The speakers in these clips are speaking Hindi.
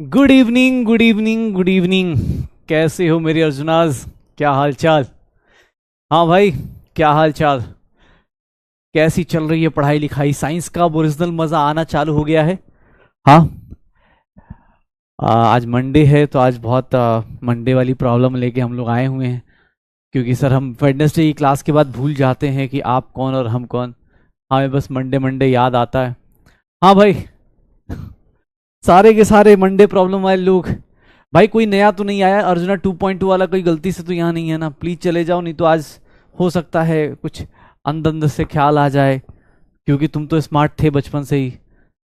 Good evening, good evening, good evening. कैसे हो मेरे अर्जुनाज? क्या हाल चाल? हाँ भाई, क्या हाल चाल? कैसी चल रही है पढ़ाई लिखाई? साइंस का अब ओरिजिनल मजा आना चालू हो गया है? हाँ। आज मंडे है तो आज बहुत मंडे वाली प्रॉब्लम लेके हम लोग आए हुए हैं। क्योंकि सर हम वेडनेसडे की क्लास के बाद भूल जाते हैं कि आप कौन और हम कौन। हमें बस मंडे मंडे याद आता है। हाँ भाई, सारे के सारे मंडे प्रॉब्लम वाले लोग। भाई कोई नया तो नहीं आया? अर्जुना 2.2 वाला कोई गलती से तो यहाँ नहीं है ना? प्लीज चले जाओ, नहीं तो आज हो सकता है कुछ अंदर अंदर से ख्याल आ जाए। क्योंकि तुम तो स्मार्ट थे बचपन से ही।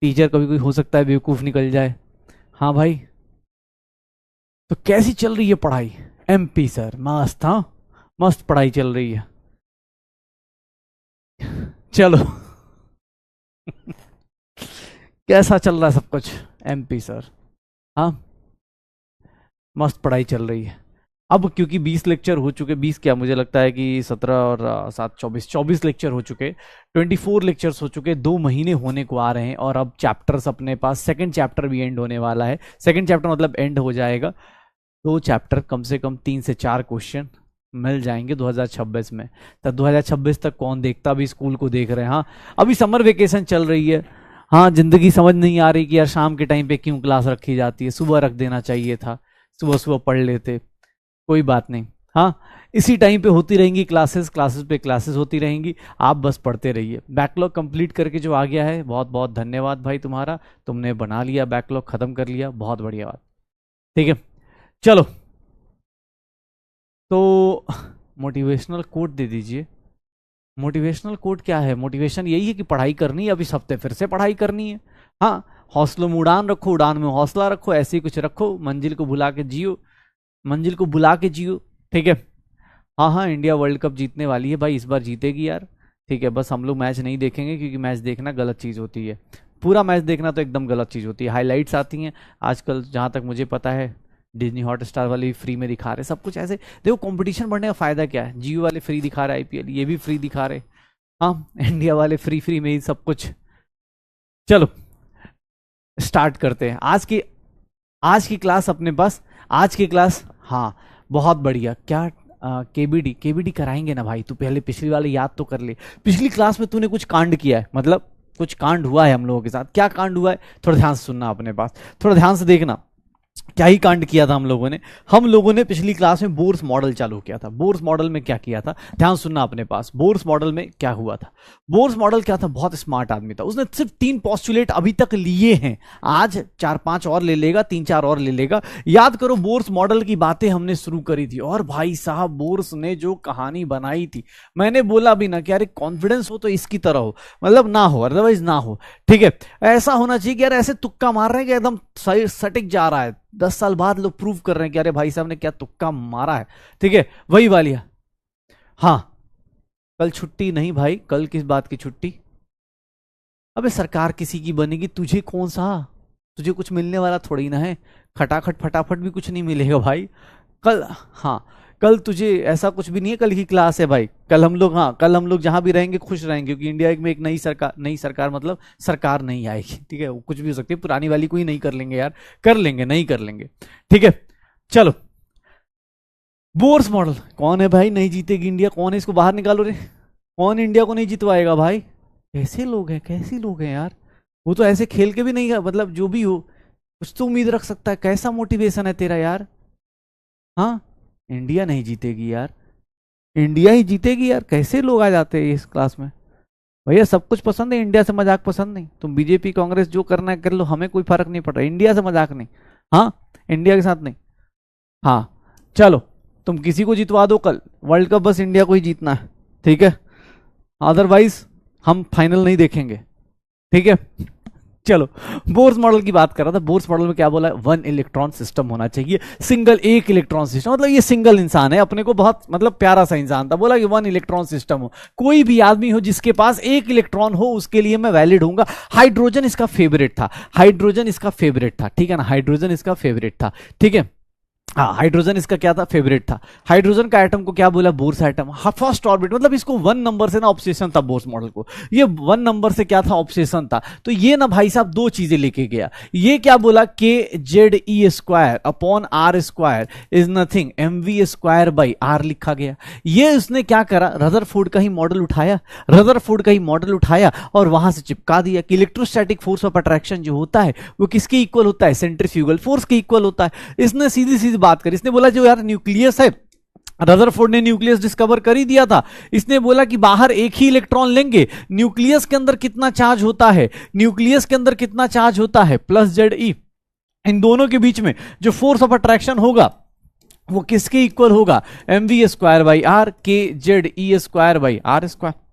टीचर कभी कोई हो सकता है बेवकूफ निकल जाए। हाँ भाई, तो कैसी चल रही है पढ़ाई? एमपी सर मस्त, हाँ मस्त पढ़ाई चल रही है। चलो। कैसा चल रहा है सब कुछ? एमपी सर, हाँ मस्त पढ़ाई चल रही है। अब क्योंकि 20 लेक्चर हो चुके, 20 क्या मुझे लगता है कि 17 और 7 24 लेक्चर हो चुके। 24 लेक्चर्स हो चुके, 2 महीने होने को आ रहे हैं। और अब चैप्टर्स अपने पास, सेकंड चैप्टर भी एंड होने वाला है। सेकंड चैप्टर मतलब एंड हो जाएगा। 2 चैप्टर, कम से कम 3 से 4 क्वेश्चन मिल जाएंगे 2026 में। तब 2026 तक कौन देखता? अभी स्कूल को देख रहे हैं। हाँ, अभी समर वेकेशन चल रही है। हाँ, जिंदगी समझ नहीं आ रही कि यार शाम के टाइम पे क्यों क्लास रखी जाती है, सुबह रख देना चाहिए था। सुबह सुबह पढ़ लेते। कोई बात नहीं। हाँ, इसी टाइम पे होती रहेंगी क्लासेस, क्लासेस पे क्लासेस होती रहेंगी। आप बस पढ़ते रहिए। बैकलॉग कंप्लीट करके जो आ गया है, बहुत बहुत धन्यवाद भाई तुम्हारा। तुमने बना लिया, बैकलॉग खत्म कर लिया, बहुत बढ़िया बात। ठीक है, चलो। तो मोटिवेशनल कोट दे दीजिए। मोटिवेशनल कोट क्या है? मोटिवेशन यही है कि पढ़ाई करनी है, अभी इस हफ्ते फिर से पढ़ाई करनी है। हाँ, हौसलों में उड़ान रखो, उड़ान में हौसला रखो, ऐसे ही कुछ रखो। मंजिल को भुला के जियो, मंजिल को बुला के जियो। ठीक है। हाँ हाँ, इंडिया वर्ल्ड कप जीतने वाली है भाई, इस बार जीतेगी यार। ठीक है, बस हम लोग मैच नहीं देखेंगे क्योंकि मैच देखना गलत चीज़ होती है। पूरा मैच देखना तो एकदम गलत चीज़ होती है। हाईलाइट्स आती हैं आजकल, जहाँ तक मुझे पता है। डिज्नी हॉट स्टार वाले भी फ्री में दिखा रहे सब कुछ ऐसे। देखो, कंपटीशन बढ़ने का फायदा क्या है? जियो वाले फ्री दिखा रहे, आईपीएल ये भी फ्री दिखा रहे। हाँ, इंडिया वाले फ्री फ्री में ही सब कुछ। चलो, स्टार्ट करते हैं आज की क्लास अपने पास। आज की क्लास, हाँ बहुत बढ़िया। क्या केबीडी केबीडी कराएंगे ना भाई? तू पहले पिछली वाले याद तो कर ले। पिछली क्लास में तूने कुछ कांड किया है, मतलब कुछ कांड हुआ है हम लोगों के साथ। क्या कांड हुआ है? थोड़ा ध्यान से सुनना अपने पास, थोड़ा ध्यान से देखना। क्या ही कांड किया था हम लोगों ने पिछली क्लास में बोर्स मॉडल चालू किया था। बोर्स मॉडल में क्या किया था, ध्यान सुनना अपने पास। बोर्स मॉडल में क्या हुआ था? बोर्स मॉडल क्या था? बहुत स्मार्ट आदमी था, उसने सिर्फ 3 पोस्टुलेट अभी तक लिए हैं। आज 4-5 और ले लेगा, 3-4 और ले लेगा। याद करो, बोर्स मॉडल की बातें हमने शुरू करी थी और भाई साहब बोर्स ने जो कहानी बनाई थी, मैंने बोला भी ना कि यार कॉन्फिडेंस हो तो इसकी तरह हो, मतलब ना हो, अदरवाइज ना हो। ठीक है, ऐसा होना चाहिए कि यार ऐसे तुक्का मार रहे हैं कि एकदम सही सटीक जा रहा है। 10 साल बाद लोग प्रूव कर रहे हैं कि अरे भाई साहब ने क्या तुक्का मारा है। ठीक है, वही वालिया। हाँ, कल छुट्टी नहीं भाई। कल किस बात की छुट्टी? अबे सरकार किसी की बनेगी, तुझे कौन सा? तुझे कुछ मिलने वाला थोड़ी ना है। खटाखट फटाफट भी कुछ नहीं मिलेगा भाई कल। हाँ, कल तुझे ऐसा कुछ भी नहीं है। कल की क्लास है भाई। कल हम लोग, हाँ कल हम लोग जहां भी रहेंगे खुश रहेंगे, क्योंकि इंडिया में एक नई सरकार मतलब सरकार नहीं आएगी। ठीक है, वो कुछ भी हो सकती है, पुरानी वाली को ही नहीं कर लेंगे यार। कर लेंगे, नहीं कर लेंगे। ठीक है, चलो। बोर्स मॉडल कौन है भाई? नहीं जीतेगी इंडिया। कौन है? इसको बाहर निकालो रे। कौन इंडिया को नहीं जितवाएगा भाई? कैसे लोग हैं, कैसे लोग हैं यार? वो तो ऐसे खेल के भी नहीं है, मतलब जो भी हो कुछ तो उम्मीद रख सकता है। कैसा मोटिवेशन है तेरा यार? हाँ, इंडिया नहीं जीतेगी यार, इंडिया ही जीतेगी यार। कैसे लोग आ जाते हैं इस क्लास में? भैया सब कुछ पसंद है, इंडिया से मजाक पसंद नहीं। तुम बीजेपी कांग्रेस जो करना है कर लो, हमें कोई फर्क नहीं पड़ रहा। इंडिया से मजाक नहीं। हाँ, इंडिया के साथ नहीं। हाँ, चलो तुम किसी को जितवा दो कल, वर्ल्ड कप बस इंडिया को ही जीतना है। ठीक है, अदरवाइज हम फाइनल नहीं देखेंगे। ठीक है, चलो। बोर्स मॉडल की बात कर रहा था। बोर्स मॉडल में क्या बोला है? 1 इलेक्ट्रॉन सिस्टम होना चाहिए। सिंगल, एक इलेक्ट्रॉन सिस्टम, मतलब ये सिंगल इंसान है, अपने को बहुत मतलब प्यारा सा इंसान था। बोला कि 1 इलेक्ट्रॉन सिस्टम हो। कोई भी आदमी हो जिसके पास एक इलेक्ट्रॉन हो, उसके लिए मैं वैलिड हूंगा। हाइड्रोजन इसका फेवरेट था, हाइड्रोजन इसका फेवरेट था। ठीक है ना, हाइड्रोजन इसका फेवरेट था। ठीक है, हाँ, हाइड्रोजन इसका क्या था, फेवरेट था। हाइड्रोजन का एटम को क्या बोला, बोर्स एटम। फर्स्ट ऑर्बिट, मतलब इसको 1 नंबर से ना ऑब्सेशन था बोर्स मॉडल को, ये 1 नंबर से क्या था, ऑब्सेशन था। तो ये ना भाई साहब दो चीजें लेके गया। ये क्या बोला, K Z E square upon R square is nothing M V square by R लिखा गया। ये उसने क्या करा, रदरफोर्ड का ही मॉडल उठाया, रदरफोर्ड का ही मॉडल उठाया और वहां से चिपका दिया कि इलेक्ट्रोस्टैटिक फोर्स ऑफ अट्रैक्शन जो होता है वो किसके इक्वल होता है, सेंट्रीफ्यूगल फोर्स के इक्वल होता है। इसने सीधी सीधी बात करी, इसने बोला जो यार न्यूक्लियस है, रदरफोर्ड ने न्यूक्लियस डिस्कवर कर ही दिया था। इसने बोला कि बाहर एक ही इलेक्ट्रॉन लेंगे, न्यूक्लियस के अंदर कितना चार्ज होता है, न्यूक्लियस के अंदर कितना चार्ज होता है प्लस जेड ई, इन दोनों के बीच में जो फोर्स ऑफ अट्रैक्शन होगा वो किसके इक्वल होगा, M V square by R, K Z E square by R square.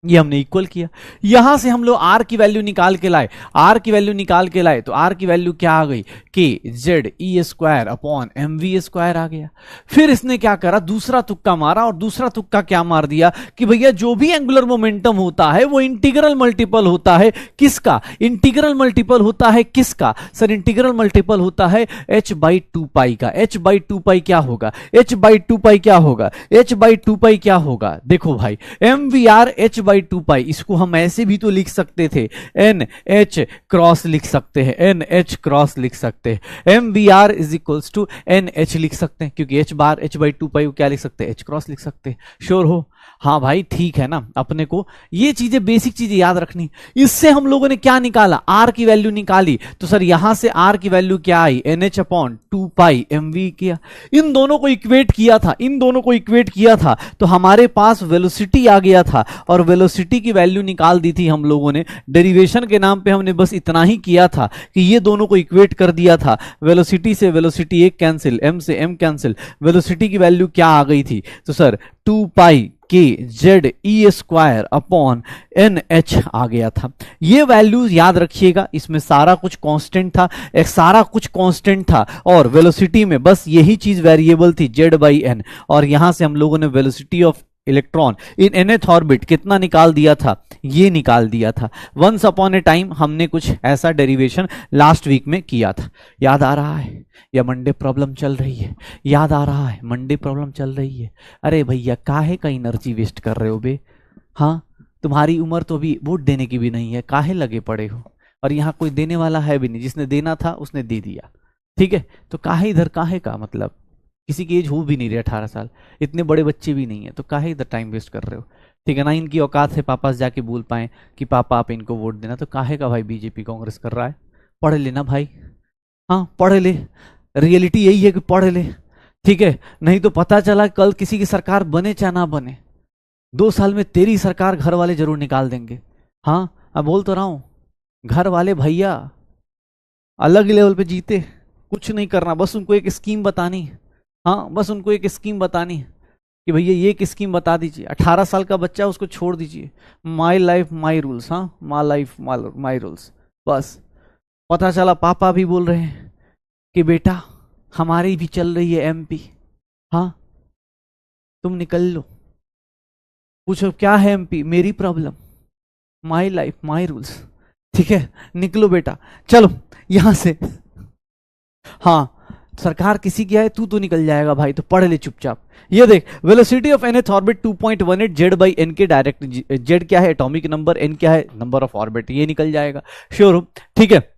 ये हमने इक्वल किया। यहां से हम लोग आर की वैल्यू निकाल के लाए, आर की वैल्यू निकाल के लाए तो आर की वैल्यू क्या आ गई, K Z E square upon M V square आ गया। फिर इसने क्या करा, दूसरा तुक्का मारा, और दूसरा तुक्का क्या मार दिया कि भैया जो भी एंगुलर मोमेंटम होता है वो इंटीग्रल मल्टीपल होता है किसका, इंटीग्रल मल्टीपल होता है किसका, सर इंटीग्रल मल्टीपल होता है h बाई 2 पाई का। h बाई 2 पाई क्या होगा, h बाई 2 पाई क्या होगा, h बाई 2 पाई क्या होगा, देखो भाई M V R H by 2 pi, इसको हम ऐसे भी तो लिख सकते थे, एन एच क्रॉस लिख सकते हैं, एन एच क्रॉस लिख सकते हैं, M V R is equals to N H लिख सकते हैं, क्योंकि H bar H by 2 pi क्या लिख सकते हैं, एच क्रॉस लिख सकते हैं। श्योर हो, हाँ भाई ठीक है ना। अपने को ये चीजें बेसिक चीजें याद रखनी। इससे हम लोगों ने क्या निकाला, आर की वैल्यू निकाली, तो सर यहां से आर की वैल्यू क्या आई, N H upon 2 pi M V किया। इन दोनों को इक्वेट किया था, इन दोनों को इक्वेट किया था तो हमारे पास वेलोसिटी आ गया था, और वेलोसिटी की वैल्यू निकाल दी थी हम लोगों ने। डेरिवेशन के नाम पे हमने बस इतना ही किया था कि ये दोनों को इक्वेट कर दिया था। वेलोसिटी से वेलोसिटी एक कैंसिल, एम से एम कैंसिल, वेलोसिटी की वैल्यू क्या आ गई थी, तो सर 2 पाई के Z E square upon N H आ गया था। ये वैल्यूज याद रखिएगा, इसमें सारा कुछ कांस्टेंट था, एक सारा कुछ कांस्टेंट था, और वेलोसिटी में बस यही चीज वेरिएबल थी जेड बाई एन। और यहां से हम लोगों ने velocity of electron in nth orbit कितना निकाल दिया था, ये निकाल दिया था। वंस अपॉन ए टाइम हमने कुछ ऐसा डेरिवेशन लास्ट वीक में किया था, याद आ रहा है, या मंडे प्रॉब्लम चल रही है, याद आ रहा है, मंडे प्रॉब्लम चल रही है। अरे भैया काहे का एनर्जी वेस्ट कर रहे हो बे, हाँ तुम्हारी उम्र तो अभी वोट देने की भी नहीं है, काहे लगे पड़े हो, और यहाँ कोई देने वाला है भी नहीं, जिसने देना था उसने दे दिया, ठीक है। तो काहे इधर, काहे का मतलब, किसी की एज हो भी नहीं रही 18 साल, इतने बड़े बच्चे भी नहीं है, तो काहे इधर टाइम वेस्ट कर रहे हो, ठीक है ना। इनकी औकात है पापा से जाके बोल पाए कि पापा आप इनको वोट देना, तो काहे का भाई बीजेपी कांग्रेस कर रहा है, पढ़ लेना भाई, हाँ पढ़ ले, रियलिटी यही है कि पढ़ ले, ठीक है। नहीं तो पता चला कल किसी की सरकार बने चाहे ना बने, 2 साल में तेरी सरकार घर वाले जरूर निकाल देंगे। हाँ अब बोल तो रहा हूं, घर वाले भैया अलग लेवल पे जीते, कुछ नहीं करना, बस उनको एक स्कीम बतानी, हाँ बस उनको एक स्कीम बतानी कि भैया ये एक स्कीम बता दीजिए, 18 साल का बच्चा उसको छोड़ दीजिए, माई लाइफ माई रूल्स, हाँ माई लाइफ माई रूल्स। बस पता चला पापा भी बोल रहे हैं कि बेटा हमारी भी चल रही है एमपी, हाँ तुम निकल लो, पूछो क्या है एमपी, मेरी problem, my life my rules, ठीक है निकलो बेटा, चलो यहां से। हाँ सरकार किसी की आए तू तो निकल जाएगा भाई, तो पढ़ ले चुपचाप। ये देख velocity of nth orbit 2.18 Z by N के डायरेक्ट, जेड क्या है एटॉमिक नंबर, एन क्या है नंबर ऑफ ऑर्बिट, ये निकल जाएगा, श्योर हो, ठीक है।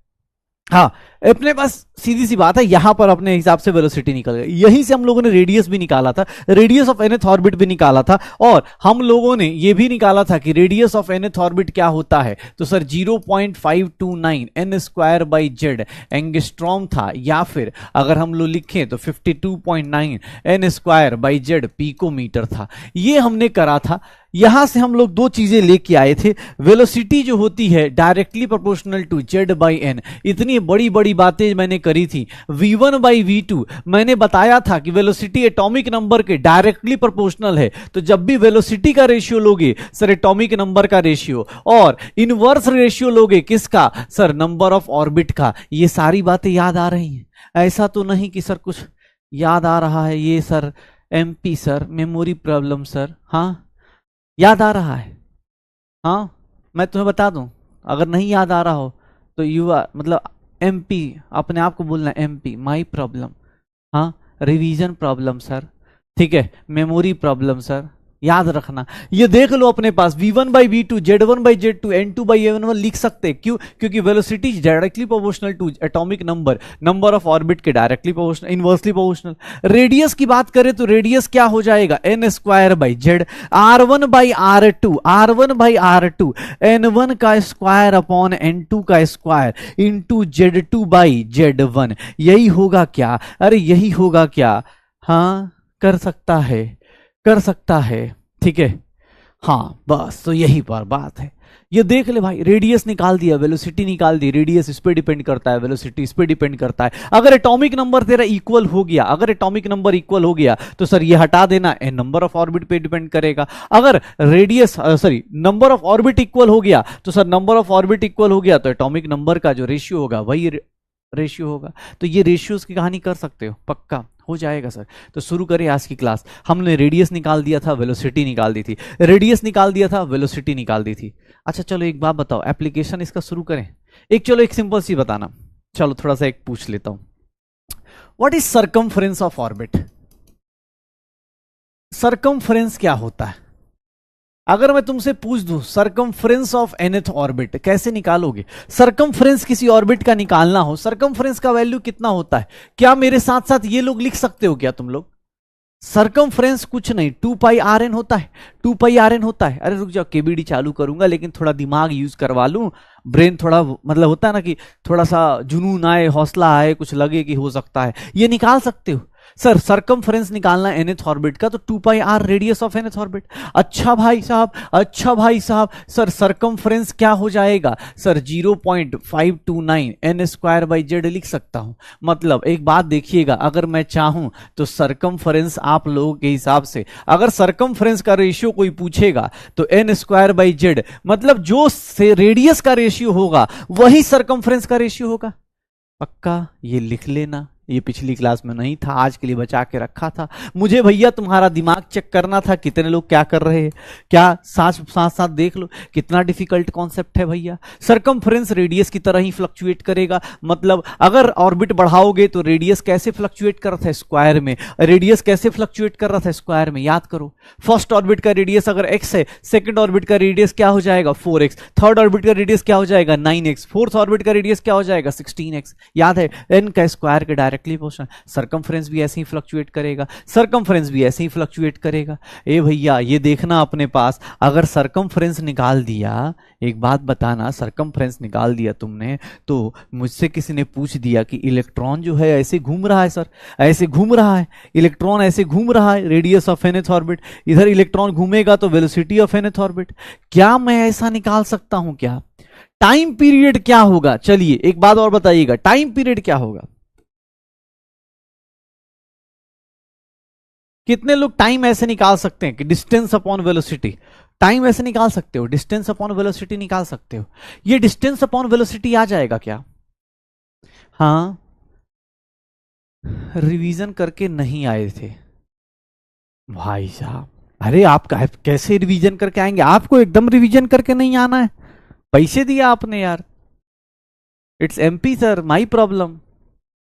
हाँ अपने पास सीधी सी बात है, यहां पर अपने हिसाब से वेलोसिटी निकल गई, यहीं से हम लोगों ने रेडियस भी निकाला था, रेडियस ऑफ एनथ ऑर्बिट भी निकाला था, और हम लोगों ने ये भी निकाला था कि रेडियस ऑफ एनथ ऑर्बिट क्या होता है, तो sir 0.529 N square by Z angstrom था, या फिर अगर हम लोग लिखें तो 52.9 N square by Z picometre था। ये हमने करा था। यहां से हम लोग दो चीजें लेके आए थे, वेलोसिटी जो होती है directly proportional to Z by N, इतनी बड़ी बड़ी बातें मैंने करी थी। v1 बाई v2 मैंने बताया था कि वेलोसिटी एटॉमिक नंबर के डायरेक्टली प्रोपोर्शनल है, तो जब भी वेलोसिटी का रेशियो लोगे सर एटॉमिक नंबर का रेशियो, और इनवर्स रेशियो लोगे किसका, सर नंबर ऑफ ऑर्बिट का। ये सारी बातें याद आ रही हैं, ऐसा तो नहीं कि सर कुछ याद आ रहा है, ये sir MP sir memory problem sir, हाँ याद आ रहा है, हाँ मैं तुम्हें बता दूं, अगर नहीं याद आ रहा हो तो यू आर मतलब एमपी, अपने आप को बोलना एमपी माई प्रॉब्लम, हाँ रिवीजन प्रॉब्लम सर, ठीक है, मेमोरी प्रॉब्लम सर, याद रखना। ये देख लो अपने पास v1 by v2, z1 by z2, n2 by n1 लिख सकते हैं। क्यों? क्योंकि velocity directly proportional to atomic number, number of orbit के directly proportional, inversely proportional. Radius की बात करें तो रेडियस क्या हो जाएगा, n square by z, r1 by r2, r1 by r2, n1 का स्क्वायर अपॉन n2 का square into z2 by z1। यही होगा क्या? अरे यही होगा क्या? हाँ कर सकता है, कर सकता है, ठीक है। हाँ बस तो यही पर बात है। ये देख ले भाई, रेडियस निकाल दिया, वेलोसिटी निकाल दी, रेडियस इस पे डिपेंड करता है, वेलोसिटी इस पे डिपेंड करता है। अगर एटॉमिक नंबर तेरा इक्वल हो गया, अगर एटॉमिक नंबर इक्वल हो गया तो सर ये हटा देना, ए नंबर ऑफ ऑर्बिट पे डिपेंड करेगा। अगर radius sorry number of orbit equal हो गया तो sir number of orbit equal हो गया तो एटॉमिक नंबर का जो रेशियो होगा वही रेशियो होगा। तो ये रेशियोज की कहानी कर सकते हो, पक्का हो जाएगा सर। तो शुरू करें आज की क्लास। हमने रेडियस निकाल दिया था, वेलोसिटी निकाल दी थी, रेडियस निकाल दिया था, वेलोसिटी निकाल दी थी। अच्छा चलो एक बात बताओ, एप्लीकेशन इसका शुरू करें। चलो एक सिंपल सी बताना, चलो थोड़ा सा एक पूछ लेता हूं। What is circumference of orbit? Circumference क्या होता है? अगर मैं तुमसे पूछ दूं सर्कमफ्रेंस ऑफ एनथ ऑर्बिट कैसे निकालोगे? सर्कमफ्रेंस किसी ऑर्बिट का निकालना हो, सर्कमफ्रेंस का वैल्यू कितना होता है? क्या मेरे साथ साथ ये लोग लिख सकते हो क्या तुम लोग? सर्कमफ्रेंस कुछ नहीं, 2 पाई आर एन होता है, 2 पाई आर एन होता है। अरे रुक जाओ, केबीडी चालू करूंगा लेकिन थोड़ा दिमाग यूज करवा लूं, ब्रेन थोड़ा मतलब होता है ना कि थोड़ा सा जुनून आए, हौसला आए, कुछ लगे कि हो सकता है। ये निकाल सकते हो सर, सर्कमफ्रेंस निकालना एनथ ऑर्बिट का तो 2 pi R radius of nth orbit. अच्छा भाई साहब, अच्छा भाई साहब, सर सर्कमफ्रेंस क्या हो जाएगा? Sir 0.529 N square by Z लिख सकता हूं। मतलब एक बात देखिएगा, अगर मैं चाहूं तो सर्कमफ्रेंस आप लोगों के हिसाब से, अगर सर्कमफ्रेंस का रेशियो कोई पूछेगा तो एन स्क्वायर बाई जेड, मतलब जो रेडियस का रेशियो होगा वही सर्कमफ्रेंस का रेशियो होगा। पक्का ये लिख लेना, ये पिछली क्लास में नहीं था, आज के लिए बचा के रखा था। मुझे भैया तुम्हारा दिमाग चेक करना था, कितने लोग क्या कर रहे हैं, क्या साथ साथ देख लो कितना डिफिकल्ट कॉन्सेप्ट है भैया। सर्कमफ्रेंस रेडियस की तरह ही फ्लक्चुएट करेगा, मतलब अगर ऑर्बिट बढ़ाओगे तो रेडियस कैसे फ्लक्चुएट कर रहा था? स्क्वायर में। रेडियस कैसे फ्लक्चुएट कर रहा था? स्क्वायर में। याद करो, फर्स्ट ऑर्बिट का रेडियस अगर x है, सेकंड ऑर्बिट का रेडियस क्या हो जाएगा? 4x, थर्ड ऑर्बिट का रेडियस क्या हो जाएगा? 9x, फोर्थ ऑर्बिट का रेडियस क्या हो जाएगा? 16x। याद है, n का स्क्वायर के डायरेक्टली पोर्शन। सर्कमफ्रेंस भी ऐसे ही फ्लक्चुएट करेगा, सर्कमफ्रेंस भी ऐसे ही फ्लक्चुएट करेगा। ए भैया ये देखना अपने पास, अगर सर्कमफ्रेंस निकाल दिया, एक बात बताना, सर्कमफ्रेंस निकाल दिया तुमने तो मुझसे किसी ने पूछ दिया कि इलेक्ट्रॉन जो है ऐसे घूम रहा है सर, ऐसे घूम रहा है, इलेक्ट्रॉन ऐसे घूम रहा है, रेडियस ऑफ एनथ ऑर्बिट, इधर इलेक्ट्रॉन घूमेगा तो वेलोसिटी ऑफ एनथ ऑर्बिट। क्या मैं ऐसा निकाल सकता हूं क्या? टाइम पीरियड क्या होगा? चलिए एक बात और बताइएगा, टाइम पीरियड क्या होगा? कितने लोग टाइम ऐसे निकाल सकते हैं कि डिस्टेंस अपॉन वेलोसिटी? टाइम ऐसे निकाल सकते हो, डिस्टेंस अपॉन वेलोसिटी निकाल सकते हो। ये डिस्टेंस अपॉन वेलोसिटी आ जाएगा क्या? हाँ रिवीजन करके नहीं आए थे भाई साहब। अरे आप कैसे रिवीजन करके आएंगे? आपको एकदम रिवीजन करके नहीं आना है, पैसे दिया आपने यार। It's MP sir, my problem.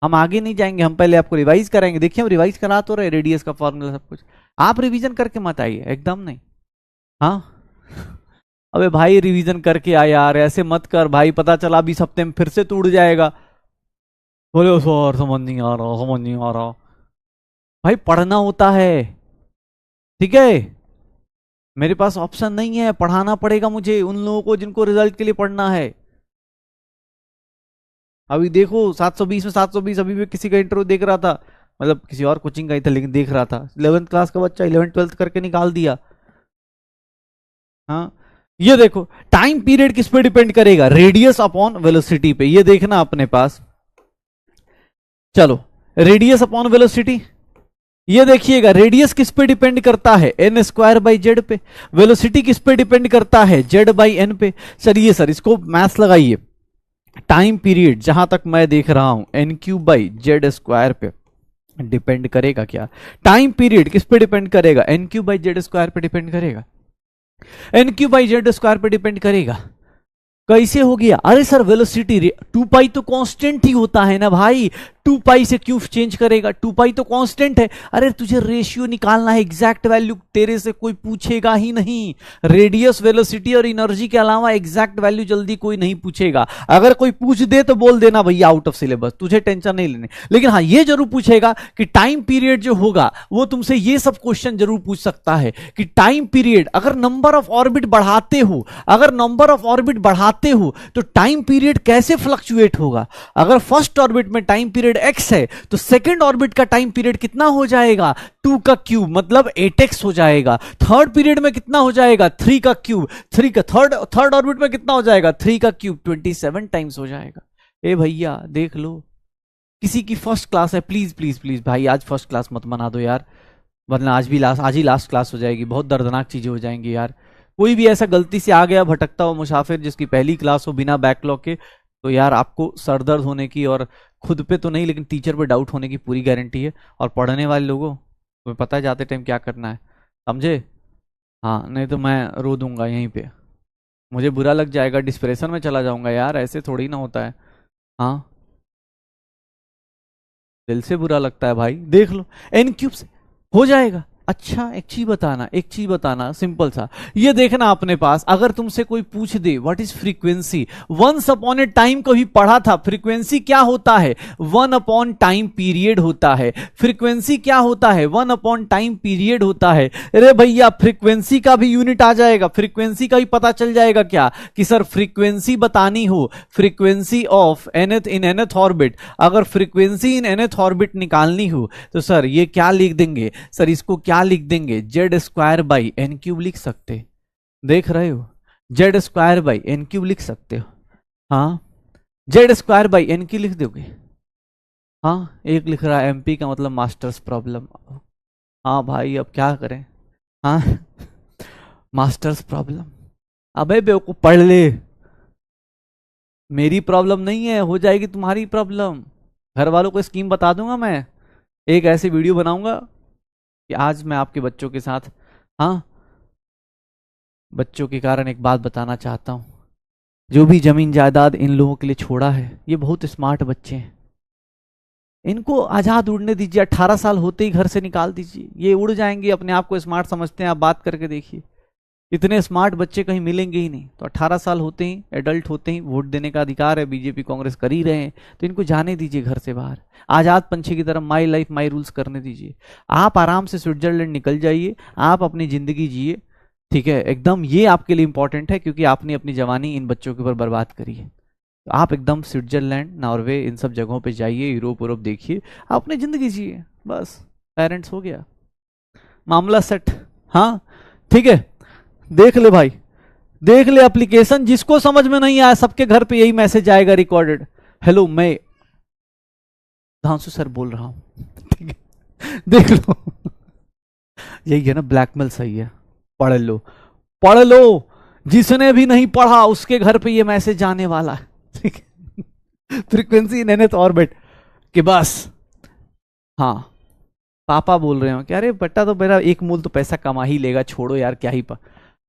हम आगे नहीं जाएंगे, हम पहले आपको रिवाइज कराएंगे। देखिए हम रिवाइज करा तो रहे, रेडियस का फॉर्मूला सब कुछ। आप रिवीजन करके मत आइए, एकदम नहीं। हाँ अबे भाई रिवीजन करके आ यार, ऐसे मत कर भाई, पता चला अभी हफ्ते में फिर से टूट जाएगा। बोले सर समझ नहीं आ रहा, समझ नहीं आ रहा। भाई पढ़ना होता है, ठीक है। मेरे पास ऑप्शन नहीं है, पढ़ाना पड़ेगा मुझे उन लोगों को जिनको रिजल्ट के लिए पढ़ना है। अभी देखो 720 में 720, अभी भी किसी का इंटरव्यू देख रहा था, मतलब किसी और कोचिंग का ही था लेकिन देख रहा था, 11th क्लास का बच्चा 11th 12th करके निकाल दिया। हाँ ये देखो, टाइम पीरियड किस पे डिपेंड करेगा? रेडियस अपॉन वेलोसिटी पे। ये देखना अपने पास, चलो रेडियस अपॉन वेलोसिटी, ये देखिएगा रेडियस किस पे डिपेंड करता है? एन स्क्वायर बाई जेड पे। वेलोसिटी किस पे डिपेंड करता है? जेड बाई एन पे। चलिए सर इसको मैथ्स लगाइए। टाइम पीरियड जहां तक मैं देख रहा हूं N cube by Z square पे डिपेंड करेगा क्या? टाइम पीरियड किस पे डिपेंड करेगा? N cube by Z square पे डिपेंड करेगा, N cube by Z square पे डिपेंड करेगा। कैसे हो गया? अरे सर वेलोसिटी 2 पाई तो कांस्टेंट ही होता है ना भाई, टू पाई से क्यों चेंज करेगा, टू पाई तो कांस्टेंट है। अरे तुझे रेशियो निकालना है, एग्जैक्ट वैल्यू तेरे से कोई पूछेगा ही नहीं। रेडियस, वेलोसिटी और एनर्जी के अलावा एग्जैक्ट वैल्यू जल्दी कोई नहीं पूछेगा। अगर कोई पूछ दे तो बोल देना भैया आउट ऑफ सिलेबस, तुझे टेंशन नहीं लेने। लेकिन हाँ ये जरूर पूछेगा कि टाइम पीरियड जो होगा वो तुमसे ये सब क्वेश्चन जरूर पूछ सकता है कि टाइम पीरियड अगर नंबर ऑफ ऑर्बिट बढ़ाते हो, अगर नंबर ऑफ ऑर्बिट बढ़ाते हो तो टाइम पीरियड कैसे फ्लक्चुएट होगा। अगर फर्स्ट ऑर्बिट में टाइम पीरियड x है तो सेकंड ऑर्बिट का टाइम पीरियड कितना हो जाएगा, 2 का क्यूब मतलब 8x हो जाएगा। थर्ड पीरियड में कितना हो जाएगा, 3 का क्यूब, 3 का थर्ड ऑर्बिट में कितना हो जाएगा, 3 का क्यूब 27 टाइम्स हो जाएगा। ए भैया देख लो, किसी की फर्स्ट क्लास है, प्लीज प्लीज प्लीज भाई आज फर्स्ट क्लास मत बना दो यार, वरना आज ही लास्ट क्लास हो जाएगी, बहुत दर्दनाक चीजें हो जाएंगी यार। कोई भी ऐसा गलती से आ गया भटकता हुआ मुसाफिर जिसकी पहली क्लास हो बिना बैकलॉग के, तो यार आपको सरदर्द होने की और खुद पे तो नहीं लेकिन टीचर पे डाउट होने की पूरी गारंटी है। और पढ़ने वाले लोगों को पता है जाते टाइम क्या करना है, समझे। हाँ नहीं तो मैं रो दूंगा यहीं पे, मुझे बुरा लग जाएगा, डिस्प्रेशन में चला जाऊंगा यार, ऐसे थोड़ी ना होता है। हाँ दिल से बुरा लगता है भाई। देख लो एन क्यूब से हो जाएगा। अच्छा एक चीज बताना सिंपल सा, ये देखना अपने पास अगर तुमसे कोई पूछ दे what is frequency, once upon a time कभी पढ़ा था फ्रीक्वेंसी क्या होता है, 1 अपॉन टाइम पीरियड होता है। फ्रीक्वेंसी क्या होता है, 1 अपॉन टाइम पीरियड होता है। अरे भैया फ्रीक्वेंसी का भी यूनिट आ जाएगा, फ्रीक्वेंसी का भी पता चल जाएगा क्या कि सर फ्रीक्वेंसी बतानी हो, frequency of nth in nth orbit, अगर फ्रीक्वेंसी इन nth ऑर्बिट निकालनी हो तो सर ये क्या लिख देंगे, सर इसको क्या लिख देंगे, Z square by N cube लिख सकते, देख रहे हो, Z square by N cube लिख सकते हो। हाँ Z square by N cube लिख दोगे। हाँ एक लिख रहा है एमपी का मतलब मास्टर्स प्रॉब्लम। हाँ भाई अब क्या करें, हाँ मास्टर्स प्रॉब्लम, अबे बेवकूफ पढ़ ले, मेरी प्रॉब्लम नहीं है, हो जाएगी तुम्हारी प्रॉब्लम। घर वालों को स्कीम बता दूंगा मैं, एक ऐसी वीडियो बनाऊंगा कि आज मैं आपके बच्चों के साथ, हाँ बच्चों के कारण एक बात बताना चाहता हूं, जो भी जमीन जायदाद इन लोगों के लिए छोड़ा है, ये बहुत स्मार्ट बच्चे हैं, इनको आजाद उड़ने दीजिए, 18 साल होते ही घर से निकाल दीजिए, ये उड़ जाएंगे, अपने आप को स्मार्ट समझते हैं, आप बात करके देखिए, इतने स्मार्ट बच्चे कहीं मिलेंगे ही नहीं। तो 18 साल होते ही, एडल्ट होते ही वोट देने का अधिकार है, बीजेपी कांग्रेस कर ही रहे हैं, तो इनको जाने दीजिए घर से बाहर, आजाद पंछी की तरह माई लाइफ माई रूल्स करने दीजिए। आप आराम से स्विट्जरलैंड निकल जाइए, आप अपनी जिंदगी जिए, ठीक है एकदम, ये आपके लिए इंपॉर्टेंट है क्योंकि आपने अपनी जवानी इन बच्चों के ऊपर बर्बाद करी है। तो आप एकदम स्विट्जरलैंड, नॉर्वे, इन सब जगहों पे जाइए, यूरोप देखिए, आप अपनी जिंदगी जिए, बस पेरेंट्स हो गया, मामला सेट। हाँ ठीक है, देख ले भाई, देख ले एप्लीकेशन, जिसको समझ में नहीं आया सबके घर पे यही मैसेज आएगा रिकॉर्डेड, हेलो मैं धांसू सर बोल रहा हूं, ठीक है देख लो यही है ना, ब्लैकमेल सही है, पढ़ लो पढ़ लो, जिसने भी नहीं पढ़ा उसके घर पे ये मैसेज आने वाला है, ठीक है फ्रीक्वेंसी इन nth ऑर्बिट के बस। हाँ पापा बोल रहे हो कि अरे बेटा तो मेरा 1 मोल तो पैसा कमा ही लेगा, छोड़ो यार क्या ही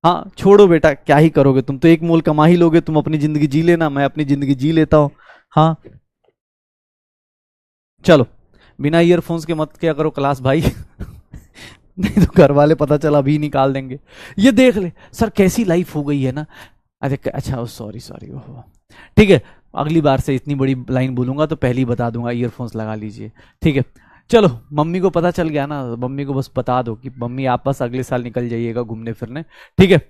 हाँ छोड़ो बेटा क्या ही करोगे, तुम तो 1 मोल कमा ही लोगे, तुम अपनी जिंदगी जी लेना, मैं अपनी जिंदगी जी लेता हूं। हाँ चलो बिना ईयरफोन्स के मत क्या करो क्लास भाई नहीं तो घर वाले पता चला अभी निकाल देंगे। ये देख ले सर कैसी लाइफ हो गई है ना, अरे अच्छा सॉरी सॉरी, ओहो ठीक है, अगली बार से इतनी बड़ी लाइन बोलूंगा तो पहले ही बता दूंगा ईयरफोन्स लगा लीजिए, ठीक है। चलो मम्मी को पता चल गया ना, मम्मी को बस बता दो कि मम्मी आप बस अगले साल निकल जाइएगा घूमने फिरने, ठीक है।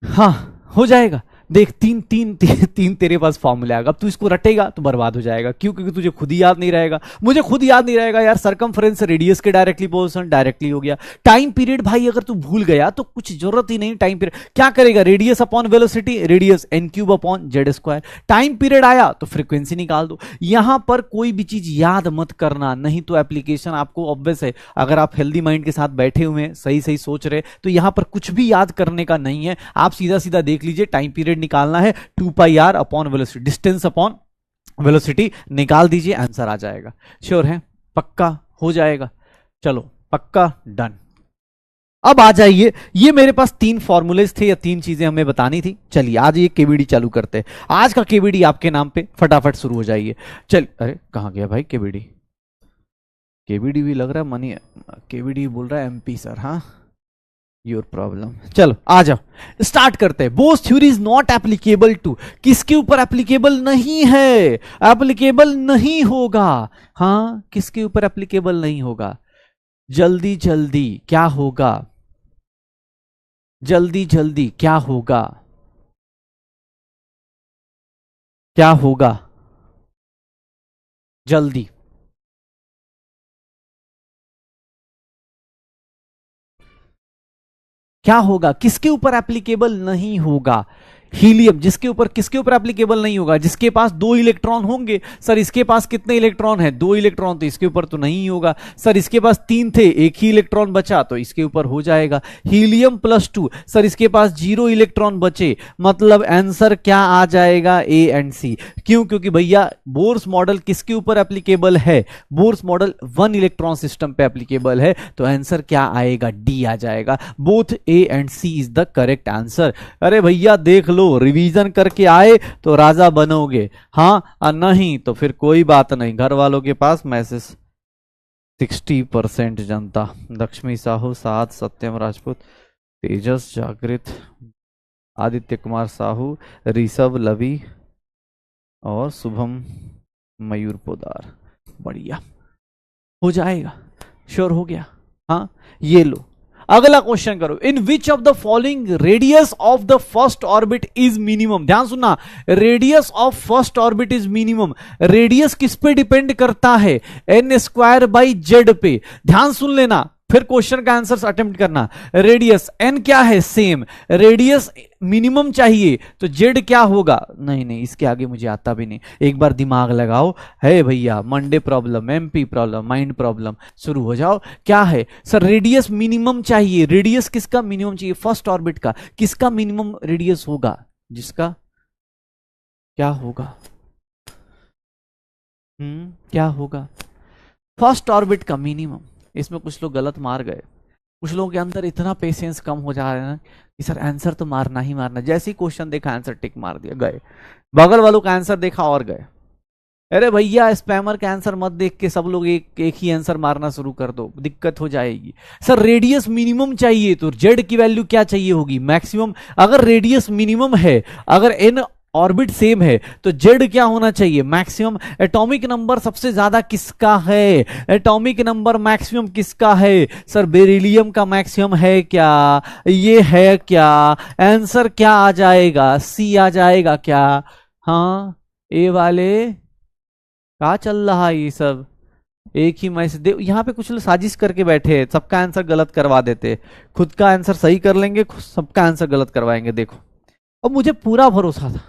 हाँ हो जाएगा, देख तीन तीन तीन, तीन तेरे पास फॉर्मूला आएगा, अब तू इसको रटेगा तो बर्बाद हो जाएगा, क्यों, क्योंकि तुझे खुद ही याद नहीं रहेगा, मुझे खुद याद नहीं रहेगा यार। सरकमफ्रेंस रेडियस के डायरेक्टली पोजीशन डायरेक्टली हो गया। टाइम पीरियड भाई अगर तू भूल गया तो कुछ जरूरत ही नहीं, टाइम पीरियड क्या करेगा, radius upon velocity, radius N cube upon Z square, time period आया तो फ्रीक्वेंसी निकाल दो। यहां पर कोई भी चीज याद मत करना, नहीं तो एप्लीकेशन आपको ऑब्वियस है, अगर आप हेल्दी माइंड के साथ बैठे हुए हैं, सही सही सोच रहे, तो यहां पर कुछ भी याद करने का नहीं है, आप सीधा सीधा देख लीजिए, टाइम पीरियड निकालना है, 2 pi R upon velocity, distance upon velocity निकाल दीजिए, आंसर आ जाएगा। श्योर है, पक्का हो जाएगा, चलो पक्का डन। अब आ जाइए, ये मेरे पास 3 फॉर्मूलेज थे या 3 चीजें हमें बतानी थी। चलिए आज ये केवीडी चालू करते हैं। आज का केवीडी आपके नाम पे फटाफट शुरू हो जाइए। चल, अरे कहां गया भाई केवीडी? केवीडी भी लग रहा है मनी, केवीडी बोल रहा है एमपी सर। हाँ, योर प्रॉब्लम। चलो आ जाओ, स्टार्ट करते हैं। Bohr's theory is not applicable to, किसके ऊपर एप्लीकेबल नहीं है? एप्लीकेबल नहीं होगा। हाँ, किसके ऊपर एप्लीकेबल नहीं होगा? जल्दी जल्दी क्या होगा? जल्दी जल्दी क्या होगा? क्या होगा जल्दी? क्या होगा, किसके ऊपर एप्लीकेबल नहीं होगा? हीलियम, जिसके ऊपर, किसके ऊपर एप्लीकेबल नहीं होगा? जिसके पास 2 इलेक्ट्रॉन होंगे। सर इसके पास कितने इलेक्ट्रॉन है? 2 इलेक्ट्रॉन, तो इसके ऊपर तो नहीं होगा। सर इसके पास 3 थे, एक ही इलेक्ट्रॉन बचा, तो इसके ऊपर हो जाएगा। हीलियम +2, सर इसके पास 0 इलेक्ट्रॉन बचे, मतलब आंसर क्या आ जाएगा? A and C. क्यों? क्योंकि भैया बोर्स मॉडल किसके ऊपर एप्लीकेबल है? बोर्स मॉडल 1 इलेक्ट्रॉन सिस्टम पे एप्लीकेबल है, तो आंसर क्या आएगा? डी आ जाएगा। Both A and C is the correct answer. अरे भैया देख लो, रिवीजन करके आए तो राजा बनोगे, हाँ, और नहीं तो फिर कोई बात नहीं। घर वालों के पास मैसेज 60% जनता। लक्ष्मी साहू, साध, सत्यम राजपूत, तेजस जागृत, आदित्य कुमार साहू, ऋषभ, लवी और शुभम मयूर पोदार। बढ़िया, हो जाएगा, श्योर हो गया। हाँ, ये लो अगला क्वेश्चन करो। In which of the following radius of the first orbit is minimum? ध्यान सुनना, radius of first orbit is minimum. Radius किस पे डिपेंड करता है? n²/z पे। ध्यान सुन लेना, फिर क्वेश्चन का आंसर अटेम्प्ट करना। रेडियस n क्या है? सेम। रेडियस मिनिमम चाहिए तो z क्या होगा? नहीं नहीं, इसके आगे मुझे आता भी नहीं। एक बार दिमाग लगाओ, है भैया, Monday problem, MP problem, mind problem, शुरू हो जाओ। क्या है सर? रेडियस मिनिमम चाहिए। रेडियस किसका मिनिमम चाहिए? फर्स्ट ऑर्बिट का। किसका मिनिमम रेडियस होगा? जिसका क्या होगा? क्या होगा? फर्स्ट ऑर्बिट का मिनिमम। इसमें कुछ लोग गलत मार गए, कुछ लोगों के अंदर इतना पेशेंस कम हो जा रहा है ना कि सर आंसर तो मारना ही मारना। जैसे ही क्वेश्चन देखा आंसर टिक मार दिया, गए। बगल वालों का आंसर देखा और गए। अरे भैया स्पैमर का आंसर मत देख के सब लोग एक ही आंसर मारना शुरू कर दो, दिक्कत हो जाएगी। सर रेडियस मिनिमम चाहिए तो जेड की वैल्यू क्या चाहिए होगी? मैक्सिमम। अगर रेडियस मिनिमम है, अगर एन ऑर्बिट सेम है, तो जेड क्या होना चाहिए? मैक्सिमम। एटॉमिक नंबर सबसे ज्यादा किसका है? एटॉमिक नंबर मैक्सिमम किसका है? सर बेरिलियम का मैक्सिमम है क्या? ये है क्या? आंसर क्या आ जाएगा? सी आ जाएगा क्या? हाँ, ए वाले क्या चल रहा है ये सब? एक ही मैसेज दे, यहाँ पे कुछ लोग साजिश करके बैठे हैं, सबका आंसर गलत करवा देते। खुद का आंसर सही कर लेंगे, सबका आंसर गलत करवाएंगे। देखो, अब मुझे पूरा भरोसा था।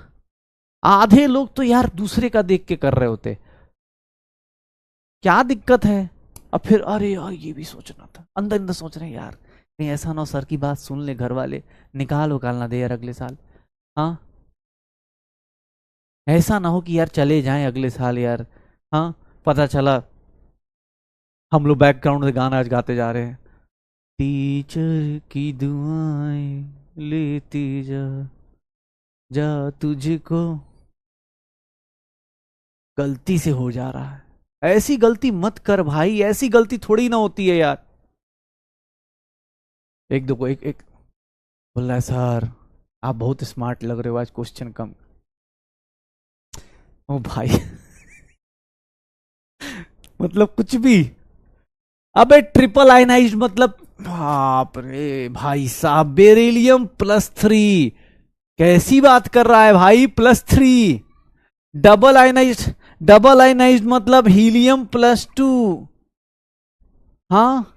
आधे लोग तो यार दूसरे का देख के कर रहे होते, क्या दिक्कत है? अब फिर अरे यार ये भी सोचना था, अंदर अंदर सोच रहे हैं यार कहीं ऐसा ना हो सर की बात सुन ले घर वाले, निकाल उकालना दे यार अगले साल। हाँ, ऐसा ना हो कि यार चले जाएं अगले साल यार। हाँ, पता चला हम लोग बैकग्राउंड में गाना आज गाते जा रहे हैं, टीचर की दुआएं लेती जा, जा तुझको। गलती से हो जा रहा है, ऐसी गलती मत कर भाई, ऐसी गलती थोड़ी ना होती है यार। एक दो को एक एक बोल रहा है सर आप बहुत स्मार्ट लग रहे हो आज, क्वेश्चन कम। ओ भाई मतलब कुछ भी। अबे ट्रिपल आयनाइज्ड मतलब बाप रे भाई साहब, बेरिलियम +3। कैसी बात कर रहा है भाई? +3। डबल आयनाइज्ड, डबल आयनाइज्ड मतलब हीलियम +2। हाँ,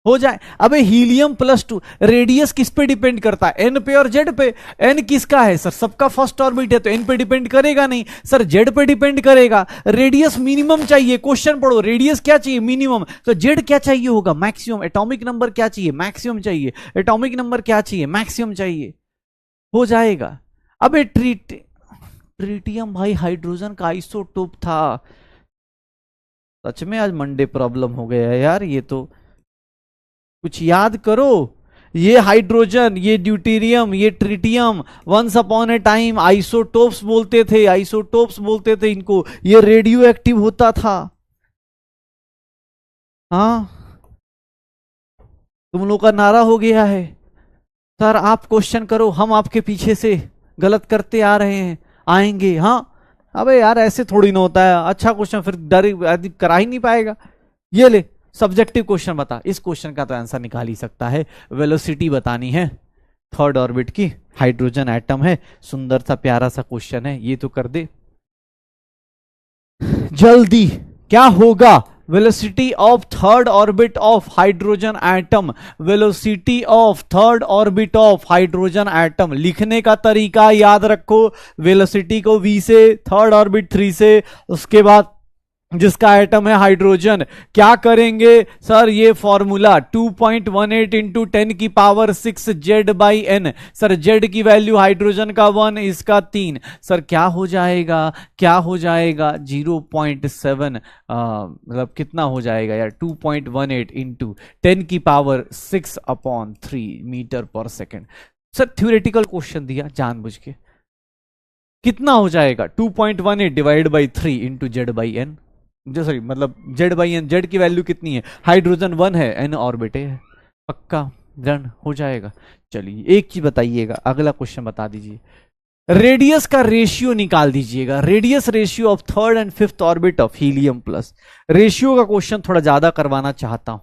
हो जाए। अबे हीलियम +2, रेडियस किस पे डिपेंड करता है? एन पे और जेड पे। एन किसका है सर? सबका फर्स्ट ऑर्बिट है तो एन पे डिपेंड करेगा नहीं सर, जेड पे डिपेंड करेगा। रेडियस मिनिमम चाहिए, क्वेश्चन पढ़ो, रेडियस क्या चाहिए? मिनिमम। तो जेड क्या चाहिए होगा? मैक्सिमम। एटॉमिक नंबर क्या चाहिए? मैक्सिमम चाहिए। एटॉमिक नंबर क्या चाहिए? मैक्सिमम चाहिए। हो जाएगा। अबे ट्रीटियम भाई हाइड्रोजन का आइसोटोप था। सच में आज मंडे प्रॉब्लम हो गया है यार ये तो। कुछ याद करो। ये हाइड्रोजन, ये ड्यूटेरियम, ये tritium, once upon a time isotopes बोलते थे, आइसोटोप्स बोलते थे इनको। ये रेडियो एक्टिव होता था। हाँ, तुम लोग का नारा हो गया है, सर आप क्वेश्चन करो, हम आपके पीछे से गलत करते आ रहे हैं, आएंगे। हाँ, अबे यार ऐसे थोड़ी ना होता है। अच्छा क्वेश्चन फिर डर आदमी करा ही नहीं पाएगा। ये ले सब्जेक्टिव क्वेश्चन बता। इस क्वेश्चन का तो आंसर निकाल ही सकता है। वेलोसिटी बतानी है थर्ड ऑर्बिट की, हाइड्रोजन एटम है, सुंदर सा प्यारा सा क्वेश्चन है, ये तो कर दे जल्दी। क्या होगा velocity of third orbit of hydrogen atom? Velocity of third orbit of hydrogen atom लिखने का तरीका याद रखो। वेलोसिटी को v से, थर्ड ऑर्बिट 3 से, उसके बाद जिसका एटम है हाइड्रोजन, क्या करेंगे सर? ये फॉर्मूला 2.18 इंटू 10 की power 6 Z by N. Sir Z की वैल्यू हाइड्रोजन का 1, इसका 3। सर क्या हो जाएगा, क्या हो जाएगा? 0.7, मतलब कितना हो जाएगा यार? 2.18 इंटू 10 की power 6 upon 3 metre per second. Sir theoretical question दिया जानबूझ के। कितना हो जाएगा? 2.18 divide by 3 into Z by N. Sorry मतलब जेड बाई एन, जेड की वैल्यू कितनी है? हाइड्रोजन 1 है, एन ऑर्बिट है। पक्का डन हो जाएगा। चलिए एक चीज बताइएगा, अगला क्वेश्चन बता दीजिए। रेडियस का रेशियो निकाल दीजिएगा। Radius ratio of third and fifth orbit of helium plus. Ratio का क्वेश्चन थोड़ा ज्यादा करवाना चाहता हूं।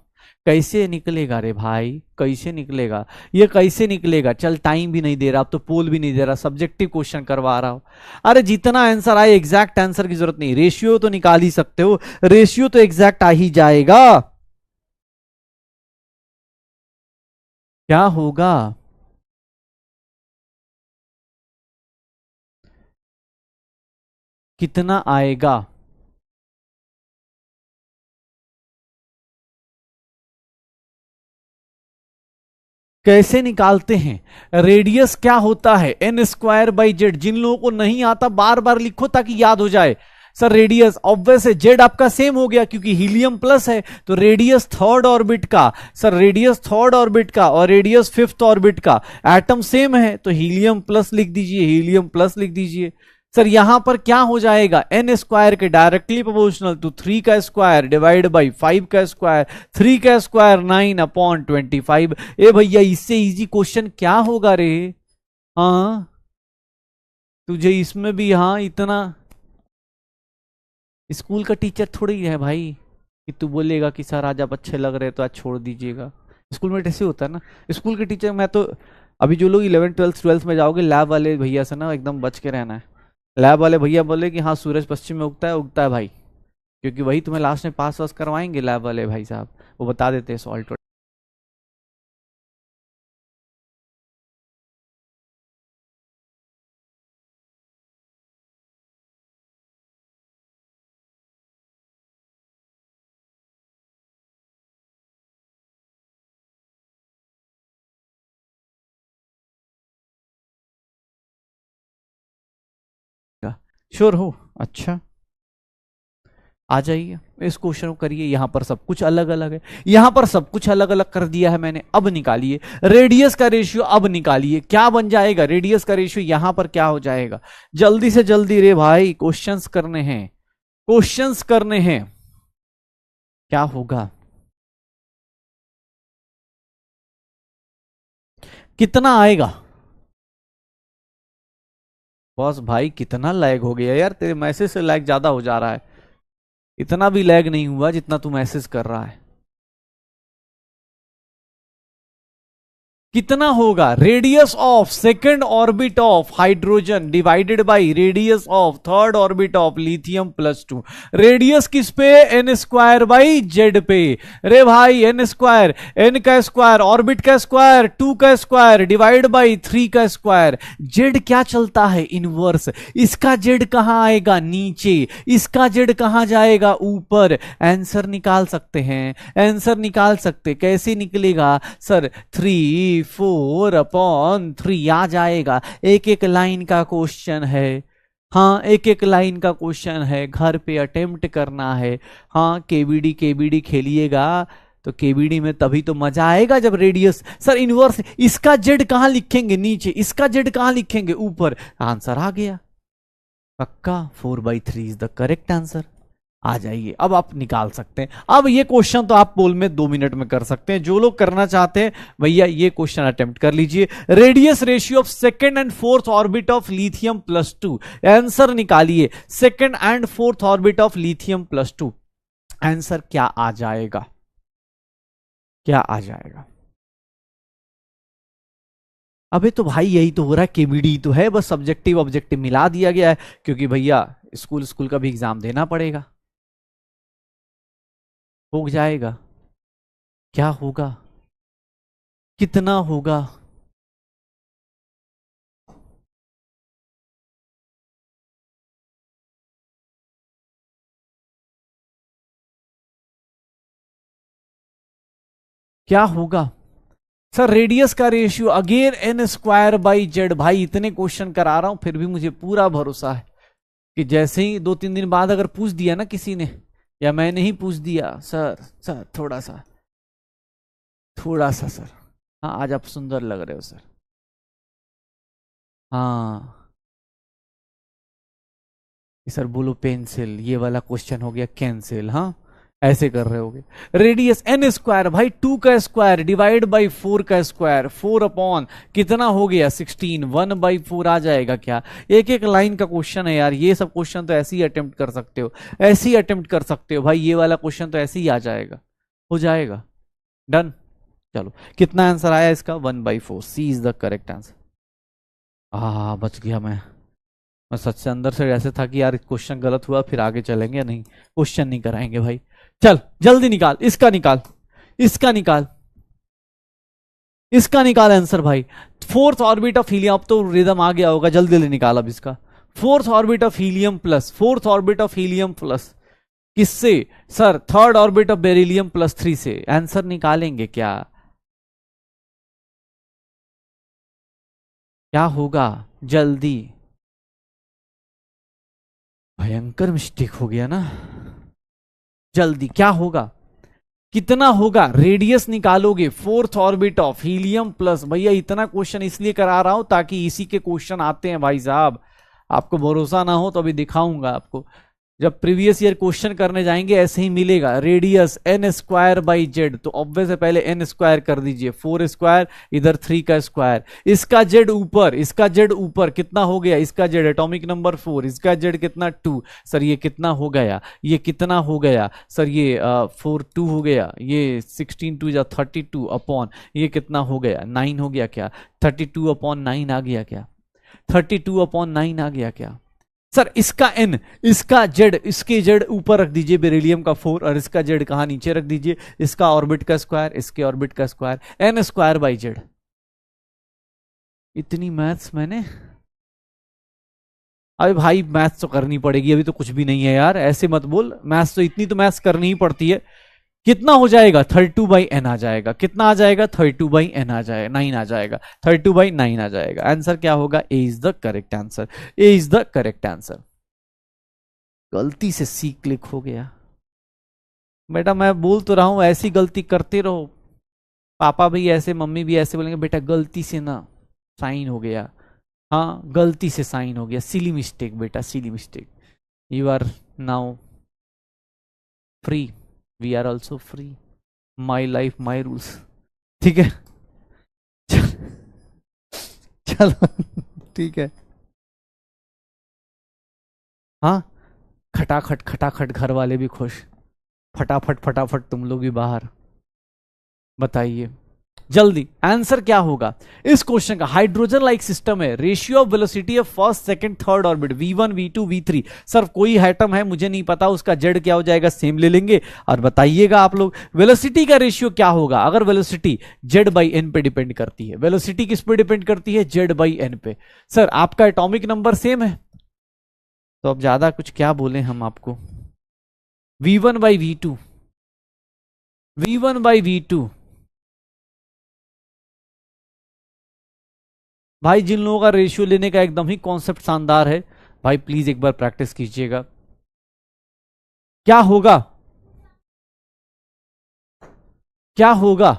कैसे निकलेगा रे भाई, कैसे निकलेगा ये, कैसे निकलेगा? चल टाइम भी नहीं दे रहा, अब तो पोल भी नहीं दे रहा, सब्जेक्टिव क्वेश्चन करवा रहा हूं। अरे जितना आंसर आए, एग्जैक्ट आंसर की जरूरत नहीं, रेशियो तो निकाल ही सकते हो, रेशियो तो एग्जैक्ट आ ही जाएगा। क्या होगा? कितना आएगा? कैसे निकालते हैं? रेडियस क्या होता है? N square by Z. जिन लोगों को नहीं आता बार बार लिखो ताकि याद हो जाए। सर रेडियस ऑब्वियस है, जेड आपका सेम हो गया क्योंकि हीलियम प्लस है, तो रेडियस थर्ड ऑर्बिट का, सर रेडियस थर्ड ऑर्बिट का और रेडियस फिफ्थ ऑर्बिट का एटम सेम है, तो हीलियम प्लस लिख दीजिए, हीलियम प्लस लिख दीजिए। सर यहां पर क्या हो जाएगा? एन स्क्वायर के डायरेक्टली प्रोपोर्शनल टू 3 का स्क्वायर डिवाइड बाई 5 का स्क्वायर, 3 का स्क्वायर 9 अपॉन 25। ए भैया इससे इजी क्वेश्चन क्या होगा रे? हाँ तुझे इसमें भी हाँ इतना, स्कूल का टीचर थोड़ी है भाई कि तू बोलेगा कि सर आज आप अच्छे लग रहे तो आज छोड़ दीजिएगा। स्कूल में ऐसे होता है ना, स्कूल के टीचर। मैं तो अभी जो लोग 11th 12th 12th में जाओगे, लैब वाले भैया से ना एकदम बच के रहना है। लैब वाले भैया बोले कि हाँ सूरज पश्चिम में उगता है, उगता है भाई, क्योंकि वही तुम्हें लास्ट में पास वास करवाएंगे। लैब वाले भाई साहब वो बता देते हैं सॉल्ट। श्योर हो? अच्छा आ जाइए, इस क्वेश्चन को करिए। यहां पर सब कुछ अलग अलग है, यहां पर सब कुछ अलग अलग कर दिया है मैंने। अब निकालिए रेडियस का रेशियो, अब निकालिए क्या बन जाएगा रेडियस का रेशियो। यहां पर क्या हो जाएगा? जल्दी से जल्दी रे भाई, क्वेश्चंस करने हैं, क्वेश्चंस करने हैं। क्या होगा? कितना आएगा? बॉस भाई कितना लैग हो गया यार, तेरे मैसेज से लैग ज्यादा हो जा रहा है। इतना भी लैग नहीं हुआ जितना तू मैसेज कर रहा है। कितना होगा? Radius of second orbit of hydrogen divided by radius of third orbit of lithium +2। Radius किस पे? एन स्क्वायर बाई जेड पे। रे भाई एन स्क्वायर, एन का स्क्वायर, ऑर्बिट का स्क्वायर, 2 का स्क्वायर डिवाइड बाई 3 का स्क्वायर। जेड क्या चलता है? इनवर्स। इसका जेड कहां आएगा? नीचे। इसका जेड कहां जाएगा? ऊपर। आंसर निकाल सकते हैं, आंसर निकाल सकते। कैसे निकलेगा सर? 3/4 आ जाएगा। एक एक लाइन का क्वेश्चन है। हाँ एक एक लाइन का क्वेश्चन है, घर पे अटेम्प्ट करना है। हाँ केबीडी केबीडी खेलिएगा तो केबीडी में तभी तो मजा आएगा जब रेडियस। सर इनवर्स, इसका जेड कहां लिखेंगे? नीचे। इसका जेड कहां लिखेंगे? ऊपर। आंसर आ गया पक्का, 4/3 इज द करेक्ट आंसर। आ जाइए, अब आप निकाल सकते हैं। अब ये क्वेश्चन तो आप पोल में 2 मिनट में कर सकते हैं। जो लोग करना चाहते हैं भैया ये क्वेश्चन अटेम्प्ट कर लीजिए। Radius ratio of second and fourth orbit of lithium +2। Answer निकालिए, second and fourth orbit of lithium +2। Answer क्या आ जाएगा? क्या आ जाएगा? अबे तो भाई यही तो हो रहा है, केबीडी तो है, बस सब्जेक्टिव ऑब्जेक्टिव मिला दिया गया है, क्योंकि भैया स्कूल का भी एग्जाम देना पड़ेगा। हो जाएगा। क्या होगा? कितना होगा? क्या होगा? सर रेडियस का रेशियो अगेन n² / z। भाई इतने क्वेश्चन करा रहा हूं फिर भी मुझे पूरा भरोसा है कि जैसे ही 2-3 दिन बाद अगर पूछ दिया ना किसी ने, या मैंने ही पूछ दिया, सर थोड़ा सा सर, हाँ आज आप सुंदर लग रहे हो सर, हाँ सर बोलो पेंसिल, ये वाला क्वेश्चन हो गया कैंसिल। हाँ ऐसे कर रहे होगे। रेडियस n² भाई 2 का स्क्वायर डिवाइड बाई 4 का स्क्वायर, 4 अपॉन कितना हो गया 16, 1/4 आ जाएगा क्या? एक एक लाइन का क्वेश्चन है यार, ये सब क्वेश्चन तो ऐसे ही अटेम्प्ट कर सकते हो, ऐसे ही अटेम्प्ट कर सकते हो भाई, ये वाला क्वेश्चन तो ऐसे ही आ जाएगा, हो जाएगा। डन। चलो कितना आंसर आया इसका? 1/4, सी इज द करेक्ट आंसर। बच गया मैं सच से अंदर से ऐसे था कि यार क्वेश्चन गलत हुआ फिर आगे चलेंगे, नहीं क्वेश्चन नहीं कराएंगे भाई। चल जल्दी निकाल, इसका निकाल, इसका निकाल, इसका निकाल आंसर भाई। फोर्थ ऑर्बिट ऑफ हीलियम, अब तो रिदम आ गया होगा, जल्दी जल्दी निकाल अब इसका। Fourth orbit of helium plus, fourth orbit of helium plus किससे? Sir third orbit of beryllium +3 से। आंसर निकालेंगे क्या? क्या होगा? जल्दी। भयंकर मिस्टेक हो गया ना, जल्दी क्या होगा? कितना होगा? रेडियस निकालोगे, fourth orbit of helium plus. भैया इतना क्वेश्चन इसलिए करा रहा हूं ताकि इसी के क्वेश्चन आते हैं भाई साहब। आपको भरोसा ना हो तो अभी दिखाऊंगा आपको, जब प्रीवियस ईयर क्वेश्चन करने जाएंगे ऐसे ही मिलेगा। रेडियस n²/z, तो ऑब्वियस है पहले n² कर दीजिए, 4² इधर 3 का स्क्वायर, इसका z ऊपर, इसका z ऊपर कितना हो गया? इसका z एटॉमिक नंबर 4, इसका z कितना 2। सर ये कितना हो गया? ये कितना हो गया सर? ये 4 2 हो गया, ये 16 2 32 अपॉन ये कितना हो गया? 9 हो गया क्या? 32/9 आ गया क्या? 32/9 आ गया क्या? सर इसका n, इसका z, इसके z ऊपर रख दीजिए बेरिलियम का 4, और इसका z कहां? नीचे रख दीजिए, इसका ऑर्बिट का स्क्वायर, इसके ऑर्बिट का स्क्वायर, n²/z। इतनी मैथ्स मैंने, अरे भाई मैथ्स तो करनी पड़ेगी, अभी तो कुछ भी नहीं है यार, ऐसे मत बोल, मैथ्स तो इतनी तो मैथ्स करनी ही पड़ती है। कितना हो जाएगा? 32/n आ जाएगा। कितना आ जाएगा? 32/n आ जाएगा, 9 आ जाएगा, 32/9 आ जाएगा। आंसर क्या होगा? A is the correct answer, A is the correct answer. गलती से सी क्लिक हो गया बेटा, मैं बोल तो रहा हूं ऐसी गलती करते रहो, पापा भी ऐसे मम्मी भी ऐसे बोलेंगे बेटा गलती से ना साइन हो गया। हाँ गलती से साइन हो गया, सिली मिस्टेक बेटा, silly mistake. You are now free, we are also free, my life my rules. ठीक है चलो ठीक है। हाँ खटाखट खटाखट, घर वाले भी खुश, फटाफट फटाफट तुम लोग भी बाहर। बताइए जल्दी आंसर क्या होगा इस क्वेश्चन का? हाइड्रोजन लाइक सिस्टम है, ratio of velocity of first second third orbit v1 v2 v3। Sir कोई एटम है मुझे नहीं पता, उसका जेड क्या हो जाएगा, सेम ले लेंगे और बताइएगा आप लोग। वेलोसिटी का रेशियो क्या होगा? अगर वेलोसिटी z/n पे डिपेंड करती है, वेलोसिटी किस पे डिपेंड करती है? z/n पे। सर आपका एटॉमिक नंबर सेम है तो अब ज्यादा कुछ क्या बोले हम आपको। v1/v2, v1/v2। भाई जिन लोगों का रेशियो लेने का एकदम ही कॉन्सेप्ट शानदार है भाई, प्लीज एक बार प्रैक्टिस कीजिएगा। क्या होगा? क्या होगा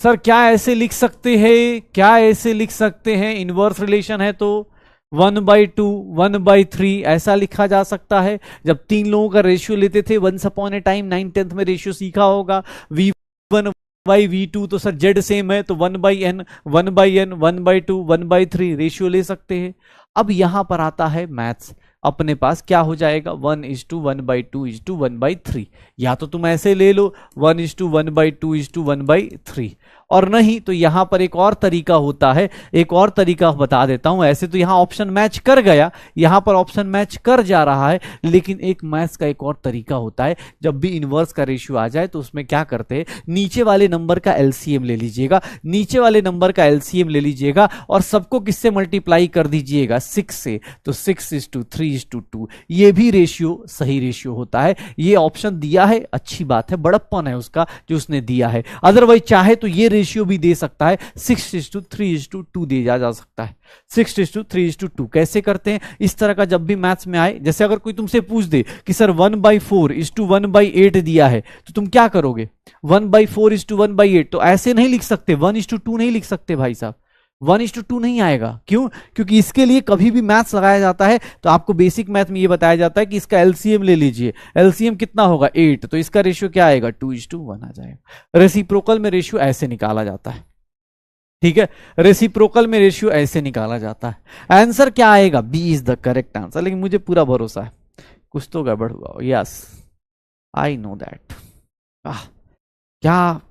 सर? क्या ऐसे लिख सकते हैं, क्या ऐसे लिख सकते हैं? इनवर्स रिलेशन है तो 1/2 1/3 ऐसा लिखा जा सकता है। जब तीन लोगों का रेशियो लेते थे once upon a time, 9th में रेशियो सीखा होगा, V1/V2, तो सर जेड सेम है तो 1/n 1/n 1/2 1/3 रेशियो ले सकते हैं। अब यहां पर आता है मैथ्स, अपने पास क्या हो जाएगा? 1:1/2:1/3। या तो तुम ऐसे ले लो 1:1/2:1/3, और नहीं तो यहां पर एक और तरीका होता है। एक और तरीका बता देता हूं। ऐसे तो यहां ऑप्शन मैच कर गया, यहां पर ऑप्शन मैच कर जा रहा है, लेकिन एक मैथ्स का एक और तरीका होता है। जब भी इनवर्स का रेशियो आ जाए तो उसमें क्या करते हैं, नीचे वाले नंबर का एलसीएम ले लीजिएगा, नीचे वाले नंबर का एलसीएम ले लीजिएगा और सबको किससे मल्टीप्लाई कर दीजिएगा? 6 से। तो 6:3:2 ये भी रेशियो सही रेशियो होता है। ये ऑप्शन दिया है, अच्छी बात है, बड़प्पन है उसका जो उसने दिया है। अदरवाइज चाहे तो ये रेशियो भी दे सकता है, 6:3:2 दिया जा सकता है। 6:3:2 कैसे करते हैं? इस तरह का जब भी मैथ्स में आए, जैसे अगर कोई तुमसे पूछ दे कि सर 1/4:1/8 दिया है, तो तुम क्या करोगे? 1/4:1/8 तो ऐसे नहीं लिख सकते, 1:2 नहीं लिख सकते भाई साहब, 1:2 नहीं आएगा। क्यों? क्योंकि इसके लिए कभी भी मैथ्स लगाया जाता है तो आपको बेसिक मैथ में ये बताया जाता है कि इसका एलसीएम ले लीजिए। एलसीएम कितना होगा? 8, तो इसका रेशियो क्या आएगा? 2:1 आ जाएगा। रेसिप्रोकल में रेशियो ऐसे निकाला जाता है, ठीक है? रेसिप्रोकल में रेशियो ऐसे निकाला जाता है। आंसर क्या आएगा? B is the correct answer. लेकिन मुझे पूरा भरोसा है कुछ तो गड़बड़ हुआ। Yes, I know that. क्या?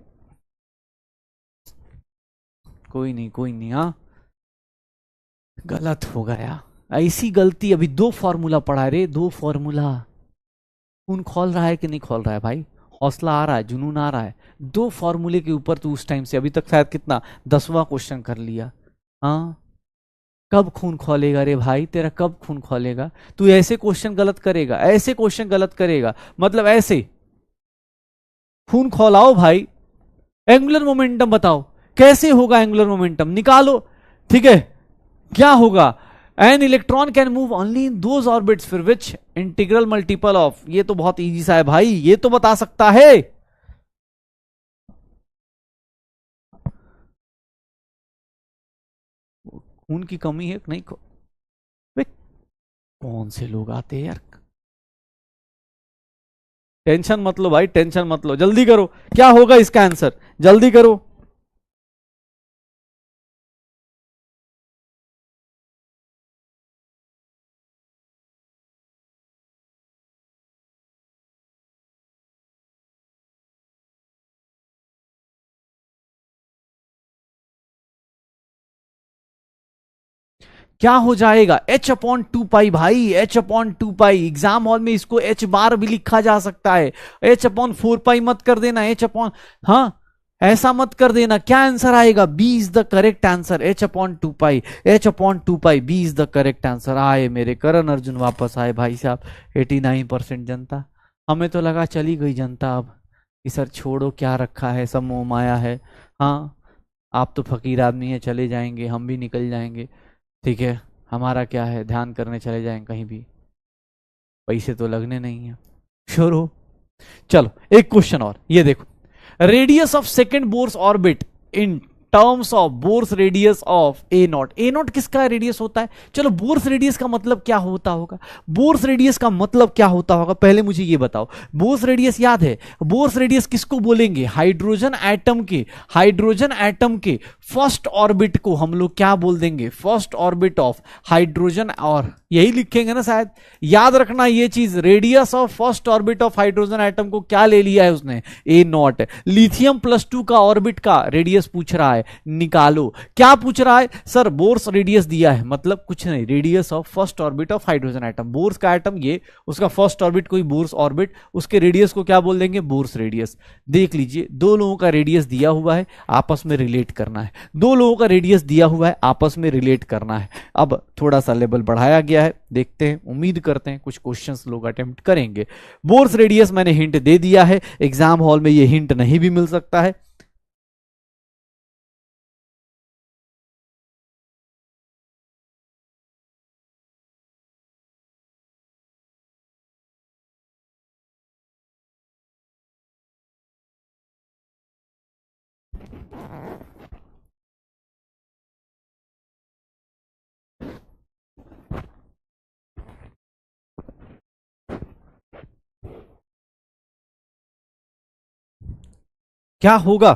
कोई नहीं, कोई नहीं। हाँ, गलत हो गया। ऐसी गलती, अभी दो फॉर्मूला पढ़ा रे, दो फॉर्मूला। खून खोल रहा है कि नहीं खोल रहा है भाई? हौसला आ रहा है, जुनून आ रहा है? दो फॉर्मूले के ऊपर तू उस टाइम से अभी तक शायद कितना 10वां क्वेश्चन कर लिया। हाँ, कब खून खोलेगा रे भाई तेरा? कब खून खोलेगा? तू ऐसे क्वेश्चन गलत करेगा, ऐसे क्वेश्चन गलत करेगा, मतलब ऐसे खून खोलाओ भाई। एंगुलर मोमेंटम बताओ, कैसे होगा एंगुलर मोमेंटम? निकालो, ठीक है? क्या होगा? An electron can move only in those orbits फिर विच इंटीग्रल मल्टीपल ऑफ, ये तो बहुत इजी सा है भाई, ये तो बता सकता है। खून की कमी है नहीं वे, कौन से लोग आते हैं यार? टेंशन मत लो भाई, टेंशन मत लो, जल्दी करो। क्या होगा इसका आंसर? जल्दी करो। क्या हो जाएगा? H/2 पाई भाई, H/2 पाई। एग्जाम हॉल में इसको H बार भी लिखा जा सकता है। H/4 पाई मत कर देना, H अपॉन, हाँ, ऐसा मत कर देना। क्या आंसर आएगा? B is the correct answer, H/2 pi. H/2 pi, B is the correct answer. आए मेरे करण अर्जुन, वापस आए भाई साहब। 89% जनता। हमें तो लगा चली गई जनता अब कि सर छोड़ो, क्या रखा है, सब मोह माया है। हाँ, आप तो फकीर आदमी है, चले जाएंगे, हम भी निकल जाएंगे, ठीक है? हमारा क्या है, ध्यान करने चले जाएं कहीं भी, पैसे तो लगने नहीं है। श्योर हो? चलो एक क्वेश्चन और, ये देखो। Radius of second Bohr's orbit in terms of Bohr's radius of A0। A0 किसका रेडियस होता है? चलो, बोर्स रेडियस का मतलब क्या होता होगा? बोर्स रेडियस का मतलब क्या होता होगा, पहले मुझे ये बताओ। बोर्स रेडियस याद है? बोर्स रेडियस किसको बोलेंगे? हाइड्रोजन एटम के, हाइड्रोजन एटम के फर्स्ट ऑर्बिट को हम लोग क्या बोल देंगे? फर्स्ट ऑर्बिट ऑफ हाइड्रोजन, और यही लिखेंगे ना शायद। याद रखना ये चीज, radius of first orbit of hydrogen atom को क्या ले लिया है उसने? A0। लिथियम +2 का ऑर्बिट का रेडियस पूछ रहा है, निकालो। क्या पूछ रहा है? सर बोर्स रेडियस दिया है, मतलब कुछ नहीं, radius of first orbit of hydrogen atom. Bohr's का एटम ये, उसका फर्स्ट ऑर्बिट कोई बोर्स ऑर्बिट, उसके रेडियस को क्या बोल देंगे? Bohr's radius. देख लीजिए, दो लोगों का रेडियस दिया हुआ है, आपस में रिलेट करना है। दो लोगों का रेडियस दिया हुआ है, आपस में रिलेट करना है। अब थोड़ा सा लेवल बढ़ाया गया है, देखते हैं, उम्मीद करते हैं कुछ क्वेश्चंस लोग अटेम्प्ट करेंगे। बोर्स रेडियस मैंने हिंट दे दिया है, एग्जाम हॉल में ये हिंट नहीं भी मिल सकता है। क्या होगा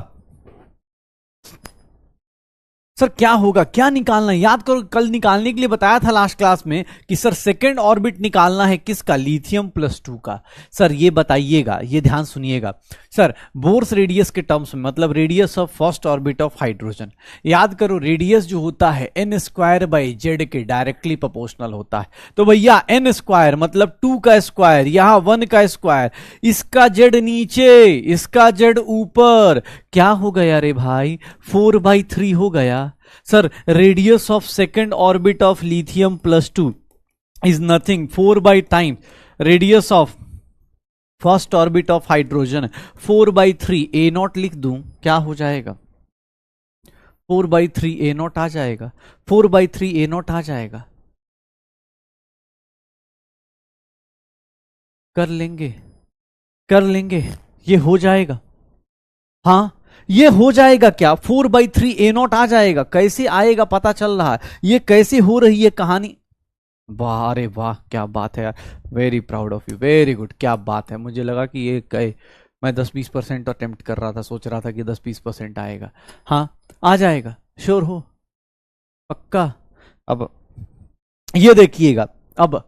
सर, क्या होगा, क्या निकालना है? याद करो, कल निकालने के लिए बताया था लास्ट क्लास में कि सर सेकंड ऑर्बिट निकालना है किसका, लिथियम+2 का। सर ये बताइएगा, ये ध्यान सुनिएगा सर, बोर्स रेडियस के टर्म्स में, मतलब radius of first orbit of hydrogen. याद करो रेडियस जो होता है n² के डायरेक्टली प्रोपोर्शनल होता है। तो भैया n² मतलब 2 का स्क्वायर, यहां 1 का स्क्वायर, इसका z नीचे, इसका z ऊपर, क्या हो गया रे भाई, 4/3 हो गया। Sir radius of second orbit of lithium is nothing 4 radius of first orbit of hydrogen 4/3 A0 लिख दूं, क्या हो जाएगा, 4/3 A0 आ जाएगा, 4/3 A0 आ जाएगा। कर लेंगे, कर लेंगे, ये हो जाएगा। हाँ ये हो जाएगा, क्या 4/3 A0 आ जाएगा। कैसे आएगा पता चल रहा है, ये कैसे हो रही है कहानी। वाह, अरे वाह, क्या बात है यार, very proud of you, very good, क्या बात है। मुझे लगा कि ये कहे, मैं 10-20% अटेम्प्ट कर रहा था, सोच रहा था कि 10-20% आएगा। हाँ आ जाएगा, श्योर हो, पक्का। अब ये देखिएगा, अब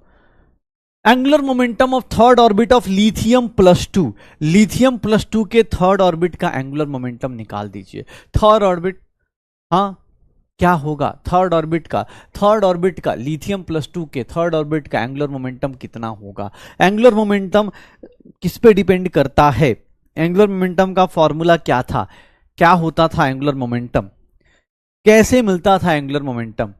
angular momentum of third orbit of lithium, lithium के थर्ड ऑर्बिट का एंगुलर मोमेंटम निकाल दीजिए। थर्ड ऑर्बिट, हाँ क्या होगा, थर्ड ऑर्बिट का लिथियम+2 के थर्ड ऑर्बिट का एंगुलर मोमेंटम कितना होगा। एंगुलर मोमेंटम किस पे डिपेंड करता है, एंगुलर मोमेंटम का फॉर्मूला क्या था, क्या होता था एंगुलर मोमेंटम, कैसे मिलता था angular momentum.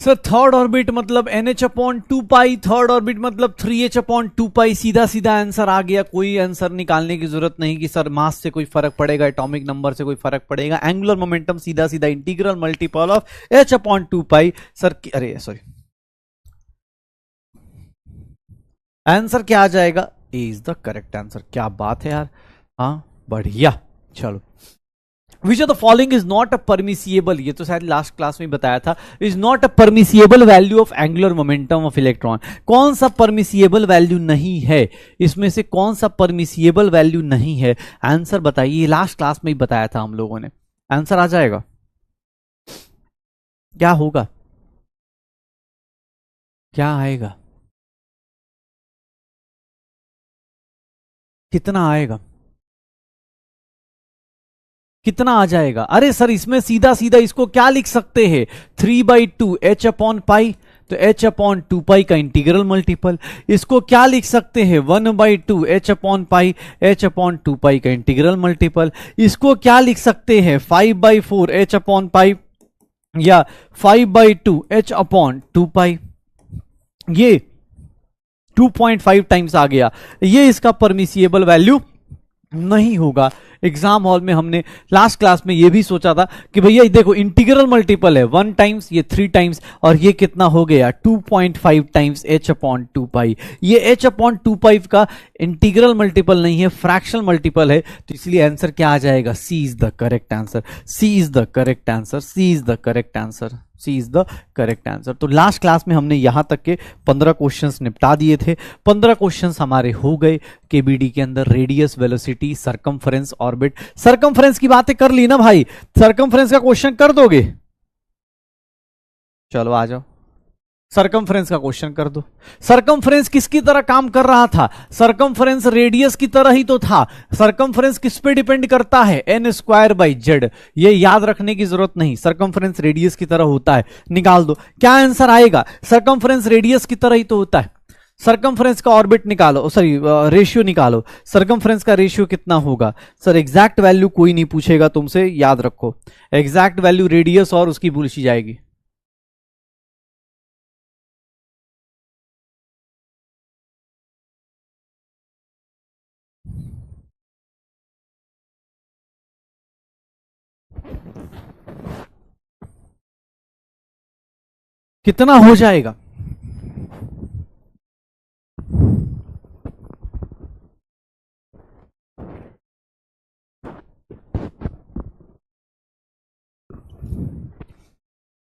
Sir third orbit मतलब NH/2π, थर्ड ऑर्बिट मतलब 3H/2π, सीधा सीधा आंसर आ गया, कोई आंसर निकालने की जरूरत नहीं कि सर मास से कोई फर्क पड़ेगा, एटॉमिक नंबर से कोई फर्क पड़ेगा। एंगुलर मोमेंटम सीधा सीधा integral multiple of H/2π। Sir अरे सॉरी, आंसर क्या आ जाएगा, A is the correct answer. क्या बात है यार, हाँ बढ़िया। चलो, which of the following is not a permissible, ये तो शायद लास्ट क्लास में बताया था, is not a permissible value of angular momentum of electron. कौन सा परमिसिएबल वैल्यू नहीं है, इसमें से कौन सा परमिसिएबल वैल्यू नहीं है, आंसर बताइए। लास्ट क्लास में ही बताया था हम लोगों ने, आंसर आ जाएगा, क्या होगा, क्या आएगा, कितना आएगा, कितना आ जाएगा। अरे सर इसमें सीधा सीधा इसको क्या लिख सकते हैं, 3/2 H/π, तो H/2π का इंटीग्रल मल्टीपल। इसको क्या लिख सकते हैं, 1/2 H/π, H/2π का इंटीग्रल मल्टीपल। इसको क्या लिख सकते हैं, 5/4 H/π या 5/2 H/2π। ये 2.5 टाइम्स आ गया, ये इसका परमिसिएबल वैल्यू नहीं होगा। एग्जाम हॉल में हमने लास्ट क्लास में ये भी सोचा था कि भैया देखो इंटीग्रल मल्टीपल है 1 टाइम्स, ये 3 टाइम्स, और ये कितना हो गया 2.5 टाइम्स H/2π। ये H/2π का इंटीग्रल मल्टीपल नहीं है, फ्रैक्शनल मल्टीपल है, तो इसलिए आंसर क्या आ जाएगा, C is the correct answer, C is the correct answer, C is the correct answer, C is the correct answer. तो लास्ट क्लास में हमने यहां तक के 15 क्वेश्चंस निपटा दिए थे। 15 क्वेश्चंस हमारे हो गए केबीडी के अंदर, radius, velocity, circumference, orbit. Circumference की बातें कर ली ना भाई, सरकमफ्रेंस का क्वेश्चन कर दोगे, चलो आ जाओ, सरकमफ्रेंस का क्वेश्चन कर दो। सरकमफ्रेंस किसकी तरह काम कर रहा था, सरकमफ्रेंस रेडियस की तरह ही तो था। सरकमफ्रेंस किस पे डिपेंड करता है, n²/z, ये याद रखने की जरूरत नहीं, सरकमफ्रेंस रेडियस की तरह होता है। निकाल दो, क्या आंसर आएगा, सरकमफ्रेंस रेडियस की तरह ही तो होता है। सरकमफ्रेंस का ऑर्बिट निकालो, सॉरी रेशियो निकालो, सरकमफ्रेंस का रेशियो कितना होगा। सर एग्जैक्ट वैल्यू कोई नहीं पूछेगा तुमसे, याद रखो, एग्जैक्ट वैल्यू रेडियस और उसकी पूछी जाएगी। कितना हो जाएगा?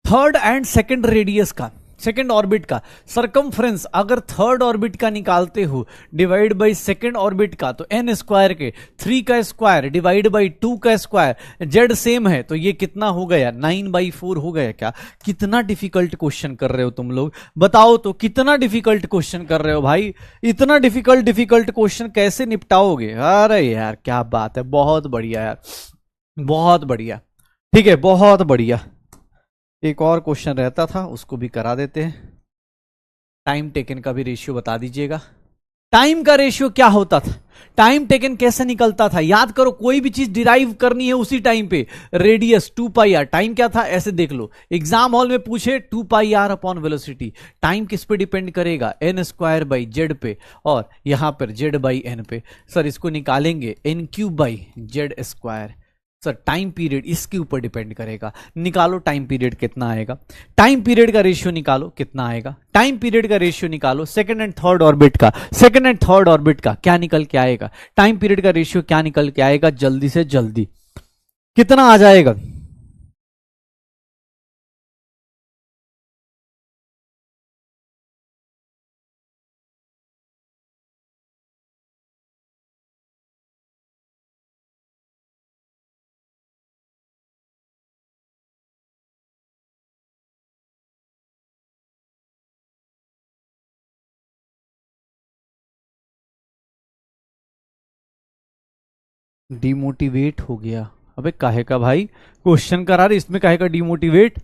थर्ड एंड सेकंड रेडियस का, सेकंड ऑर्बिट का सरकमफ्रेंस अगर थर्ड ऑर्बिट का निकालते हो डिवाइड बाय सेकंड ऑर्बिट का, तो एन स्क्वायर के 3 का स्क्वायर डिवाइड बाय 2 का स्क्वायर, जेड सेम है तो ये कितना हो गया? 9/4 हो गया क्या? कितना डिफिकल्ट क्वेश्चन कर रहे हो तुम लोग, बताओ तो कितना डिफिकल्ट क्वेश्चन कर रहे हो भाई? इतना डिफिकल्ट क्वेश्चन कैसे निपटाओगे? अरे यार क्या बात है, बहुत बढ़िया यार, बहुत बढ़िया। ठीक है, बहुत बढ़िया। एक और क्वेश्चन रहता था उसको भी करा देते हैं। टाइम टेकन का भी रेशियो बता दीजिएगा। टाइम का रेशियो क्या होता था? टाइम टेकन कैसे निकलता था? याद करो, कोई भी चीज डिराइव करनी है उसी टाइम पे। रेडियस 2πr, टाइम क्या था ऐसे देख लो, एग्जाम हॉल में पूछे 2πr अपॉन वेलोसिटी, टाइम किस पे डिपेंड करेगा? n² पे, और यहां पर z/n पे। सर इसको निकालेंगे n³ सर टाइम पीरियड इसके ऊपर डिपेंड करेगा। निकालो टाइम पीरियड कितना आएगा, टाइम पीरियड का रेशियो निकालो कितना आएगा, टाइम पीरियड का रेशियो निकालो सेकंड एंड थर्ड ऑर्बिट का, सेकंड एंड थर्ड ऑर्बिट का क्या निकल के आएगा, टाइम पीरियड का रेशियो क्या निकल के आएगा, जल्दी से जल्दी कितना आ जाएगा? डिमोटिवेट हो गया? अबे काहे का भाई, क्वेश्चन करा रहे इसमें काहे का डिमोटिवेट?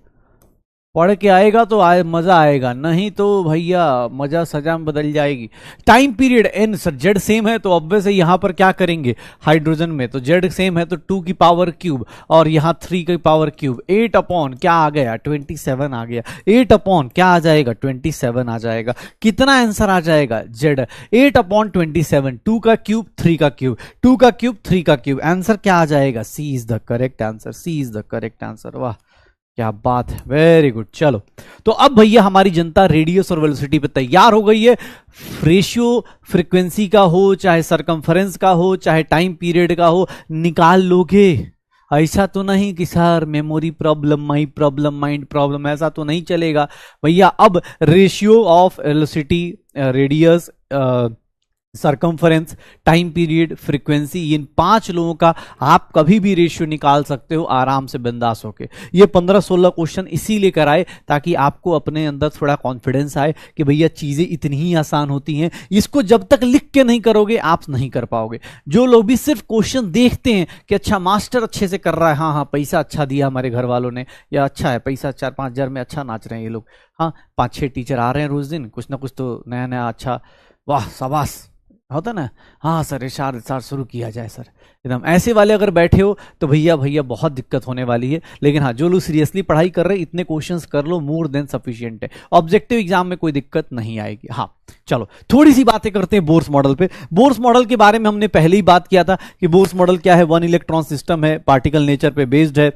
पढ़ के आएगा तो मजा आएगा, नहीं तो भैया मजा सजा में बदल जाएगी। Time period N, sir Z same है तो ऑब्वियस है यहां पर क्या करेंगे हाइड्रोजन में, तो जेड सेम है तो 2 की पावर क्यूब और यहां 3 की पावर क्यूब, 8 अपॉन क्या आ गया 27 आ गया, 8 अपॉन क्या आ जाएगा 27 आ जाएगा। कितना आंसर आ जाएगा जेड 8 अपॉन 27, 2 का क्यूब 3 का क्यूब, 2 का क्यूब 3 का क्यूब, आंसर क्या आ जाएगा? C is the correct answer, C is the correct answer. वाह क्या बात है, वेरी गुड। चलो तो अब भैया हमारी जनता रेडियस और वेलोसिटी पे तैयार हो गई है। रेशियो फ्रीक्वेंसी का हो चाहे सरकमफरेंस का हो चाहे टाइम पीरियड का हो, निकाल लोगे। ऐसा तो नहीं कि sir memory problem, my problem, mind problem, ऐसा तो नहीं चलेगा भैया। अब ratio of velocity, radius, circumference, time period, frequency, इन 5 लोगों का आप कभी भी रेशियो निकाल सकते हो आराम से बिंदास होके। ये 15-16 क्वेश्चन इसीलिए कराए ताकि आपको अपने अंदर थोड़ा कॉन्फिडेंस आए कि भैया चीजें इतनी ही आसान होती हैं। इसको जब तक लिख के नहीं करोगे आप नहीं कर पाओगे। जो लोग भी सिर्फ क्वेश्चन देखते हैं कि अच्छा मास्टर अच्छे से कर रहा है, हाँ हाँ पैसा अच्छा दिया हमारे घर वालों ने, या अच्छा है पैसा 4-5 हज़ार में अच्छा नाच रहे हैं ये लोग, हाँ 5-6 टीचर आ रहे हैं रोज दिन, कुछ ना कुछ तो नया नया, अच्छा वाह शाबाश होता ना, हाँ सर इरशाद शुरू किया जाए सर, एकदम ऐसे वाले अगर बैठे हो तो भैया भैया बहुत दिक्कत होने वाली है। लेकिन हाँ जो लोग सीरियसली पढ़ाई कर रहे हैं इतने क्वेश्चंस कर लो, मोर देन सफिशिएंट है, ऑब्जेक्टिव एग्जाम में कोई दिक्कत नहीं आएगी। हाँ चलो थोड़ी सी बातें करते हैं बोर्स मॉडल पे। बोर्स मॉडल के बारे में हमने पहले ही बात किया था कि बोर्स मॉडल क्या है, 1 इलेक्ट्रॉन सिस्टम है, पार्टिकल नेचर पे बेस्ड है,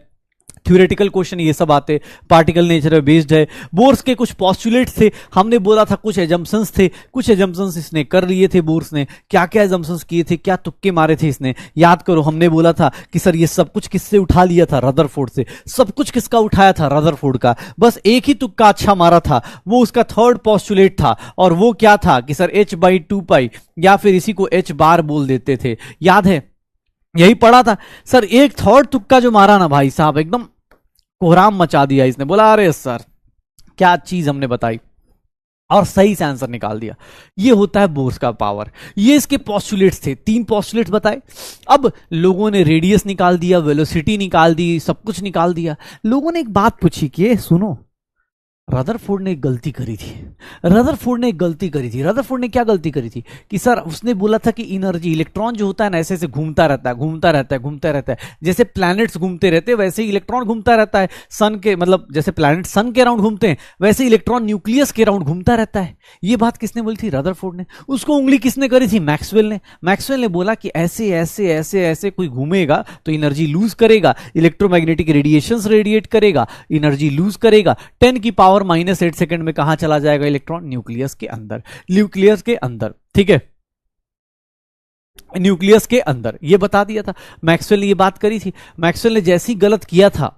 थ्योरेटिकल क्वेश्चन ये सब आते, पार्टिकल नेचर पे बेस्ड है। बोर्स के कुछ पॉस्टुलेट्स थे, हमने बोला था कुछ एजम्पशंस थे, कुछ एजम्पशंस इसने कर लिए थे बोर्स ने। क्या क्या एजम्पशंस किए थे, क्या तुक्के मारे थे इसने, याद करो। हमने बोला था कि सर ये सब कुछ किससे उठा लिया था, रदरफोर्ड से। सब कुछ किसका उठाया था, रदरफोर्ड का। बस एक ही तुक्का अच्छा मारा था, वो उसका थर्ड पॉस्टुलेट था, और वो क्या था कि सर h/2π, या फिर इसी को h बार बोल देते थे, याद है यही पढ़ा था। सर एक थर्ड तुक्का जो मारा ना भाई साहब, एकदम कोहराम मचा दिया इसने, बोला अरे सर क्या चीज हमने बताई, और सही से आंसर निकाल दिया। ये होता है बोर्स का पावर। ये इसके पॉस्टुलेट्स थे, 3 पॉस्टुलेट्स बताए। अब लोगों ने रेडियस निकाल दिया, वेलोसिटी निकाल दी, सब कुछ निकाल दिया। लोगों ने एक बात पूछी कि सुनो रदरफोर्ड ने एक गलती करी थी, रदरफोर्ड ने एक गलती करी थी। रदरफोर्ड ने क्या गलती करी थी कि सर उसने बोला था कि एनर्जी, इलेक्ट्रॉन जो होता है ना ऐसे ऐसे घूमता रहता है, घूमता रहता है, घूमता रहता है। जैसे प्लैनेट्स घूमते रहते हैं वैसे ही इलेक्ट्रॉन घूमता रहता है। सन के मतलब जैसे प्लैनेट सन के राउंड घूमते हैं वैसे इलेक्ट्रॉन न्यूक्लियस के राउंड घूमता रहता है। ये बात किसने बोली थी, रदरफोर्ड ने। उसको उंगली किसने करी थी, मैक्सवेल ने। मैक्सवेल ने बोला कि ऐसे ऐसे ऐसे ऐसे कोई घूमेगा तो एनर्जी लूज करेगा, इलेक्ट्रोमैग्नेटिक रेडिएशंस रेडिएट करेगा, एनर्जी लूज करेगा, 10 की पावर और -8 सेकंड में कहां चला जाएगा इलेक्ट्रॉन? न्यूक्लियस के अंदर। न्यूक्लियस के अंदर, ठीक है, न्यूक्लियस के अंदर। ये बता दिया था, मैक्सवेल ने ये बात करी थी। मैक्सवेल ने जैसे ही गलत किया था,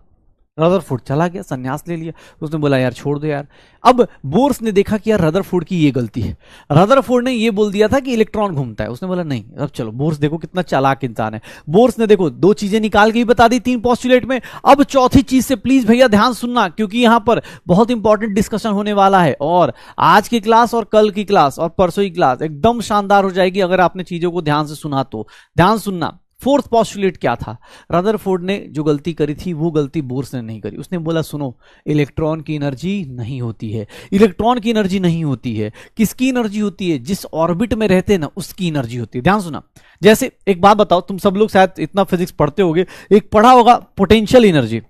रदरफोर्ड चला गया, संन्यास ले लिया। उसने बोला यार छोड़ दो यार। अब बोर्स ने देखा कि यार रदरफोर्ड की ये गलती है। रदरफोर्ड ने ये बोल दिया था कि इलेक्ट्रॉन घूमता है। उसने बोला नहीं, अब चलो बोर्स देखो कितना चालाक इंसान है। बोर्स ने देखो 2 चीजें निकाल के ही बता दी 3 पोस्टुलेट में। अब चौथी चीज से प्लीज भैया ध्यान सुनना, क्योंकि यहां पर बहुत इंपॉर्टेंट डिस्कशन होने वाला है। और आज की क्लास और कल की क्लास और परसों की क्लास एकदम शानदार हो जाएगी अगर आपने चीजों को ध्यान से सुना तो। ध्यान सुनना, 4th पोस्टुलेट क्या था? रदरफोर्ड ने जो गलती करी थी वो गलती बोर्स ने नहीं करी। उसने बोला सुनो, इलेक्ट्रॉन की एनर्जी नहीं होती है। इलेक्ट्रॉन की एनर्जी नहीं होती है। किसकी एनर्जी होती है? जिस ऑर्बिट में रहते हैं ना, उसकी एनर्जी होती है। ध्यान सुना, जैसे एक बात बताओ, तुम सब लोग शायद इतना फिजिक्स पढ़ते होगे, एक पढ़ा होगा पोटेंशियल एनर्जी।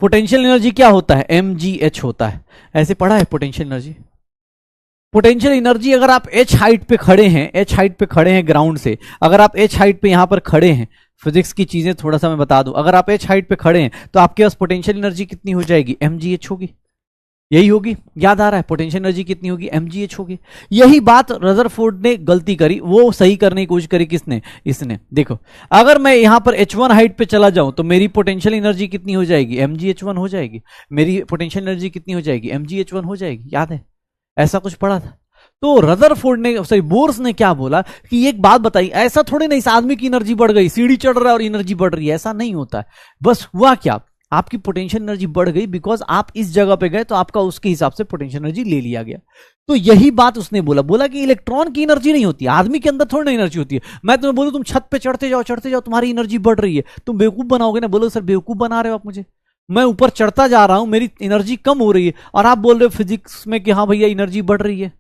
पोटेंशियल एनर्जी क्या होता है? mgh होता है। ऐसे पढ़ा है पोटेंशियल एनर्जी? पोटेंशियल एनर्जी, अगर आप h हाइट पे खड़े हैं, h हाइट पे खड़े हैं ग्राउंड से, अगर आप h हाइट पे यहां पर खड़े हैं, फिजिक्स की चीजें थोड़ा सा मैं बता दूं, अगर आप h हाइट पे खड़े हैं तो आपके पास पोटेंशियल एनर्जी कितनी हो जाएगी? mgh होगी। यही होगी, याद आ रहा है? पोटेंशियल एनर्जी कितनी होगी? mgh होगी। यही बात रदरफोर्ड ने गलती करी, वो सही करने की कोशिश करी। किसने? इसने। देखो, अगर मैं यहां पर h1 हाइट पे चला जाऊं तो मेरी पोटेंशियल एनर्जी कितनी हो जाएगी? mgh1 हो जाएगी। मेरी पोटेंशियल एनर्जी कितनी हो जाएगी? mgh1 हो जाएगी। याद है? ऐसा कुछ पढ़ा था। तो रदरफोर्ड ने, सॉरी बोर्स ने क्या बोला कि एक बात बताई, ऐसा थोड़ी नहीं इस आदमी की एनर्जी बढ़ गई, सीढ़ी चढ़ रहा है और एनर्जी बढ़ रही है, ऐसा नहीं होता है। बस हुआ क्या, आपकी पोटेंशियल एनर्जी बढ़ गई बिकॉज आप इस जगह पे गए तो आपका उसके हिसाब से पोटेंशियल एनर्जी ले लिया गया। तो यही बात उसने बोला कि इलेक्ट्रॉन की एनर्जी नहीं होती, आदमी के अंदर थोड़ी ना एनर्जी होती है। मैं तुम्हें बोलूं तुम छत पे चढ़ते जाओ तुम्हारी एनर्जी बढ़ रही है, तुम बेवकूफ बनाओगे ना। बोलो सर बेवकूफ बना रहे हो आप मुझे, मैं ऊपर चढ़ता जा रहा हूं, मेरी एनर्जी कम हो रही है और आप बोल रहे हो फिजिक्स में कि हाँ भैया एनर्जी बढ़ रही है।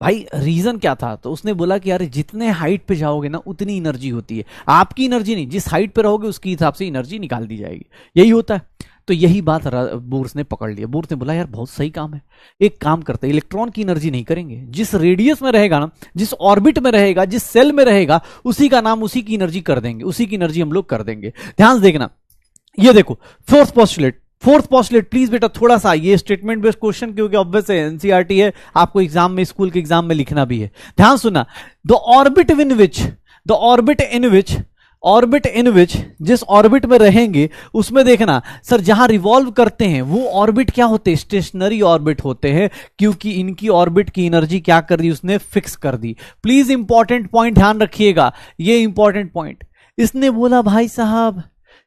भाई रीजन क्या था? तो उसने बोला कि यार जितने हाइट पे जाओगे ना उतनी एनर्जी होती है, आपकी एनर्जी नहीं, जिस हाइट पे रहोगे उसके हिसाब से एनर्जी निकाल दी जाएगी। यही होता है। तो यही बात बोर्स ने पकड़ लिया। बोर्स ने बोला यार बहुत सही काम है, एक काम करते हैं, इलेक्ट्रॉन की एनर्जी नहीं करेंगे, जिस रेडियस में रहेगा ना, जिस ऑर्बिट में रहेगा, जिस सेल में रहेगा, उसी का नाम उसी की एनर्जी कर देंगे, उसी की एनर्जी हम लोग कर देंगे। ध्यान देखना, ये देखो 4th पोस्टुलेट प्लीज बेटा थोड़ा सा, ये स्टेटमेंट बेस्ड क्वेश्चन क्योंकि ऑब्वियस है, एनसीईआरटी है, आपको एग्जाम में, स्कूल के एग्जाम में लिखना भी है। ध्यान सुनना, द ऑर्बिट इन विच जिस ऑर्बिट में रहेंगे उसमें देखना सर, जहां रिवॉल्व करते हैं वो ऑर्बिट क्या होते हैं? स्टेशनरी ऑर्बिट होते हैं, क्योंकि इनकी ऑर्बिट की एनर्जी क्या कर दी? उसने फिक्स कर दी। प्लीज इंपॉर्टेंट पॉइंट ध्यान रखिएगा, ये इंपॉर्टेंट पॉइंट। इसने बोला भाई साहब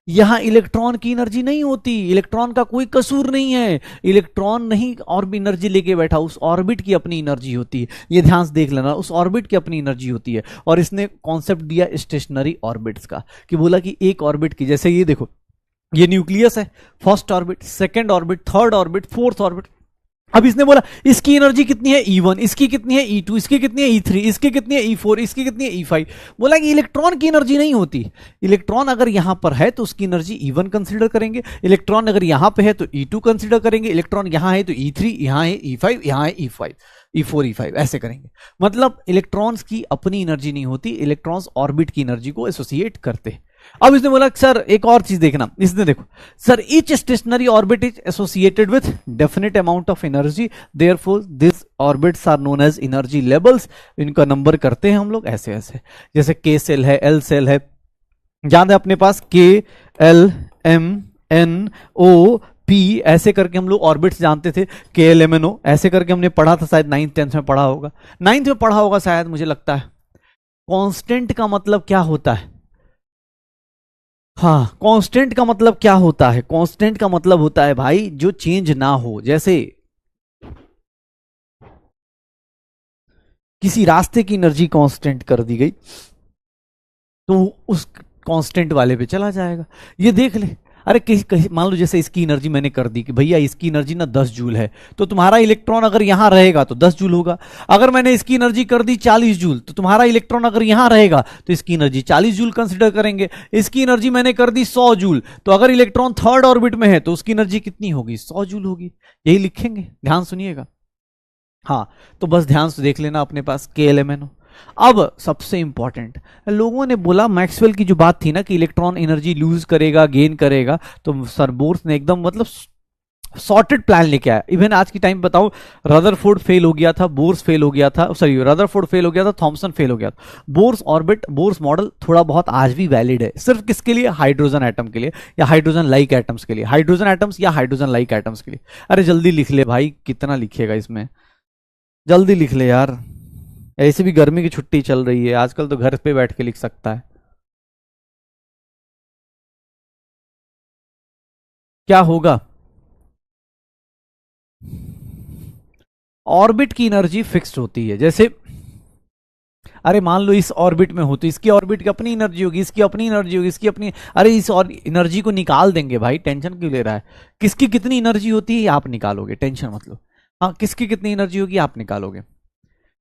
यहां इलेक्ट्रॉन की एनर्जी नहीं होती, इलेक्ट्रॉन का कोई कसूर नहीं है, इलेक्ट्रॉन नहीं और भी एनर्जी लेके बैठा, उस ऑर्बिट की अपनी एनर्जी होती है। ये ध्यान से देख लेना, उस ऑर्बिट की अपनी एनर्जी होती है। और इसने कॉन्सेप्ट दिया स्टेशनरी ऑर्बिट्स का, कि बोला कि एक ऑर्बिट की, जैसे ये देखो, ये न्यूक्लियस है, first orbit, second orbit, third orbit, fourth orbit. अब इसने बोला इसकी एनर्जी कितनी है? E1, इसकी कितनी है? E2, इसकी कितनी है? E3, इसकी कितनी है? E4, इसकी कितनी है? E5। बोला कि इलेक्ट्रॉन की एनर्जी नहीं होती, इलेक्ट्रॉन अगर यहां पर है तो उसकी एनर्जी E1 कंसीडर करेंगे, इलेक्ट्रॉन अगर यहां पे है तो E2 कंसीडर करेंगे, इलेक्ट्रॉन यहां है तो E3, यहां है E5, यहां है E5, E4, E5 ऐसे करेंगे। मतलब इलेक्ट्रॉन्स की अपनी एनर्जी नहीं होती, इलेक्ट्रॉन्स ऑर्बिट की एनर्जी को एसोसिएट करते हैं। अब इसने बोला सर एक और चीज देखना, इसने देखो sir, each stationary orbit is associated with definite amount of energy, therefore this orbits are known as energy levels. इनका नंबर करते हैं हम लोग ऐसे ऐसे, जैसे K सेल है, L सेल है, याद है अपने पास K L M N O P, ऐसे करके हम लोग ऑर्बिट्स जानते थे, KLMNO ऐसे करके हमने पढ़ा था, शायद 9th 10th में पढ़ा होगा, 9th में पढ़ा होगा शायद, मुझे लगता है। कांस्टेंट का मतलब क्या होता है? हाँ, कांस्टेंट का मतलब क्या होता है? कांस्टेंट का मतलब होता है भाई जो चेंज ना हो। जैसे किसी रास्ते की एनर्जी कांस्टेंट कर दी गई तो उस कांस्टेंट वाले पे चला जाएगा। ये देख ले, अरे मान लो जैसे इसकी एनर्जी मैंने कर दी कि भैया इसकी एनर्जी ना 10 जूल है, तो तुम्हारा इलेक्ट्रॉन अगर यहां रहेगा तो 10 जूल होगा। अगर मैंने इसकी एनर्जी कर दी 40 जूल, तो तुम्हारा इलेक्ट्रॉन अगर यहां रहेगा तो इसकी एनर्जी 40 जूल कंसिडर करेंगे। इसकी एनर्जी मैंने कर दी 100 जूल, तो अगर इलेक्ट्रॉन थर्ड ऑर्बिट में है तो उसकी एनर्जी कितनी होगी? 100 जूल होगी। यही लिखेंगे, ध्यान सुनिएगा। हाँ, तो बस ध्यान से देख लेना अपने पास KLMNO। अब सबसे इंपॉर्टेंट, लोगों ने बोला मैक्सवेल की जो बात थी ना कि इलेक्ट्रॉन एनर्जी लूज करेगा, गेन करेगा, तो सर बोर्स ने एकदम मतलब सॉर्टेड प्लान लेके आया। इवन आज की टाइम बताऊं, रदरफोर्ड फेल हो गया था, बोर्स फेल हो गया था, सॉरी रदरफोर्ड फेल हो गया था, थॉमसन फेल हो गया था। बोर्स ऑर्बिट, बोर्स मॉडल थोड़ा बहुत आज भी वैलिड है, सिर्फ किसके लिए? हाइड्रोजन एटम के लिए या हाइड्रोजन लाइक एटम्स के लिए, हाइड्रोजन एटम्स या हाइड्रोजन लाइक एटम्स के लिए। अरे जल्दी लिख ले भाई, कितना लिखिएगा इसमें, जल्दी लिख ले यार, ऐसे भी गर्मी की छुट्टी चल रही है आजकल, तो घर पे बैठ के लिख सकता है। क्या होगा? ऑर्बिट की एनर्जी फिक्स्ड होती है। जैसे अरे मान लो इस ऑर्बिट में हो तो इसकी ऑर्बिट की अपनी एनर्जी होगी, इसकी अपनी एनर्जी होगी, इसकी अपनी, अरे इस और एनर्जी को निकाल देंगे भाई, टेंशन क्यों ले रहा है? किसकी कितनी एनर्जी होती है आप निकालोगे, टेंशन मत लो। हाँ, किसकी कितनी एनर्जी होगी आप निकालोगे।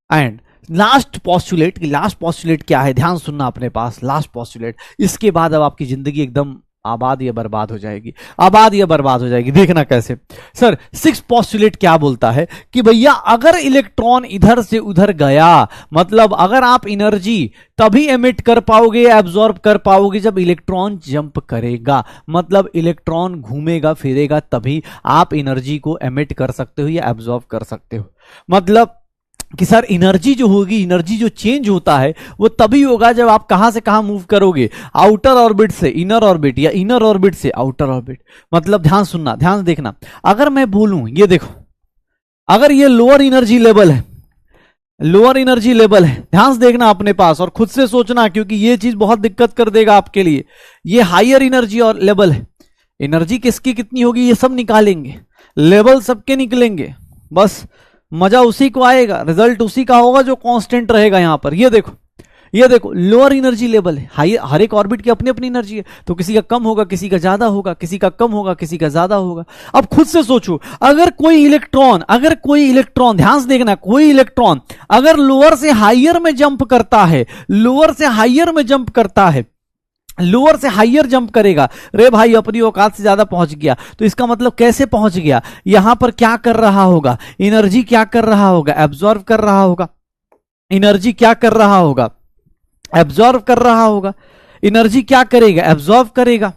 And last postulate, last postulate क्या है, ध्यान सुनना अपने पास, लास्ट पॉस्टुलेट, इसके बाद अब आपकी जिंदगी एकदम आबाद या बर्बाद हो जाएगी, आबाद या बर्बाद हो जाएगी। देखना कैसे। सर सिक्स पॉस्टुलेट क्या बोलता है कि भैया अगर इलेक्ट्रॉन इधर से उधर गया, मतलब अगर आप एनर्जी तभी एमिट कर पाओगे, एब्जॉर्ब कर पाओगे जब इलेक्ट्रॉन जंप करेगा, मतलब इलेक्ट्रॉन घूमेगा फिरेगा तभी आप एनर्जी को एमिट कर सकते हो या एब्जॉर्ब कर सकते हो। मतलब कि सर एनर्जी जो होगी, एनर्जी जो चेंज होता है वो तभी होगा जब आप कहां से कहां मूव करोगे, आउटर ऑर्बिट से इनर ऑर्बिट या इनर ऑर्बिट से आउटर ऑर्बिट। मतलब ध्यान सुनना, ध्यान देखना, अगर मैं बोलूं ये देखो, अगर ये लोअर एनर्जी लेवल है, लोअर एनर्जी लेवल है, ध्यान से देखना अपने पास और खुद से सोचना, क्योंकि ये चीज बहुत दिक्कत कर देगा आपके लिए। ये हायर एनर्जी और लेवल है, एनर्जी किसकी कितनी होगी ये सब निकालेंगे, लेवल सबके निकलेंगे, बस मजा उसी को आएगा, रिजल्ट उसी का होगा जो कांस्टेंट रहेगा। यहां पर ये देखो, ये देखो लोअर एनर्जी लेवल है, हाई, हर एक ऑर्बिट की अपनी अपनी एनर्जी है, तो किसी का कम होगा, किसी का ज्यादा होगा, किसी का कम होगा, किसी का ज्यादा होगा। अब खुद से सोचो, अगर कोई इलेक्ट्रॉन, अगर कोई इलेक्ट्रॉन, ध्यान से देखना, कोई इलेक्ट्रॉन अगर लोअर से हाइयर में जंप करता है, लोअर से हाइयर में जंप करता है, लोअर से हाइयर जंप करेगा, रे भाई अपनी औकात से ज्यादा पहुंच गया, तो इसका मतलब कैसे पहुंच गया, यहां पर क्या कर रहा होगा, एनर्जी क्या कर रहा होगा, एब्जॉर्व कर रहा होगा, एनर्जी क्या कर रहा होगा, एब्जॉर्व कर रहा होगा, एनर्जी क्या करेगा, एब्जॉर्व करेगा।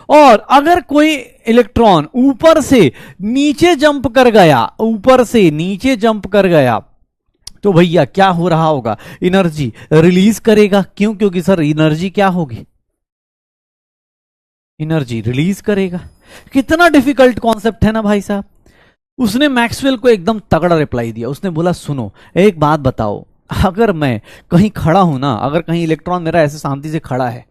और अगर कोई इलेक्ट्रॉन ऊपर से नीचे जंप कर गया, ऊपर से नीचे जंप कर गया, तो भैया क्या हो रहा होगा, एनर्जी रिलीज करेगा। क्यों? क्योंकि सर एनर्जी क्या होगी, एनर्जी रिलीज करेगा। कितना डिफिकल्ट कॉन्सेप्ट है ना भाई साहब। उसने मैक्सवेल को एकदम तगड़ा रिप्लाई दिया, उसने बोला सुनो एक बात बताओ, अगर मैं कहीं खड़ा हूं ना, अगर कहीं इलेक्ट्रॉन मेरा ऐसे शांति से खड़ा है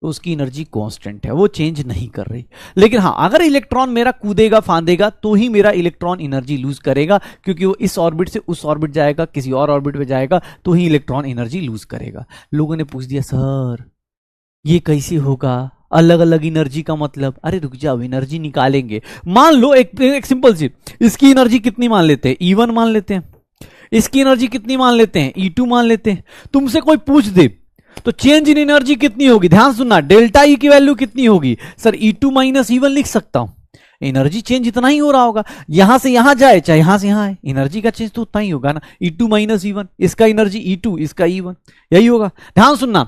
तो उसकी एनर्जी कांस्टेंट है, वो चेंज नहीं कर रही। लेकिन हाँ, अगर इलेक्ट्रॉन मेरा कूदेगा फांदेगा तो ही मेरा इलेक्ट्रॉन एनर्जी लूज करेगा, क्योंकि वो इस ऑर्बिट से उस ऑर्बिट जाएगा, किसी और ऑर्बिट पे जाएगा, तो ही इलेक्ट्रॉन एनर्जी लूज करेगा। लोगों ने पूछ दिया सर ये कैसे होगा, अलग अलग एनर्जी का मतलब? अरे रुक जाओ, एनर्जी निकालेंगे। मान लो एक सिंपल सी, इसकी एनर्जी कितनी मान लेते हैं, E1 मान लेते हैं, इसकी एनर्जी कितनी मान लेते हैं, E2 मान लेते हैं। तुमसे कोई पूछ दे तो चेंज इन एनर्जी कितनी होगी, ध्यान सुनना, डेल्टा ई की वैल्यू कितनी होगी, सर E2 माइनस E1 लिख सकता हूं, एनर्जी चेंज इतना ही हो रहा होगा, यहां से यहां जाए चाहे यहां से यहां आए, एनर्जी का चेंज तो उतना ही होगा ना, E2 माइनस E1, इसका एनर्जी E2, इसका E1, यही होगा। ध्यान सुनना,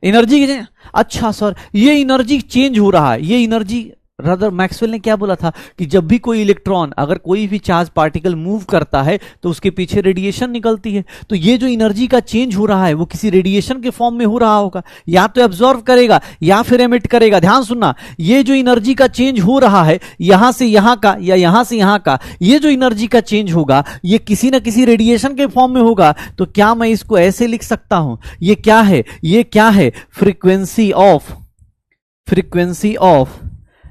एनर्जी के, अच्छा सर ये एनर्जी चेंज हो रहा है, ये एनर्जी, रदर मैक्सवेल ने क्या बोला था कि जब भी कोई इलेक्ट्रॉन, अगर कोई भी चार्ज पार्टिकल मूव करता है तो उसके पीछे रेडिएशन निकलती है, तो ये जो एनर्जी का चेंज हो रहा है वो किसी रेडिएशन के फॉर्म में हो रहा होगा, या तो एब्जॉर्व करेगा या फिर एमिट करेगा। ध्यान सुनना, ये जो एनर्जी का चेंज हो रहा है यहां से यहां का या यहां से यहां का, ये जो एनर्जी का चेंज होगा ये किसी ना किसी रेडिएशन के फॉर्म में होगा। तो क्या मैं इसको ऐसे लिख सकता हूं, ये क्या है, ये क्या है, फ्रीक्वेंसी ऑफ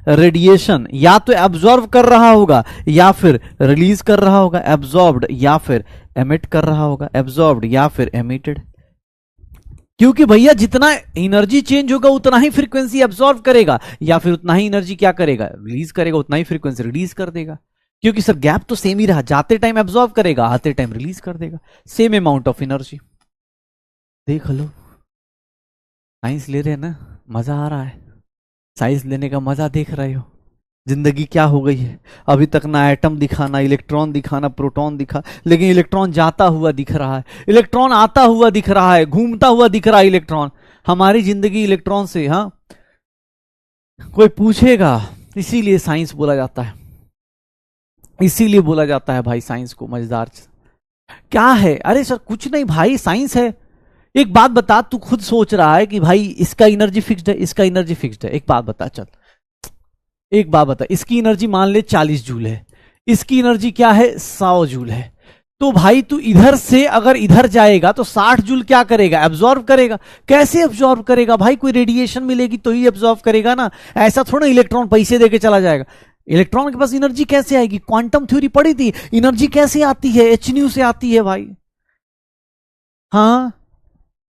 रेडिएशन, या तो एब्जॉर्ब कर रहा होगा या फिर रिलीज कर रहा होगा, एब्जॉर्ब्ड या फिर एमिट कर रहा होगा, एब्जॉर्ब्ड या फिर एमिटेड। क्योंकि भैया जितना एनर्जी चेंज होगा उतना ही फ्रीक्वेंसी एब्जॉर्ब करेगा या फिर उतना ही एनर्जी क्या करेगा, रिलीज करेगा, उतना ही फ्रीक्वेंसी रिलीज कर देगा। क्योंकि सर गैप तो सेम ही रहा, जाते टाइम एब्जॉर्ब करेगा, आते टाइम रिलीज कर देगा, सेम अमाउंट ऑफ एनर्जी। देख लो, साइंस ले रहे हैं ना, मजा आ रहा है, साइंस लेने का मजा देख रहे हो। जिंदगी क्या हो गई है, अभी तक ना एटम दिखा, ना इलेक्ट्रॉन दिखा, ना प्रोटॉन दिखा, लेकिन इलेक्ट्रॉन जाता हुआ दिख रहा है, इलेक्ट्रॉन आता हुआ दिख रहा है, घूमता हुआ दिख रहा है इलेक्ट्रॉन। हमारी जिंदगी इलेक्ट्रॉन से, हाँ कोई पूछेगा इसीलिए साइंस बोला जाता है, इसीलिए बोला जाता है भाई साइंस को मजेदार। क्या है? अरे सर कुछ नहीं भाई, साइंस है। एक बात बता, तू खुद सोच रहा है कि भाई इसका एनर्जी फिक्स्ड है, इसका एनर्जी फिक्स्ड है। एक बात बता, चल एक बात बता, इसकी एनर्जी मान ले 40 जूल है, इसकी एनर्जी क्या है 100 जूल है। तो भाई तू इधर से अगर इधर जाएगा तो 60 जूल क्या करेगा? एब्जॉर्ब करेगा। कैसे एब्जॉर्ब करेगा भाई? कोई रेडिएशन मिलेगी तो ही एब्जॉर्ब करेगा ना, ऐसा थोड़ा इलेक्ट्रॉन पैसे देके चला जाएगा। इलेक्ट्रॉन के पास एनर्जी कैसे आएगी? क्वांटम थ्योरी पढ़ी थी, एनर्जी कैसे आती है? एच न्यू से आती है भाई। हाँ,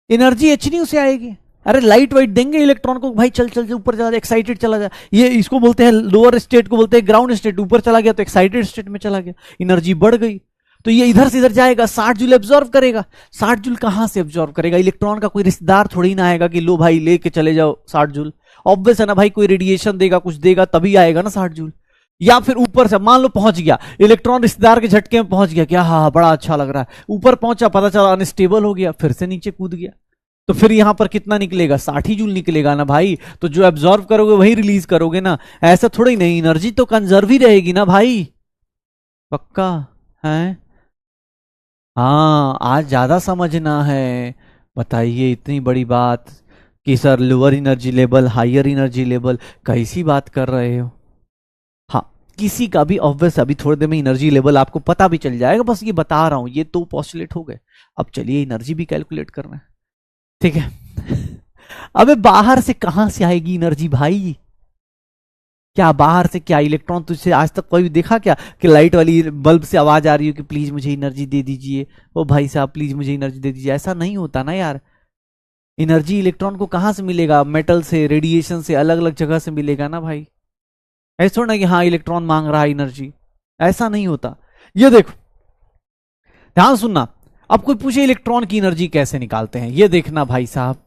एनर्जी एच न्यू से आएगी। अरे लाइट वाइट देंगे इलेक्ट्रॉन को, भाई चल चल ऊपर चला जा, एक्साइटेड चला जा। ये इसको बोलते हैं लोअर स्टेट को बोलते हैं ग्राउंड स्टेट। ऊपर चला गया तो एक्साइटेड स्टेट में चला गया, एनर्जी बढ़ गई। तो ये इधर से इधर जाएगा, 60 जूल एब्जॉर्व करेगा। 60 जूल कहां से एब्जॉर्व करेगा? इलेक्ट्रॉन का कोई रिश्तेदार थोड़ी ना आएगा कि लो भाई लेके चले जाओ 60 जूल। ऑब्वियस है ना भाई, कोई रेडिएशन देगा कुछ देगा तभी आएगा ना 60 जूल। या फिर ऊपर से मान लो पहुंच गया इलेक्ट्रॉन, रिश्तेदार के झटके में पहुंच गया, क्या हाँ बड़ा अच्छा लग रहा है, ऊपर पहुंचा पता चला अनस्टेबल हो गया, फिर से नीचे कूद गया। तो फिर यहां पर कितना निकलेगा? 60 ही जूल निकलेगा ना भाई। तो जो एब्जॉर्व करोगे वही रिलीज करोगे ना, ऐसा थोड़ी नहीं, एनर्जी तो कंजर्व ही रहेगी ना भाई। पक्का है? हाँ, आज ज्यादा समझना है। बताइए इतनी बड़ी बात कि sir lower energy level higher energy level, कैसी बात कर रहे हो? हाँ, किसी का भी ऑब्वियस, अभी थोड़ी देर में एनर्जी लेवल आपको पता भी चल जाएगा, बस ये बता रहा हूं, ये तो पोस्टुलेट हो गए। अब चलिए एनर्जी भी कैलकुलेट करना है, ठीक है। अबे बाहर से कहां से आएगी एनर्जी भाई? क्या बाहर से क्या इलेक्ट्रॉन तुझसे आज तक कोई देखा क्या कि लाइट वाली बल्ब से आवाज आ रही हो कि प्लीज मुझे एनर्जी दे दीजिए, ओ भाई साहब प्लीज मुझे एनर्जी दे दीजिए? ऐसा नहीं होता ना यार। एनर्जी इलेक्ट्रॉन को कहां से मिलेगा? मेटल से, रेडिएशन से, अलग अलग जगह से मिलेगा ना भाई। ऐसा थोड़ा ना कि हाँ इलेक्ट्रॉन मांग रहा है एनर्जी, ऐसा नहीं होता। ये देखो, ध्यान सुनना। अब कोई पूछे इलेक्ट्रॉन की एनर्जी कैसे निकालते हैं, ये देखना भाई साहब।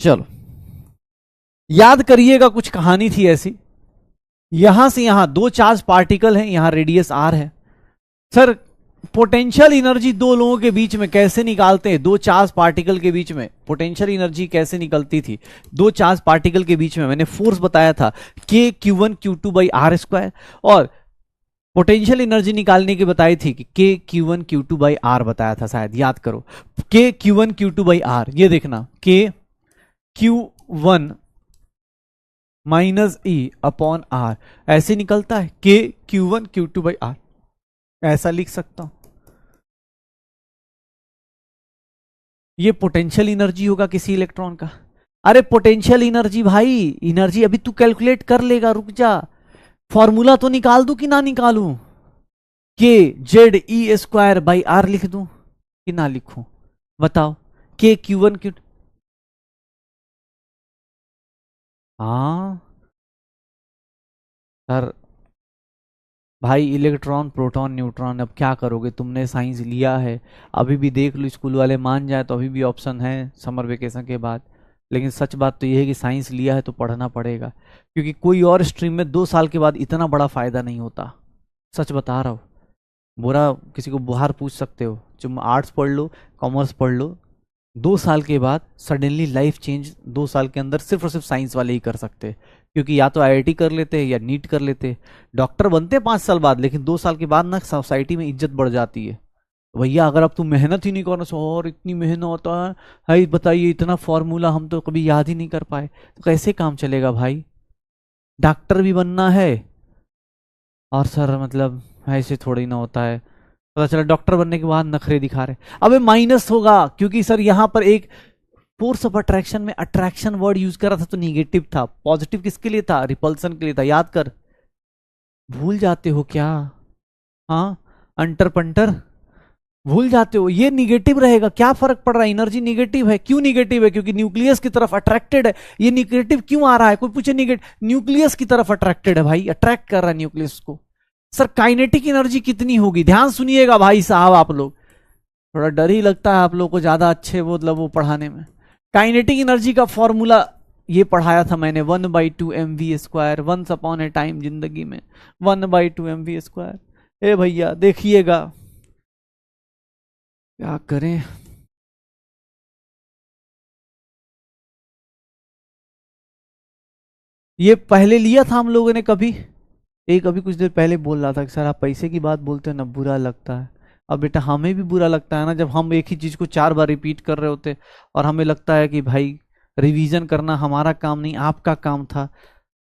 चलो याद करिएगा, कुछ कहानी थी ऐसी। यहां से यहां दो चार्ज पार्टिकल हैं, यहां रेडियस आर है। सर पोटेंशियल एनर्जी दो लोगों के बीच में कैसे निकालते हैं? दो चार्ज पार्टिकल के बीच में पोटेंशियल एनर्जी कैसे निकलती थी? दो चार्ज पार्टिकल के बीच में मैंने फोर्स बताया था, K Q one Q two by R square, और पोटेंशियल एनर्जी निकालने की बताई थी कि K Q one Q two by R बताया था, शायद याद करो। K Q one Q two by R, ये देखना, K Q one minus E upon R, ऐसे निकलता है K Q one Q two by R, ऐसा लिख सकता हूं। ये पोटेंशियल एनर्जी होगा किसी इलेक्ट्रॉन का। अरे पोटेंशियल एनर्जी भाई, एनर्जी अभी तू कैलकुलेट कर लेगा, रुक जा। फॉर्मूला तो निकाल दूं कि ना निकालूं? K Z E square by R लिख दूं कि ना लिखूं? बताओ। के क्यू1 क्यू, हाँ सर भाई, इलेक्ट्रॉन प्रोटॉन न्यूट्रॉन, अब क्या करोगे? तुमने साइंस लिया है, अभी भी देख लो स्कूल वाले मान जाए तो अभी भी ऑप्शन है समर वेकेशन के बाद। लेकिन सच बात तो यह है कि साइंस लिया है तो पढ़ना पड़ेगा, क्योंकि कोई और स्ट्रीम में 2 साल के बाद इतना बड़ा फायदा नहीं होता। सच बता रहा हूँ, बुरा किसी को बाहर पूछ सकते हो, तुम आर्ट्स पढ़ लो, कॉमर्स पढ़ लो, 2 साल के बाद सडनली लाइफ चेंज 2 साल के अंदर सिर्फ और सिर्फ साइंस वाले ही कर सकते हैं। क्योंकि या तो आईआईटी कर लेते हैं या नीट कर लेते हैं। डॉक्टर बनते हैं 5 साल बाद, लेकिन 2 साल के बाद ना सोसाइटी में इज्जत बढ़ जाती है। भैया अगर अब तुम मेहनत ही नहीं करना, सो और इतनी मेहनत होता है बताइए, इतना फॉर्मूला हम तो कभी याद ही नहीं कर पाए, तो कैसे काम चलेगा भाई? डॉक्टर भी बनना है, और सर मतलब ऐसे थोड़ी ना होता है। पता चला डॉक्टर बनने के बाद नखरे दिखा रहे। अबे माइनस होगा, क्योंकि सर यहां पर एक फोर्स ऑफ अट्रैक्शन में अट्रैक्शन वर्ड यूज करा था तो निगेटिव था, पॉजिटिव किसके लिए था? रिपल्सन के लिए था, याद कर। भूल जाते हो क्या? हाँ, अंटर पंटर भूल जाते हो। ये निगेटिव रहेगा, क्या फर्क पड़ रहा है? एनर्जी निगेटिव है। क्यों निगेटिव है? क्योंकि न्यूक्लियस की तरफ अट्रैक्टेड है। ये निगेटिव क्यों आ रहा है? कोई पूछे निगेटिव, न्यूक्लियस की तरफ अट्रैक्टेड है भाई, अट्रैक्ट कर रहा है न्यूक्लियस को। सर काइनेटिक एनर्जी कितनी होगी? ध्यान सुनिएगा भाई साहब, आप लोग थोड़ा डर ही लगता है आप लोग को ज्यादा अच्छे वो मतलब वो पढ़ाने में। काइनेटिक एनर्जी का फॉर्मूला ये पढ़ाया था मैंने, 1/2 mv², once upon a time जिंदगी में 1/2 mv²। ए भैया देखिएगा, क्या करें। ये पहले लिया था हम लोगों ने कभी, एक अभी कुछ देर पहले बोल रहा था कि सर आप पैसे की बात बोलते हैं ना बुरा लगता है। अब बेटा हमें भी बुरा लगता है ना, जब हम एक ही चीज को 4 बार रिपीट कर रहे होते और हमें लगता है कि भाई रिवीजन करना हमारा काम नहीं आपका काम था,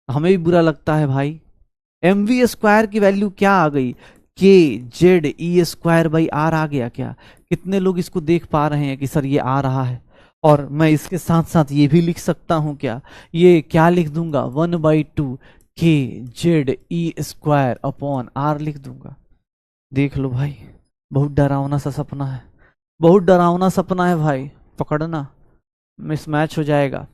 हमें भी बुरा लगता है भाई। एम वी स्क्वायर की वैल्यू क्या आ गई, K Z E square by R आ गया क्या? कितने लोग इसको देख पा रहे हैं कि सर ये आ रहा है? और मैं इसके साथ साथ ये भी लिख सकता हूं क्या, ये क्या लिख दूंगा 1/2 K Z E square upon R लिख दूंगा। देख लो भाई, बहुत डरावना सा सपना है, बहुत डरावना सपना है भाई, पकड़ना मिसमैच हो जाएगा,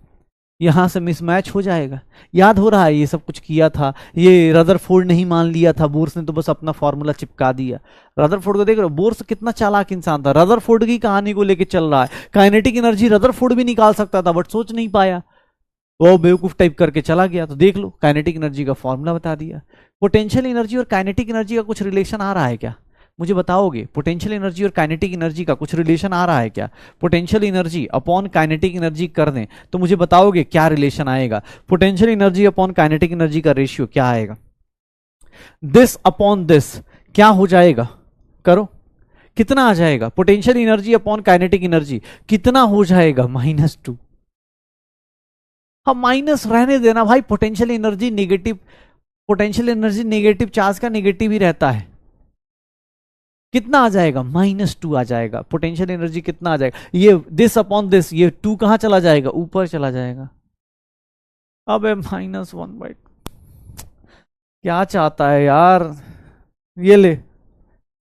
यहां से मिसमैच हो जाएगा। याद हो रहा है ये सब कुछ किया था, ये रदरफोर्ड नहीं मान लिया था, बोर्स ने तो बस अपना फॉर्मूला चिपका दिया। रदरफोर्ड को देख रहे हो, बोर्स कितना चालाक इंसान था, रदरफोर्ड की कहानी को लेके चल रहा है। काइनेटिक एनर्जी रदरफोर्ड भी निकाल सकता था बट सोच नहीं पाया, वो बेवकूफ टाइप करके चला गया। तो देख लो काइनेटिक एनर्जी का फॉर्मूला बता दिया। पोटेंशियल एनर्जी और काइनेटिक एनर्जी का कुछ रिलेशन आ रहा है क्या, मुझे बताओगे? पोटेंशियल एनर्जी और काइनेटिक एनर्जी का कुछ रिलेशन आ रहा है क्या? Potential energy upon kinetic energy कर दें तो मुझे बताओगे क्या रिलेशन आएगा? Potential energy upon kinetic energy का रेशियो क्या आएगा? दिस अपॉन दिस क्या हो जाएगा, करो, कितना आ जाएगा? Potential energy upon kinetic energy कितना हो जाएगा? -2। हम माइनस रहने देना भाई, potential energy negative, potential energy negative charge का नेगेटिव ही रहता है। कितना आ जाएगा? -2 आ जाएगा। पोटेंशियल एनर्जी कितना आ जाएगा? ये दिस अपॉन दिस, ये 2 कहां चला जाएगा? ऊपर चला जाएगा। अबे -1/2 क्या चाहता है यार, ये ले,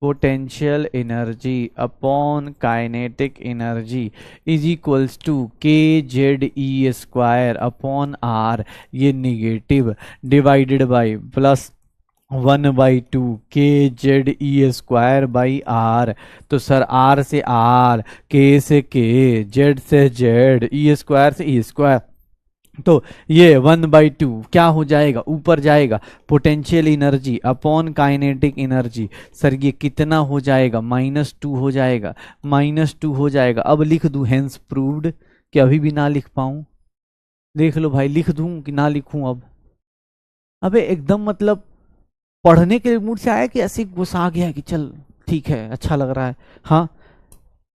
potential energy upon kinetic energy is equals to K Z E square upon R, ये negative, divided by plus 1/2 K Z E square by R. तो सर आर से आर, के से के, जेड से जेड, ई स्क्वायर से ई स्क्वायर, तो ये 1/2 क्या हो जाएगा? ऊपर जाएगा। Potential energy upon kinetic energy, sir ये कितना हो जाएगा? -2 हो जाएगा, -2 हो जाएगा। अब लिख दूं हेंस प्रूव्ड, कि अभी भी ना लिख पाऊं? देख लो भाई, लिख दूं कि ना लिखूं अब? अबे एकदम मतलब पढ़ने के मूड से आया कि ऐसे गुस्सा आ गया कि चल ठीक है अच्छा लग रहा है, हाँ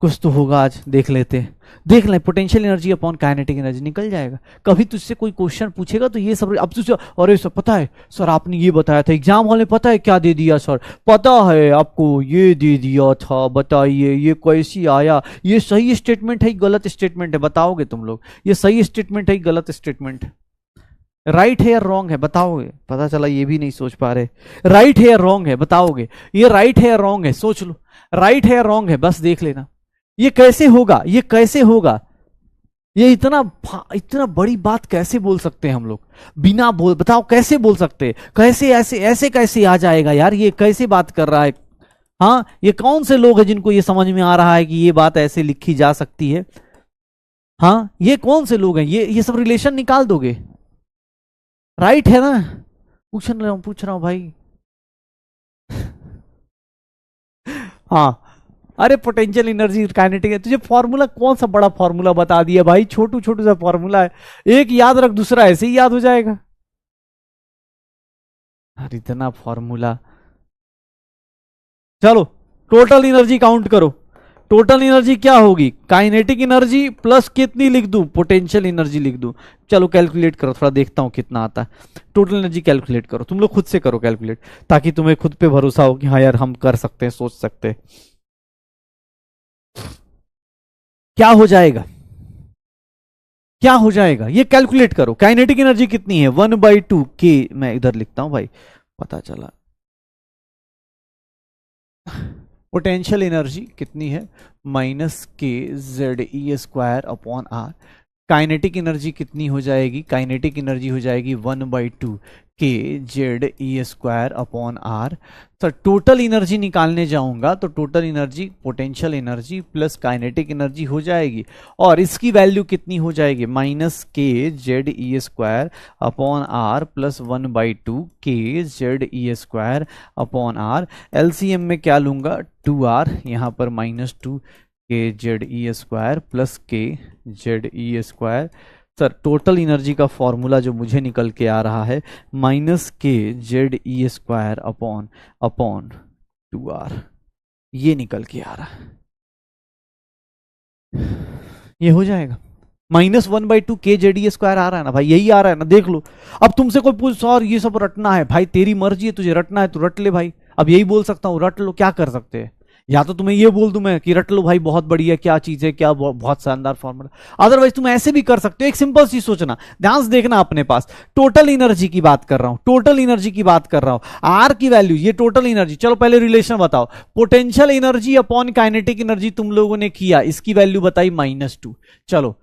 कुछ तो होगा आज, देख लेते हैं, देख लें। Potential energy upon kinetic energy निकल जाएगा। कभी तुझसे कोई क्वेश्चन पूछेगा तो ये सब, अब तुझसे अरे सर पता है, सर आपने ये बताया था एग्जाम हॉल में, पता है क्या दे दिया सर, पता है आपको ये दे दिया था, बताइए ये कैसी आया, ये सही स्टेटमेंट है गलत स्टेटमेंट है, बताओगे तुम लोग? ये सही स्टेटमेंट है गलत स्टेटमेंट है, राइट है या रॉन्ग है, बताओगे? पता चला ये भी नहीं सोच पा रहे। राइट है या रॉन्ग है बताओगे? ये राइट है या रॉन्ग है, सोच लो, राइट है या रॉन्ग है, बस देख लेना। ये कैसे होगा, ये कैसे होगा, ये इतना बड़ी बात कैसे बोल सकते हैं हम लोग बिना बोल, बताओ कैसे बोल सकते हैं? कैसे ऐसे ऐसे कैसे आ जाएगा यार, ये कैसे बात कर रहा है? हाँ, ये कौन से लोग हैं जिनको ये समझ में आ रहा है कि ये बात ऐसे लिखी जा सकती है? हाँ, ये कौन से लोग हैं? ये सब रिलेशन निकाल दोगे? राइट है ना? पूछ रहा हूं भाई। हाँ, अरे पोटेंशियल एनर्जी काइनेटिक है, तुझे फॉर्मूला कौन सा बड़ा फॉर्मूला बता दिया भाई, छोटू छोटू सा फॉर्मूला है, एक याद रख दूसरा ऐसे ही याद हो जाएगा। अरे इतना फॉर्मूला, चलो टोटल एनर्जी काउंट करो। टोटल एनर्जी क्या होगी? काइनेटिक एनर्जी प्लस कितनी लिख दूं? पोटेंशियल एनर्जी लिख दूं। चलो कैलकुलेट करो, थोड़ा देखता हूं कितना आता है। टोटल एनर्जी कैलकुलेट करो, तुम लोग खुद से करो कैलकुलेट, ताकि तुम्हें खुद पे भरोसा हो कि हाँ यार हम कर सकते हैं, सोच सकते हैं। क्या हो जाएगा, क्या हो जाएगा ये कैलकुलेट करो। काइनेटिक एनर्जी कितनी है? 1/2 के, मैं इधर लिखता हूं भाई, पता चला। पोटेंशियल एनर्जी कितनी है? -K Z E square upon R. Kinetic energy कितनी हो जाएगी? काइनेटिक एनर्जी हो जाएगी 1/2 K Z E square upon R. तो टोटल एनर्जी निकालने जाऊंगा तो total energy potential energy plus kinetic energy हो जाएगी, और इसकी वैल्यू कितनी हो जाएगी? -K Z E square upon R plus 1/2 K Z E square upon R. LCM में क्या लूंगा? 2r, यहाँ पर -2 K Z E square plus के Z E square, sir total energy का फॉर्मूला जो मुझे निकल के आ रहा है -kZe² अपॉन 2R, ये निकल के आ रहा है, ये हो जाएगा। -1/2 kZe² आ रहा है ना भाई, यही आ रहा है ना, देख लो। अब तुमसे कोई पूछ सर ये सब रटना है भाई, तेरी मर्जी है, तुझे रटना है तो रट ले भाई। अब यही बोल सकता हूँ, रट लो, क्या कर सकते हैं। या तो तुम्हें ये बोल दूं मैं कि रट लो भाई, बहुत बढ़िया, क्या चीज है, क्या बहुत शानदार फॉर्मूला। अदरवाइज तुम ऐसे भी कर सकते हो। एक सिंपल चीज सोचना, ध्यान से देखना अपने पास, टोटल एनर्जी की बात कर रहा हूं, टोटल एनर्जी की बात कर रहा हूं, आर की वैल्यू, ये टोटल एनर्जी। चलो पहले रिलेशन बताओ, potential energy upon kinetic energy तुम लोगों ने किया, इसकी वैल्यू बताई -2। चलो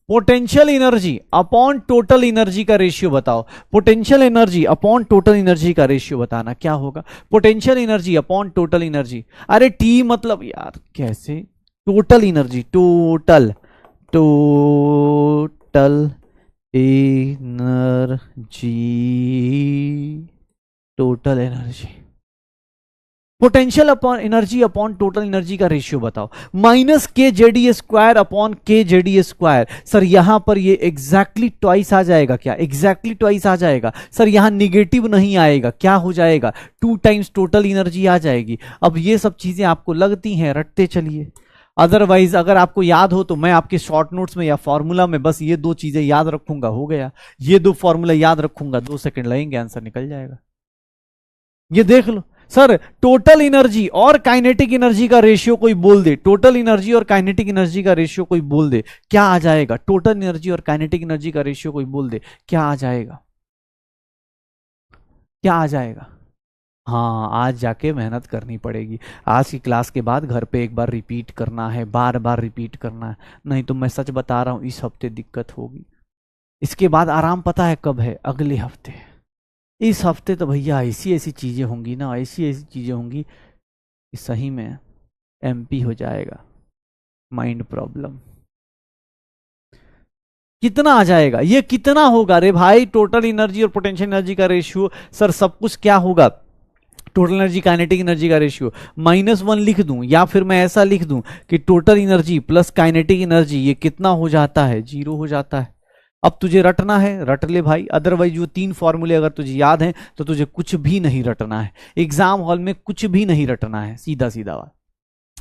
potential energy upon total energy का रेशियो बताओ, potential energy upon total energy का रेशियो बताना क्या होगा। Potential energy upon total energy, अरे टी मतलब यार कैसे, total energy, total energy, potential upon energy upon total energy का रेशियो बताओ। -kZe² upon kZe²। सर यहां पर ये एग्जैक्टली ट्वाइस आ जाएगा क्या, एग्जैक्टली ट्वाइस आ जाएगा। सर यहां निगेटिव नहीं आएगा, क्या हो जाएगा, 2 टाइम्स टोटल एनर्जी आ जाएगी। अब ये सब चीजें आपको लगती हैं, रटते चलिए। अदरवाइज अगर आपको याद हो तो मैं आपके शॉर्ट नोट्स में या फॉर्मूला में बस ये 2 चीजें याद रखूंगा, हो गया। ये 2 फॉर्मूला याद रखूंगा, 2 सेकंड लगेंगे, आंसर निकल जाएगा। ये देख लो सर, टोटल एनर्जी और काइनेटिक एनर्जी का रेशियो कोई बोल दे, टोटल एनर्जी और काइनेटिक एनर्जी का रेशियो कोई बोल दे, क्या आ जाएगा। टोटल एनर्जी और काइनेटिक एनर्जी का रेशियो कोई बोल दे, क्या आ जाएगा, क्या आ जाएगा। हाँ, आज जाके मेहनत करनी पड़ेगी। आज की क्लास के बाद घर पे एक बार रिपीट करना है, बार बार रिपीट करना है, नहीं तो मैं सच बता रहा हूं इस हफ्ते दिक्कत होगी। इसके बाद आराम पता है कब है, अगले हफ्ते। इस हफ्ते तो भैया ऐसी ऐसी चीजें होंगी ना, ऐसी ऐसी चीजें होंगी कि सही में MP हो जाएगा, माइंड प्रॉब्लम। कितना आ जाएगा, ये कितना होगा रे भाई, टोटल एनर्जी और पोटेंशियल एनर्जी का रेशियो। सर सब कुछ क्या होगा, टोटल एनर्जी काइनेटिक एनर्जी का रेशियो, -1 लिख दूं, या फिर मैं ऐसा लिख दूं कि total energy plus kinetic energy, ये कितना हो जाता है, 0 हो जाता है। अब तुझे रटना है, रट ले भाई। अदरवाइज जो 3 फॉर्मूले अगर तुझे याद हैं तो तुझे कुछ भी नहीं रटना है, एग्जाम हॉल में कुछ भी नहीं रटना है, सीधा सीधा बात।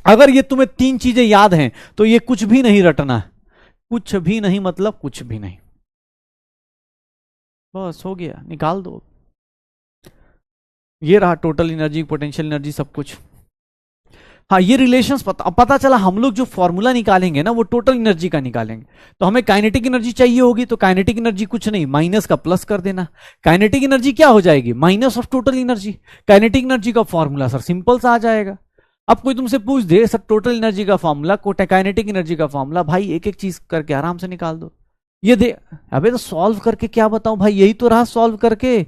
अगर ये तुम्हें 3 चीजें याद हैं तो ये कुछ भी नहीं रटना है, कुछ भी नहीं मतलब कुछ भी नहीं, बस हो गया, निकाल दो। ये रहा टोटल एनर्जी, पोटेंशियल एनर्जी, सब कुछ। हाँ, ये रिलेशंस पता चला। हम लोग जो फॉर्मूला निकालेंगे ना वो टोटल एनर्जी का निकालेंगे, तो हमें काइनेटिक एनर्जी चाहिए होगी, तो काइनेटिक एनर्जी कुछ नहीं, माइनस का प्लस कर देना। काइनेटिक एनर्जी क्या हो जाएगी, minus of total energy. Kinetic energy का फॉर्मूला सर सिंपल सा आ जाएगा। अब कोई तुमसे पूछ दे सर टोटल एनर्जी का फॉर्मूला, काइनेटिक एनर्जी का फॉर्मूला, भाई एक एक चीज करके आराम से निकाल दो। ये दे, अबे तो सॉल्व करके क्या बताऊं भाई, यही तो रहा सॉल्व करके।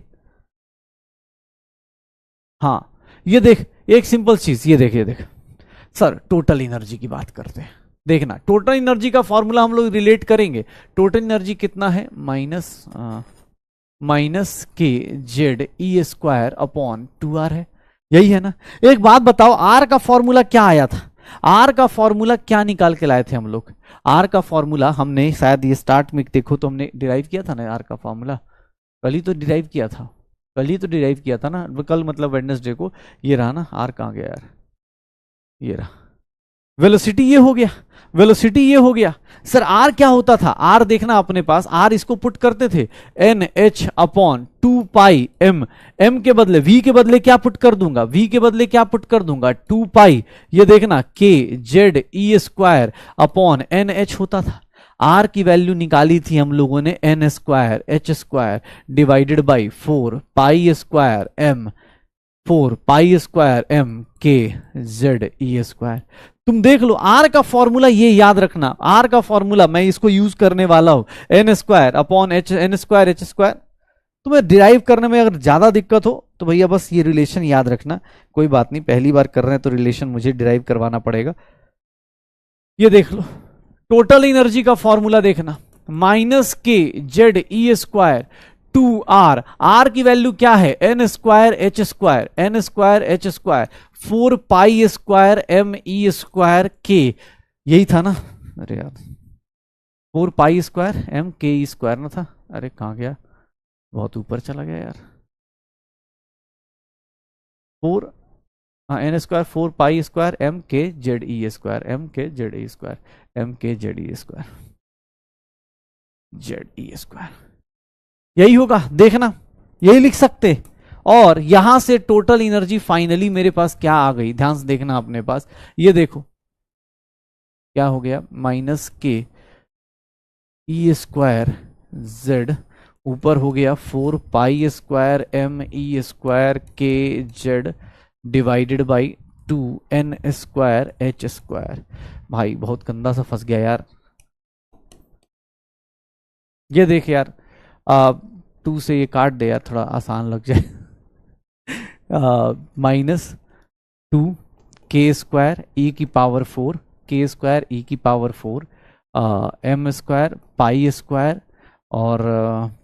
हाँ ये देख, एक सिंपल चीज, ये देख, ये देख सर, टोटल एनर्जी की बात करते हैं। देखना टोटल एनर्जी का फॉर्मूला हम लोग रिलेट करेंगे। टोटल एनर्जी कितना है, -kZe² अपॉन 2R है, यही है ना। एक बात बताओ, आर का फॉर्मूला क्या आया था, आर का फॉर्मूला क्या निकाल के लाए थे हम लोग। आर का फॉर्मूला हमने शायद ये स्टार्ट में देखो तो हमने डिराइव किया था ना, आर का फॉर्मूला कल ही तो डिराइव किया था, कल ही तो डिराइव किया था ना, कल मतलब वेडनेसडे को। ये रहा ना, आर कहाँ गया यार, ये रहा। वेलोसिटी ये हो गया, वेलोसिटी ये हो गया। सर आर क्या होता था, आर देखना अपने पास, आर इसको पुट करते थे NH अपॉन 2πm, m के बदले v के बदले क्या पुट कर दूंगा, v के बदले क्या पुट कर दूंगा 2π, ये देखना kZe² अपॉन NH होता था। आर की वैल्यू निकाली थी हम लोगों ने n² divided by 4π² m kZe²। तुम देख लो, आर का फॉर्मूला ये याद रखना, आर का फॉर्मूला मैं इसको यूज करने वाला हूं, n² अपॉन n²h²। तुम्हें डिराइव करने में अगर ज्यादा दिक्कत हो तो भैया बस ये रिलेशन याद रखना, कोई बात नहीं, पहली बार कर रहे हैं तो रिलेशन मुझे डिराइव करवाना पड़ेगा। ये देख लो, टोटल एनर्जी का फॉर्मूला देखना, -kZe² 2R, R की वैल्यू क्या है n²h², n²h², 4π² me² k, यही था ना, अरे यार 4 pi square M K E square ना था, अरे कहाँ गया, बहुत ऊपर चला गया यार। 4 N square 4 pi square M K Z E square, M K Z E square, M K Z E square, Z E square, यही होगा देखना, यही लिख सकते। और यहां से टोटल एनर्जी फाइनली मेरे पास क्या आ गई, ध्यान से देखना अपने पास, ये देखो क्या हो गया, माइनस के ई स्क्वायर जेड, ऊपर हो गया 4 pi square M E square K Z divided by 2 N square H square. भाई बहुत गंदा सा फंस गया यार, ये देख यार, 2 से ये काट दे यार, थोड़ा आसान लग जाए। माइनस 2 के स्क्वायर ई की पावर 4, के स्क्वायर ई की power 4, M square pi square, और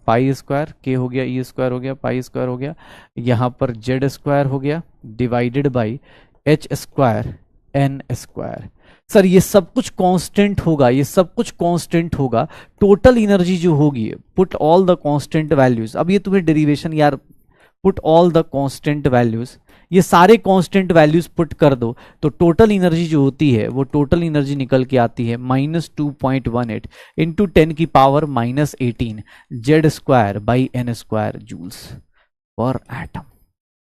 पाई स्क्वायर के हो गया, ई स्क्वायर हो गया, पाई स्क्वायर हो गया, यहाँ पर जेड स्क्वायर हो गया divided by H square N square. Sir ये सब कुछ कांस्टेंट होगा, ये सब कुछ कांस्टेंट होगा, टोटल एनर्जी जो होगी, put all the constant values. अब ये तुम्हें डेरिवेशन यार, put all the constant values, ये सारे कांस्टेंट वैल्यूज पुट कर दो, तो टोटल एनर्जी जो होती है वो टोटल एनर्जी निकल के आती है -2.18 इंटू 10 की power -18 Z square by N square joules per atom.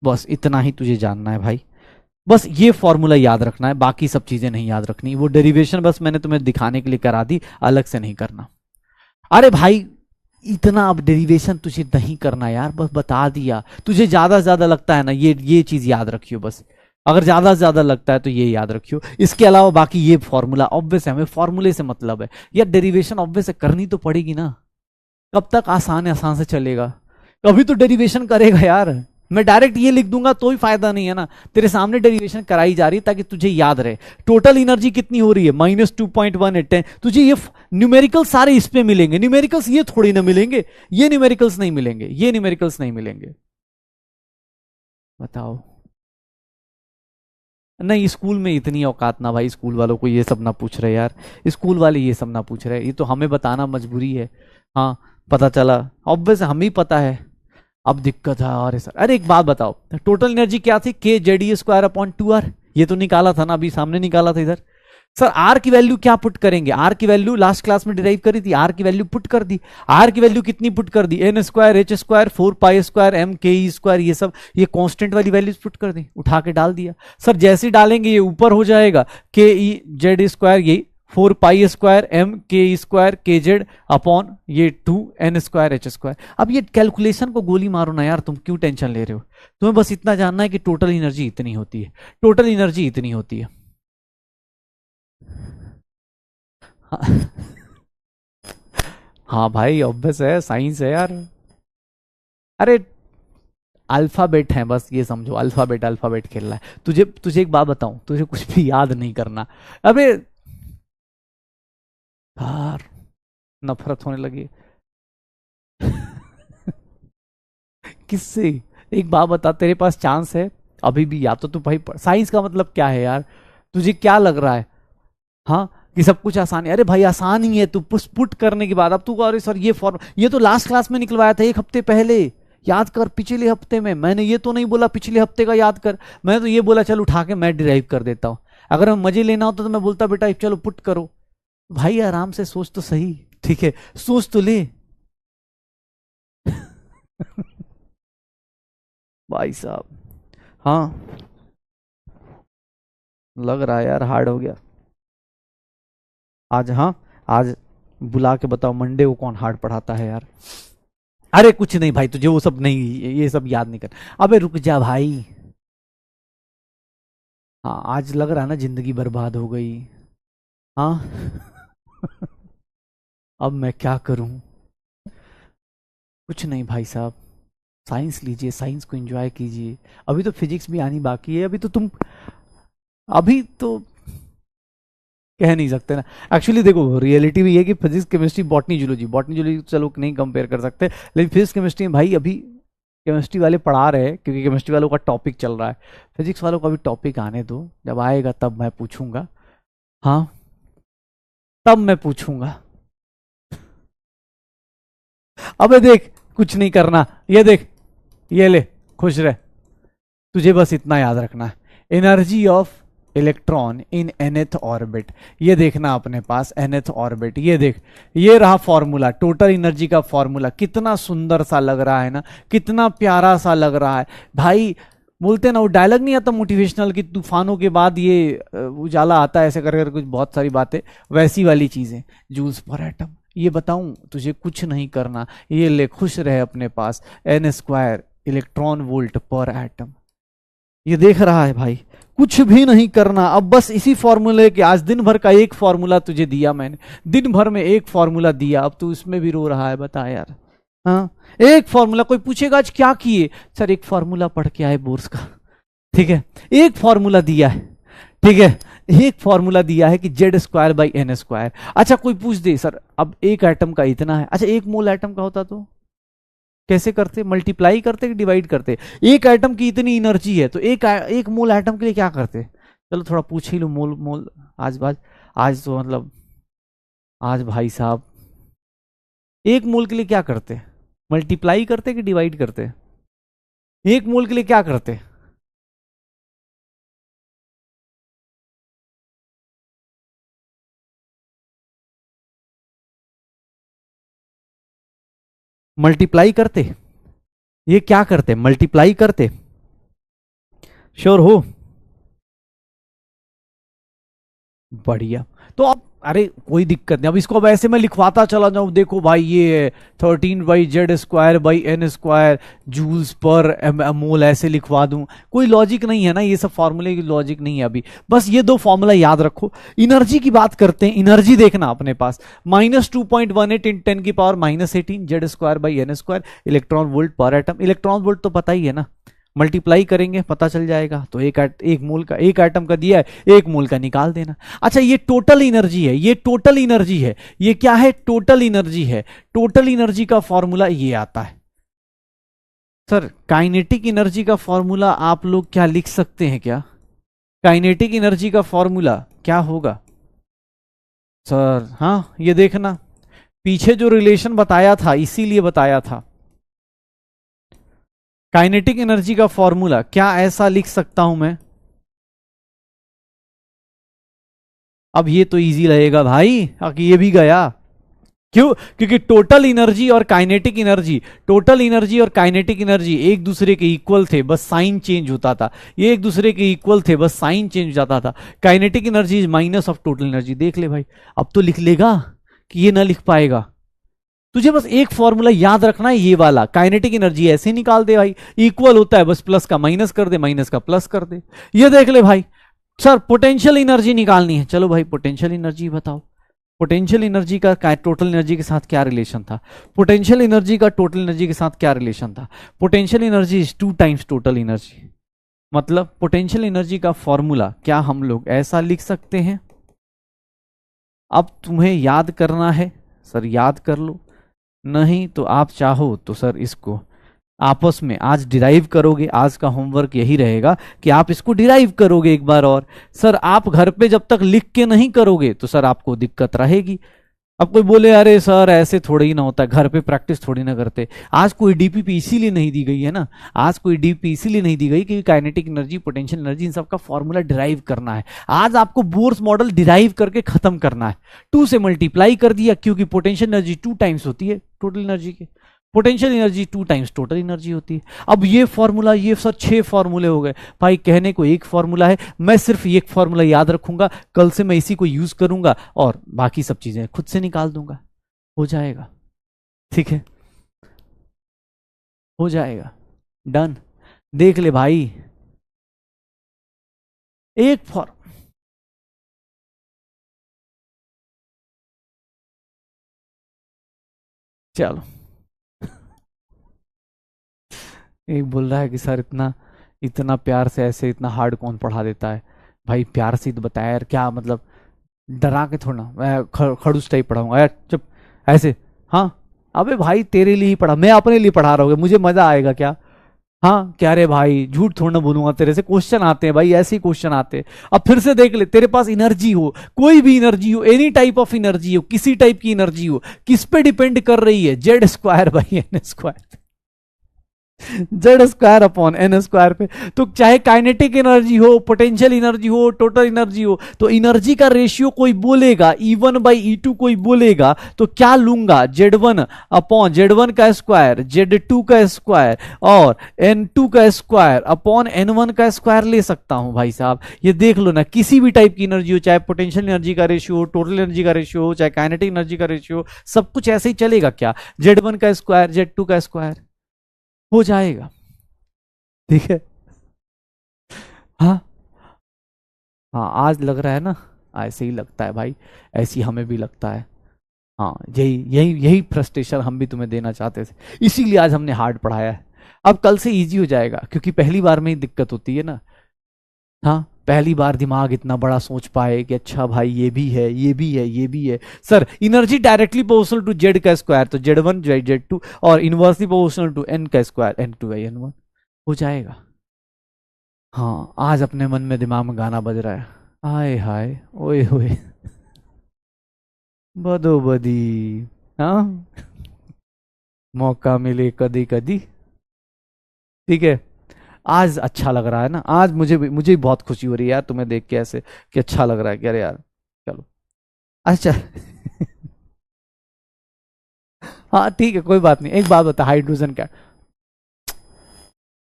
बस इतना ही तुझे जानना है भाई, बस ये फॉर्मूला याद रखना है, बाकी सब चीजें नहीं याद रखनी। वो डेरिवेशन बस मैंने तुम्हें दिखाने के लिए करा दी, अलग से नहीं करना। अरे भाई इतना अब डेरिवेशन तुझे नहीं करना यार, बस बता दिया। तुझे ज्यादा से ज्यादा लगता है ना, ये चीज याद रखियो बस, अगर ज्यादा से ज्यादा लगता है तो ये याद रखियो। इसके अलावा बाकी ये फॉर्मूला ऑब्वियस है, हमें फॉर्मूले से मतलब है यार, डेरिवेशन ऑब्वियस है करनी तो पड़ेगी ना, कब तक आसान से चलेगा, कभी तो डेरिवेशन करेगा यार। मैं डायरेक्ट ये लिख दूंगा तो ही फायदा नहीं है ना, तेरे सामने डेरिवेशन कराई जा रही है ताकि तुझे याद रहे। टोटल एनर्जी कितनी हो रही है -2.18, तुझे ये न्यूमेरिकल सारे इस पे मिलेंगे, न्यूमेरिकल्स ये थोड़ी ना मिलेंगे, ये न्यूमेरिकल्स नहीं मिलेंगे, ये न्यूमेरिकल्स नहीं मिलेंगे। बताओ, नहीं स्कूल में इतनी औकात ना भाई, स्कूल वालों को ये सब ना पूछ रहे यार, स्कूल वाले ये सब ना पूछ रहे, ये तो हमें बताना मजबूरी है। हाँ पता चला, ऑब्वियस हमें ही पता है, अब दिक्कत है। अरे सर, अरे एक बात बताओ, टोटल एनर्जी क्या थी, के Z E square upon 2r, ये तो निकाला था ना, अभी सामने निकाला था इधर। सर आर की वैल्यू क्या पुट करेंगे, आर की वैल्यू लास्ट क्लास में डिराइव करी थी, आर की वैल्यू पुट कर दी। आर की वैल्यू कितनी पुट कर दी, N square H square 4 pi square M K E square, ये सब ये कांस्टेंट वाली वैल्यूज पुट कर दी, उठा के डाल दिया। सर जैसे डालेंगे ये ऊपर हो जाएगा के ई जेड स्क्वायर, यही 4 pi square M K E square K Z upon ये 2 एन स्क्वायर एच स्क्वायर। अब ये कैलकुलेशन को गोली मारो ना यार, तुम क्यों टेंशन ले रहे हो, तुम्हें बस इतना जानना है कि टोटल एनर्जी इतनी होती है, टोटल एनर्जी इतनी होती है। हाँ भाई ऑब्वियस है, साइंस है यार। अरे अल्फाबेट है बस, ये समझो अल्फाबेट, अल्फाबेट खेल रहा है। तुझे तुझे एक बात बताऊं, तुझे कुछ भी याद नहीं करना। अबे यार नफरत होने लगी। किससे, एक बात बता, तेरे पास चांस है अभी भी, या तो तू भाई साइंस का मतलब क्या है यार, तुझे क्या लग रहा है हाँ कि सब कुछ आसान है। अरे भाई आसान ही है, तू पुट करने के बाद अब तू, अरे सर ये फॉर्म, ये तो लास्ट क्लास में निकलवाया था 1 हफ्ते पहले, याद कर पिछले हफ्ते में। मैंने ये तो नहीं बोला पिछले हफ्ते का याद कर, मैंने तो ये बोला चल उठा के मैं डिराइव कर देता हूं। अगर मैं मजे लेना होता तो मैं बोलता बेटा चलो पुट करो। भाई आराम से सोच तो सही, ठीक है सोच तो ले। भाई साहब हाँ, लग रहा है यार हार्ड हो गया आज। हाँ आज बुला के बताओ मंडे को कौन हार्ड पढ़ाता है यार। अरे कुछ नहीं भाई, तुझे वो सब नहीं, ये सब याद नहीं कर। अबे रुक जा भाई, हाँ आज लग रहा है ना जिंदगी बर्बाद हो गई। हाँ अब मैं क्या करूं, कुछ नहीं भाई साहब, साइंस लीजिए, साइंस को एंजॉय कीजिए। अभी तो फिजिक्स भी आनी बाकी है, अभी तो तुम, अभी तो कह नहीं सकते ना। एक्चुअली देखो रियलिटी भी है कि physics chemistry botany zoology, botany zoology चलो नहीं कंपेयर कर सकते, लेकिन फिजिक्स केमिस्ट्री में भाई अभी केमिस्ट्री वाले पढ़ा रहे हैं, क्योंकि केमिस्ट्री वालों का टॉपिक चल रहा है। फिजिक्स वालों का भी टॉपिक आने दो, जब आएगा तब मैं पूछूंगा। हाँ तब मैं पूछूंगा। अबे देख, कुछ नहीं करना, ये देख, ये ले, खुश रह। तुझे बस इतना याद रखना है, energy of electron in nth orbit. ये देखना अपने पास nth ऑर्बिट, ये देख, ये रहा फॉर्मूला, टोटल एनर्जी का फॉर्मूला। कितना सुंदर सा लग रहा है ना, कितना प्यारा सा लग रहा है भाई। बोलते हैं ना वो डायलॉग नहीं आता मोटिवेशनल कि तूफानों के बाद ये उजाला आता है, ऐसे कर कर कुछ बहुत सारी बातें, वैसी वाली चीजें। जूल्स पर एटम, ये बताऊं तुझे, कुछ नहीं करना, ये ले, खुश रहे अपने पास, n² electron volt per atom. ये देख रहा है भाई, कुछ भी नहीं करना, अब बस इसी फॉर्मूले के, आज दिन भर का एक फॉर्मूला तुझे दिया मैंने, दिन भर में एक फॉर्मूला दिया, अब तू इसमें भी रो रहा है, बता यार। हाँ, एक फॉर्मूला, कोई पूछेगा आज क्या किए, सर एक फॉर्मूला पढ़ के आए बोर्स का, ठीक है, एक फॉर्मूला दिया है, ठीक है, एक फॉर्मूला दिया है कि Z²/n²। अच्छा कोई पूछ दे सर अब एक एटम का इतना है, अच्छा एक मोल एटम का होता तो कैसे करते, मल्टीप्लाई करते कि डिवाइड करते? एक एटम की इतनी एनर्जी है तो एक मोल एटम के लिए क्या करते? चलो थोड़ा पूछ ही लो, मोल मोल आज तो मतलब आज भाई साहब एक मोल के लिए क्या करते, मल्टीप्लाई करते कि डिवाइड करते? एक मोल के लिए क्या करते? मल्टीप्लाई करते, ये क्या करते, मल्टीप्लाई करते, श्योर हो? बढ़िया, तो अब अरे कोई दिक्कत नहीं, अब इसको अब ऐसे मैं लिखवाता चला जाऊं, देखो भाई ये 13/Z²/n² जूल्स पर मोल, ऐसे लिखवा दूं, कोई लॉजिक नहीं है ना, ये सब फॉर्मूले की लॉजिक नहीं है अभी, बस ये दो फॉर्मूला याद रखो। एनर्जी की बात करते हैं, एनर्जी देखना अपने पास, -2.18 × 10⁻⁻18 Z²/n² electron volt per atom. Electron volt तो पता ही है ना, मल्टीप्लाई करेंगे पता चल जाएगा, तो एक मोल का, एक एटम का दिया है, एक मोल का निकाल देना। अच्छा ये टोटल एनर्जी है, ये टोटल एनर्जी है, ये क्या है, टोटल एनर्जी है। टोटल एनर्जी का फॉर्मूला ये आता है। सर काइनेटिक एनर्जी का फॉर्मूला आप लोग क्या लिख सकते हैं क्या? काइनेटिक एनर्जी का फॉर्मूला क्या होगा सर? हाँ ये देखना, पीछे जो रिलेशन बताया था इसीलिए बताया था, काइनेटिक एनर्जी का फॉर्मूला क्या ऐसा लिख सकता हूं मैं? अब ये तो इजी रहेगा भाई, ये भी गया, क्यों? क्योंकि टोटल एनर्जी और काइनेटिक एनर्जी, टोटल एनर्जी और काइनेटिक एनर्जी एक दूसरे के इक्वल थे, बस साइन चेंज होता था। ये एक दूसरे के इक्वल थे, बस साइन चेंज हो जाता था। Kinetic energy is minus of total energy. देख ले भाई, अब तो लिख लेगा कि ये ना लिख पाएगा। तुझे बस एक फॉर्मूला याद रखना है, ये वाला, काइनेटिक एनर्जी ऐसे निकाल दे भाई, इक्वल होता है, बस प्लस का माइनस कर दे, माइनस का प्लस कर दे। ये देख ले भाई, सर पोटेंशियल एनर्जी निकालनी है, चलो भाई पोटेंशियल एनर्जी बताओ, पोटेंशियल एनर्जी का टोटल एनर्जी के साथ क्या रिलेशन था? पोटेंशियल एनर्जी का टोटल एनर्जी के साथ क्या रिलेशन था? Potential energy is 2 times total energy. मतलब पोटेंशियल एनर्जी का फॉर्मूला क्या हम लोग ऐसा लिख सकते हैं? अब तुम्हें याद करना है, सर याद कर लो, नहीं तो आप चाहो तो सर इसको आपस में आज डिराइव करोगे। आज का होमवर्क यही रहेगा कि आप इसको डिराइव करोगे एक बार और। सर आप घर पे जब तक लिख के नहीं करोगे तो सर आपको दिक्कत रहेगी। अब कोई बोले अरे सर ऐसे थोड़ा ही ना होता है, घर पे प्रैक्टिस थोड़ी ना करते। आज कोई डीपीपी इसीलिए नहीं दी गई है ना, आज कोई डीपीपी इसीलिए नहीं दी गई कि काइनेटिक एनर्जी, पोटेंशियल एनर्जी, इन सब का फॉर्मूला डिराइव करना है। आज आपको बोर्स मॉडल डिराइव करके खत्म करना है। 2 से मल्टीप्लाई कर दिया, क्योंकि पोटेंशियल एनर्जी 2 टाइम्स होती है टोटल एनर्जी के, potential energy 2 times total energy होती है। अब ये फॉर्मूला, ये सर 6 फॉर्मूले हो गए भाई। कहने को एक फॉर्मूला है, मैं सिर्फ एक फॉर्मूला याद रखूंगा, कल से मैं इसी को यूज करूंगा और बाकी सब चीजें खुद से निकाल दूंगा, हो जाएगा। ठीक है, हो जाएगा, डन। देख ले भाई, एक फॉर्म, चलो। एक बोल रहा है कि सर इतना इतना प्यार से ऐसे इतना हार्ड कौन पढ़ा देता है? भाई प्यार से तो बताया यार, क्या मतलब डरा के थोड़ा मैं खड़ूस टाइप पढ़ाऊंगा यार, चुप ऐसे। हाँ अबे भाई तेरे लिए ही पढ़ा, मैं अपने लिए पढ़ा रहा हूँ, मुझे मजा आएगा क्या? हाँ क्या रे भाई, झूठ थोड़ा ना बोलूंगा तेरे से, क्वेश्चन आते हैं भाई, ऐसे ही क्वेश्चन आते हैं। अब फिर से देख ले, तेरे पास एनर्जी हो, कोई भी एनर्जी हो, एनी टाइप ऑफ एनर्जी हो, किसी टाइप की एनर्जी हो, किस पे डिपेंड कर रही है, Z square by N square, Z square upon N square पे। तो चाहे काइनेटिक एनर्जी हो, पोटेंशियल एनर्जी हो, टोटल एनर्जी हो, तो एनर्जी का रेशियो कोई बोलेगा E1 बाई E2 कोई बोलेगा, तो क्या लूंगा, Z1 अपॉन Z1 का स्क्वायर, Z2 का स्क्वायर और N2 का स्क्वायर अपॉन N1 का स्क्वायर ले सकता हूं भाई साहब। ये देख लो ना, किसी भी टाइप की एनर्जी हो, चाहे पोटेंशियल एनर्जी का रेशियो हो, टोटल एनर्जी का रेशियो हो, चाहे काइनेटिक एनर्जी का रेशियो हो, सब कुछ ऐसे ही चलेगा क्या, Z1 का स्क्वायर Z2 का स्क्वायर हो जाएगा। ठीक है, हाँ हाँ, आज लग रहा है ना, ऐसे ही लगता है भाई, ऐसी हमें भी लगता है। हाँ, यही यही यही फ्रस्ट्रेशन हम भी तुम्हें देना चाहते थे, इसीलिए आज हमने हार्ड पढ़ाया है। अब कल से इजी हो जाएगा, क्योंकि पहली बार में ही दिक्कत होती है ना। हाँ, पहली बार दिमाग इतना बड़ा सोच पाए कि अच्छा भाई ये भी है, ये भी है, ये भी है। Sir energy directly proportional to Z का स्क्वायर, तो Z1 Z2, और इनवर्सली प्रोपोर्शनल टू एन का स्क्वायर, N2 बाई N1 हो जाएगा। हाँ, आज अपने मन में दिमाग में गाना बज रहा है, आए हाय ओए होए बदो बदी। हाँ, मौका मिले कदी कदी। ठीक है, आज अच्छा लग रहा है ना, आज मुझे भी बहुत खुशी हो रही है यार तुम्हें देख के ऐसे, कि अच्छा लग रहा है कि अरे यार चलो अच्छा हाँ ठीक है, कोई बात नहीं। एक बात बता, हाइड्रोजन का,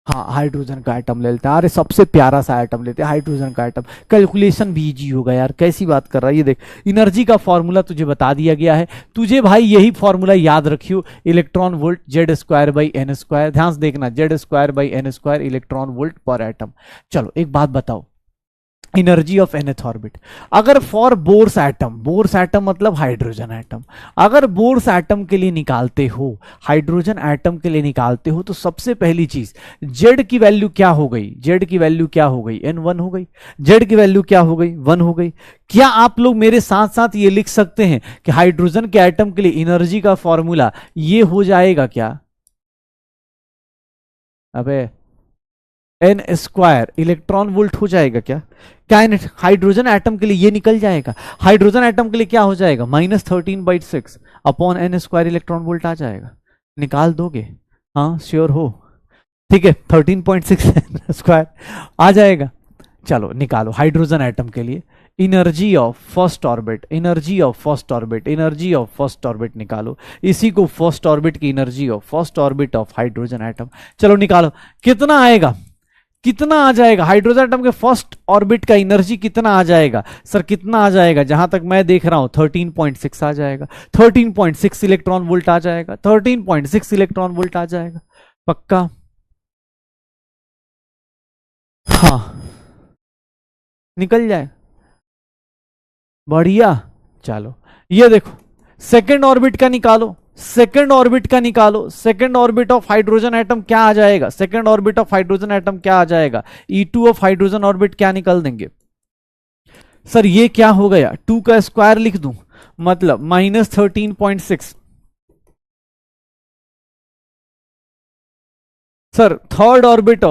हाँ हाइड्रोजन का एटम ले लेते हैं, अरे सबसे प्यारा सा एटम लेते हैं हाइड्रोजन का एटम, कैलकुलेशन भी इजी होगा यार, कैसी बात कर रहा है। ये देख, एनर्जी का फॉर्मूला तुझे बता दिया गया है, तुझे भाई यही फॉर्मूला याद रखियो, electron volt Z square by N square, ध्यान से देखना, Z square by N square electron volt per atom. चलो एक बात बताओ, एनर्जी ऑफ nth ऑर्बिट, अगर for Bohr's atom, Bohr's atom मतलब हाइड्रोजन एटम, अगर बोर्स एटम के लिए निकालते हो, हाइड्रोजन एटम के लिए निकालते हो, तो सबसे पहली चीज, जेड की वैल्यू क्या हो गई, जेड की वैल्यू क्या हो गई, N1 हो गई, जेड की वैल्यू क्या हो गई, 1 हो गई। क्या आप लोग मेरे साथ साथ ये लिख सकते हैं कि हाइड्रोजन के एटम के लिए एनर्जी का फॉर्मूला ये हो जाएगा क्या, अबे एन स्क्वायर इलेक्ट्रॉन वोल्ट हो जाएगा क्या, काइनेट हाइड्रोजन एटम के लिए ये निकल जाएगा, हाइड्रोजन एटम के लिए क्या हो जाएगा, -13/6 upon N square electron volt आ जाएगा। निकाल दोगे, हाँ श्योर हो, ठीक है 13.6 स्क्वायर आ जाएगा। चलो निकालो हाइड्रोजन एटम के लिए energy of first orbit, energy of first orbit, energy of first orbit निकालो, इसी को फर्स्ट ऑर्बिट की energy of first orbit of hydrogen atom. चलो निकालो, कितना आएगा, कितना आ जाएगा, हाइड्रोजन एटम के फर्स्ट ऑर्बिट का एनर्जी कितना आ जाएगा, सर कितना आ जाएगा, जहां तक मैं देख रहा हूं 13.6 आ जाएगा, 13.6 इलेक्ट्रॉन वोल्ट आ जाएगा, 13.6 इलेक्ट्रॉन वोल्ट आ जाएगा, पक्का, हाँ निकल जाए, बढ़िया। चलो ये देखो, सेकेंड ऑर्बिट का निकालो, सेकेंड ऑर्बिट का निकालो, second orbit of hydrogen atom क्या आ जाएगा, second orbit of hydrogen atom क्या आ जाएगा, E2 ऑफ हाइड्रोजन ऑर्बिट क्या निकल देंगे, सर ये क्या हो गया, 2 का स्क्वायर लिख दूं, मतलब -13.6। Sir third orbit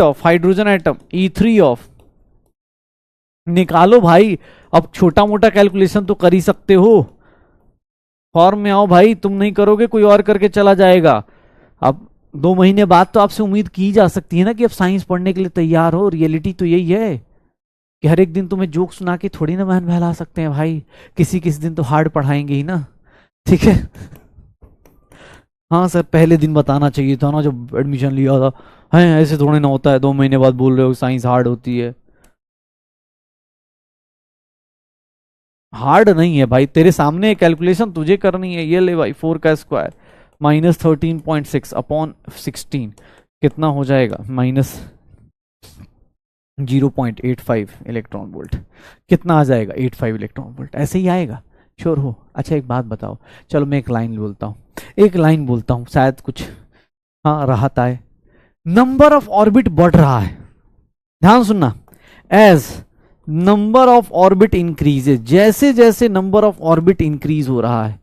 of hydrogen atom E3 of, निकालो भाई, अब छोटा मोटा कैलकुलेशन तो कर ही सकते हो, फॉर्म में आओ भाई, तुम नहीं करोगे कोई और करके चला जाएगा। अब 2 महीने बाद तो आपसे उम्मीद की जा सकती है ना कि अब साइंस पढ़ने के लिए तैयार हो, रियलिटी तो यही है कि हर एक दिन तुम्हें जोक सुना के थोड़ी ना बहन बहला सकते हैं भाई, किसी किसी दिन तो हार्ड पढ़ाएंगे ही ना, ठीक है। हाँ सर, पहले दिन बताना चाहिए था ना जब एडमिशन लिया था, है ऐसे थोड़ी ना होता है, 2 महीने बाद बोल रहे हो साइंस हार्ड होती है, हार्ड नहीं है भाई, तेरे सामने कैलकुलेशन तुझे करनी है, ये ले भाई 4 का स्क्वायर -13.6 अपॉन 16 कितना हो जाएगा, -0.85 इलेक्ट्रॉन वोल्ट, कितना आ जाएगा 85 इलेक्ट्रॉन वोल्ट, ऐसे ही आएगा, श्योर हो। अच्छा एक बात बताओ, चलो मैं एक लाइन बोलता हूँ, एक लाइन बोलता हूँ, शायद कुछ हाँ राहत आए। नंबर ऑफ ऑर्बिट बढ़ रहा है, ध्यान सुनना, as number of orbit increases, जैसे जैसे नंबर ऑफ ऑर्बिट इंक्रीज हो रहा है,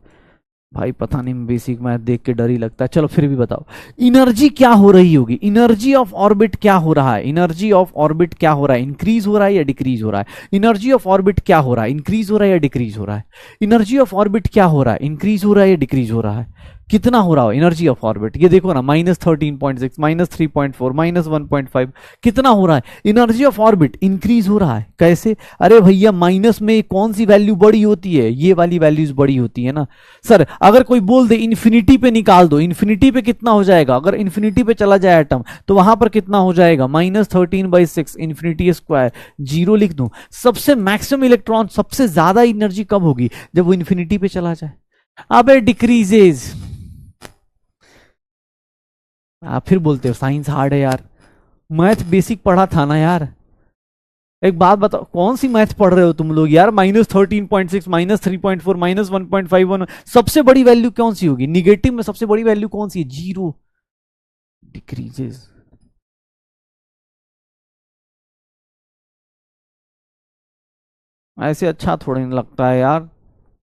भाई पता नहीं, बेसिक मैथ देख के डर ही लगता है, चलो फिर भी बताओ। एनर्जी क्या हो रही होगी, एनर्जी ऑफ ऑर्बिट क्या हो रहा है, एनर्जी ऑफ ऑर्बिट क्या हो रहा है, इंक्रीज हो रहा है या डिक्रीज हो रहा है, एनर्जी ऑफ ऑर्बिट क्या हो रहा है, इंक्रीज हो रहा है या डिक्रीज हो रहा है, एनर्जी ऑफ ऑर्बिट क्या हो रहा है, इंक्रीज हो रहा है या डिक्रीज हो रहा है, कितना हो रहा हो एनर्जी ऑफ ऑर्बिट, ये देखो ना, -13.6, -3.4, -1.5, कितना हो रहा है एनर्जी ऑफ ऑर्बिट, इंक्रीज हो रहा है, कैसे? अरे भैया माइनस में कौन सी वैल्यू बड़ी होती है, ये वाली वैल्यूज बड़ी होती है ना। सर अगर कोई बोल दे इन्फिनिटी पे निकाल दो, इन्फिनिटी पे कितना हो जाएगा, अगर इन्फिनिटी पे चला जाए एटम तो वहां पर कितना हो जाएगा, -13/6 इन्फिनिटी स्क्वायर, जीरो लिख दूं। सबसे मैक्सिमम इलेक्ट्रॉन, सबसे ज्यादा एनर्जी कब होगी, जब वो इन्फिनिटी पे चला जाए। अबे डिक्रीजेज। आप फिर बोलते हो साइंस हार्ड है यार, मैथ बेसिक पढ़ा था ना यार। एक बात बताओ, कौन सी मैथ पढ़ रहे हो तुम लोग यार, -13.6, -3.4, -1.51, सबसे बड़ी वैल्यू कौन सी होगी, निगेटिव में सबसे बड़ी वैल्यू कौन सी है, जीरो, डिक्रीजेस। ऐसे अच्छा थोड़ी नहीं लगता है यार,